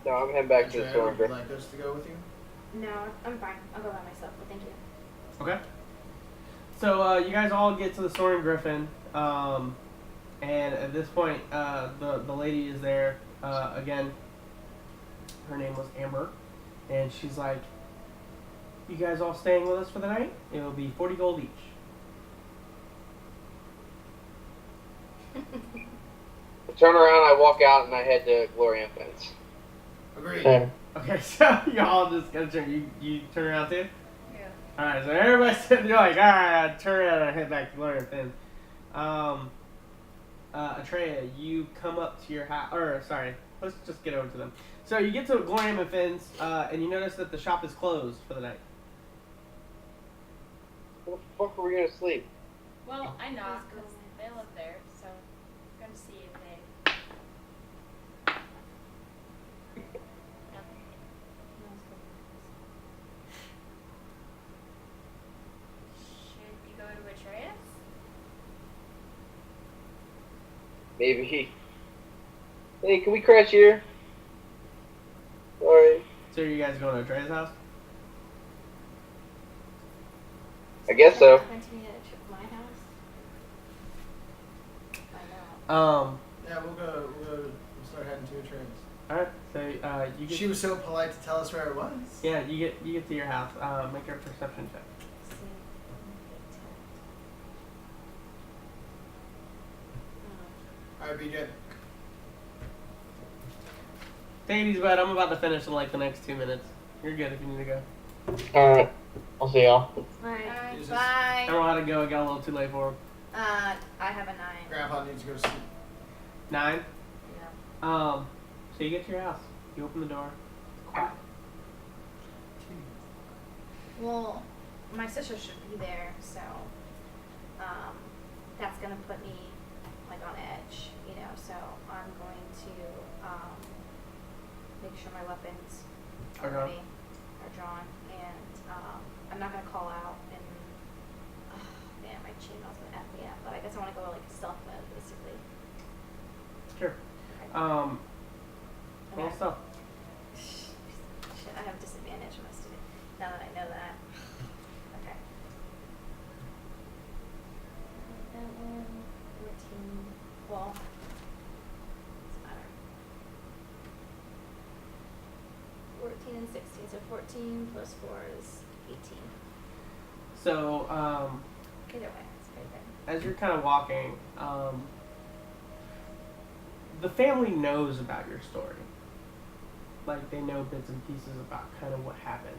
No, I'm heading back to the Andrea, store. would you like us to go with you? No, I'm fine. I'll go by myself, but thank you. Okay. So you guys all get to the Soaring Griffin, and at this point, the lady is there again. Her name was Amber, and she's like, "You guys all staying with us for the night? It'll be 40 gold each." I turn around, I walk out, and I head to Glory Infants. Agreed. Same. Okay, so y'all just gotta turn. You turn around too. Yeah. All right, so everybody's sitting there like, all right, I turn around and head back to Glory Finn. Atreya, you come up to your house, or sorry, let's just get over to them. So you get to Glory and Finn's, and you notice that the shop is closed for the night. Where the fuck are we gonna sleep? Well, I knocked because they live there, so I'm going to see if they. Nothing. No one's coming. Should you go to Atreus? Maybe. Hey, can we crash here? Sorry. So you guys going to Atreya's house? I guess so. Went to me at my house. I know. Yeah, we'll start heading to a train. All right. So you get. She was so polite to tell us where it was. Yeah, you get to your house. Make a perception check. See. Alright, BJ. Take it easy, bud. I'm about to finish in like the next 2 minutes. You're good if you need to go. Alright. I'll see y'all. Alright. Jesus. I Bye. don't know how to go. It got a little too late for him. I have a 9. Grandpa needs to go to sleep. 9. Yeah. So you get to your house. You open the door. It's quiet. Well, my sister should be there, so that's gonna put me like on edge, you know. So I'm going to make sure my weapons Are drawn. ready, are drawn, and I'm not gonna call out. And man, my chainmail's gonna F me up. But I guess I want to go like stealth mode, basically. Sure. Okay. Roll Okay. stuff. Shit, I have disadvantage must do. Now that I know that. Okay. That one, 14. Well, doesn't matter. 14 and 16. So 14 plus 4 is 18. So, Either way, it's very good. as you're kind of walking, the family knows about your story. Like, they know bits and pieces about kind of what happened.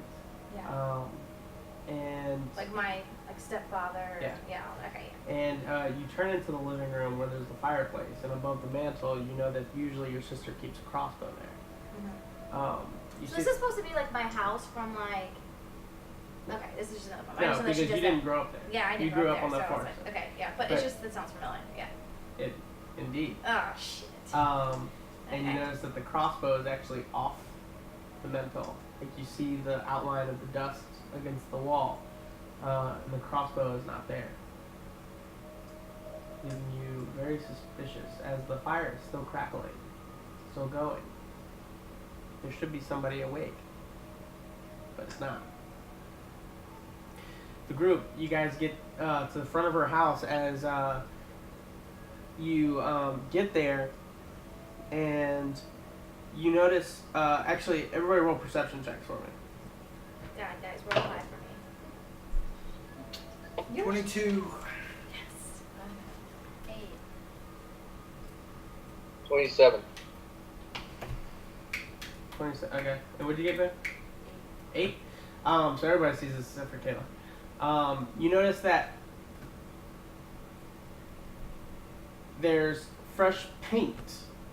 Yeah. And Like my stepfather. Yeah. Yeah. Okay. and you turn into the living room where there's the fireplace, and above the mantle, you know that usually your sister keeps a crossbow there. Mhm. You So see, this is supposed to be like my house from like. Okay, this is just another one. I no, just know that she because you does didn't that. grow up there. Yeah, I didn't You grow grew up up on there, that so I was forest. like, okay, yeah, but Right. it's just that sounds familiar. Yeah. Indeed. Oh shit. And you Okay. notice that the crossbow is actually off the mantle. Like, you see the outline of the dust against the wall, and the crossbow is not there. Leaving you very suspicious as the fire is still crackling, still going. There should be somebody awake, but it's not. the group, you guys get to the front of her house. As you get there, and you notice. Actually, everybody roll perception checks for me. God, guys, roll high for me. 22. Yes. 8. 27. 27. Okay. And what did you get there? 8. So everybody sees this except for Kayla. You notice that there's fresh paint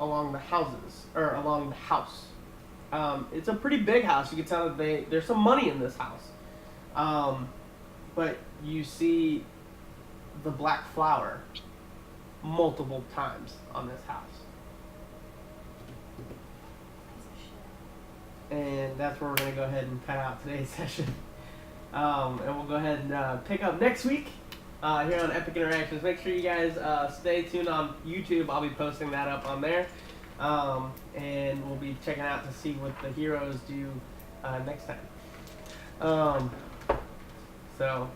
along the houses, or along the house. It's a pretty big house. You can tell that there's some money in this house. But you see the black flower multiple times on this house. And that's where we're going to go ahead and cut out today's session. And we'll go ahead and pick up next week here on Epic Interactions. Make sure you guys stay tuned on YouTube. I'll be posting that up on there. And we'll be checking out to see what the heroes do next time. But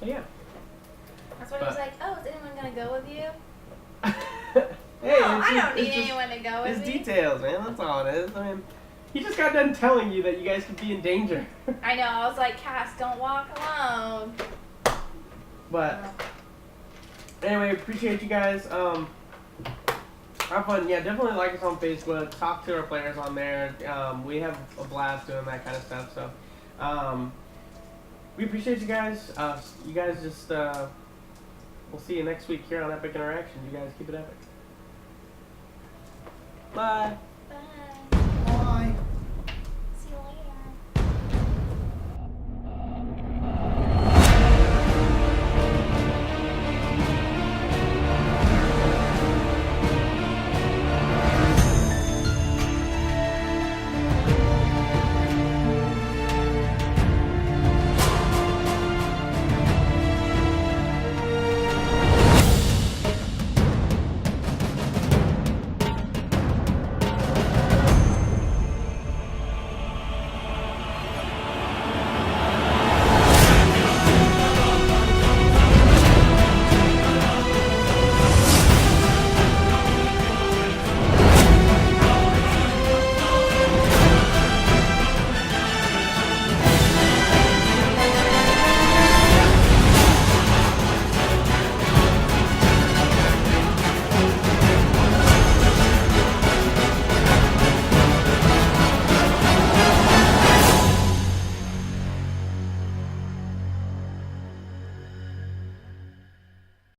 yeah. That's why he was like, oh, is anyone going to go with you? Hey, No, I don't it's need just- anyone to go with It's me. details, man. That's all it is. I mean, he just got done telling you that you guys could be in danger. I know, I was like, Cass, don't walk alone. But anyway, appreciate you guys. Have fun. Yeah, definitely like us on Facebook. Talk to our players on there. We have a blast doing that kind of stuff. So we appreciate you guys. You guys just we'll see you next week here on Epic Interactions. You guys keep it epic. Bye.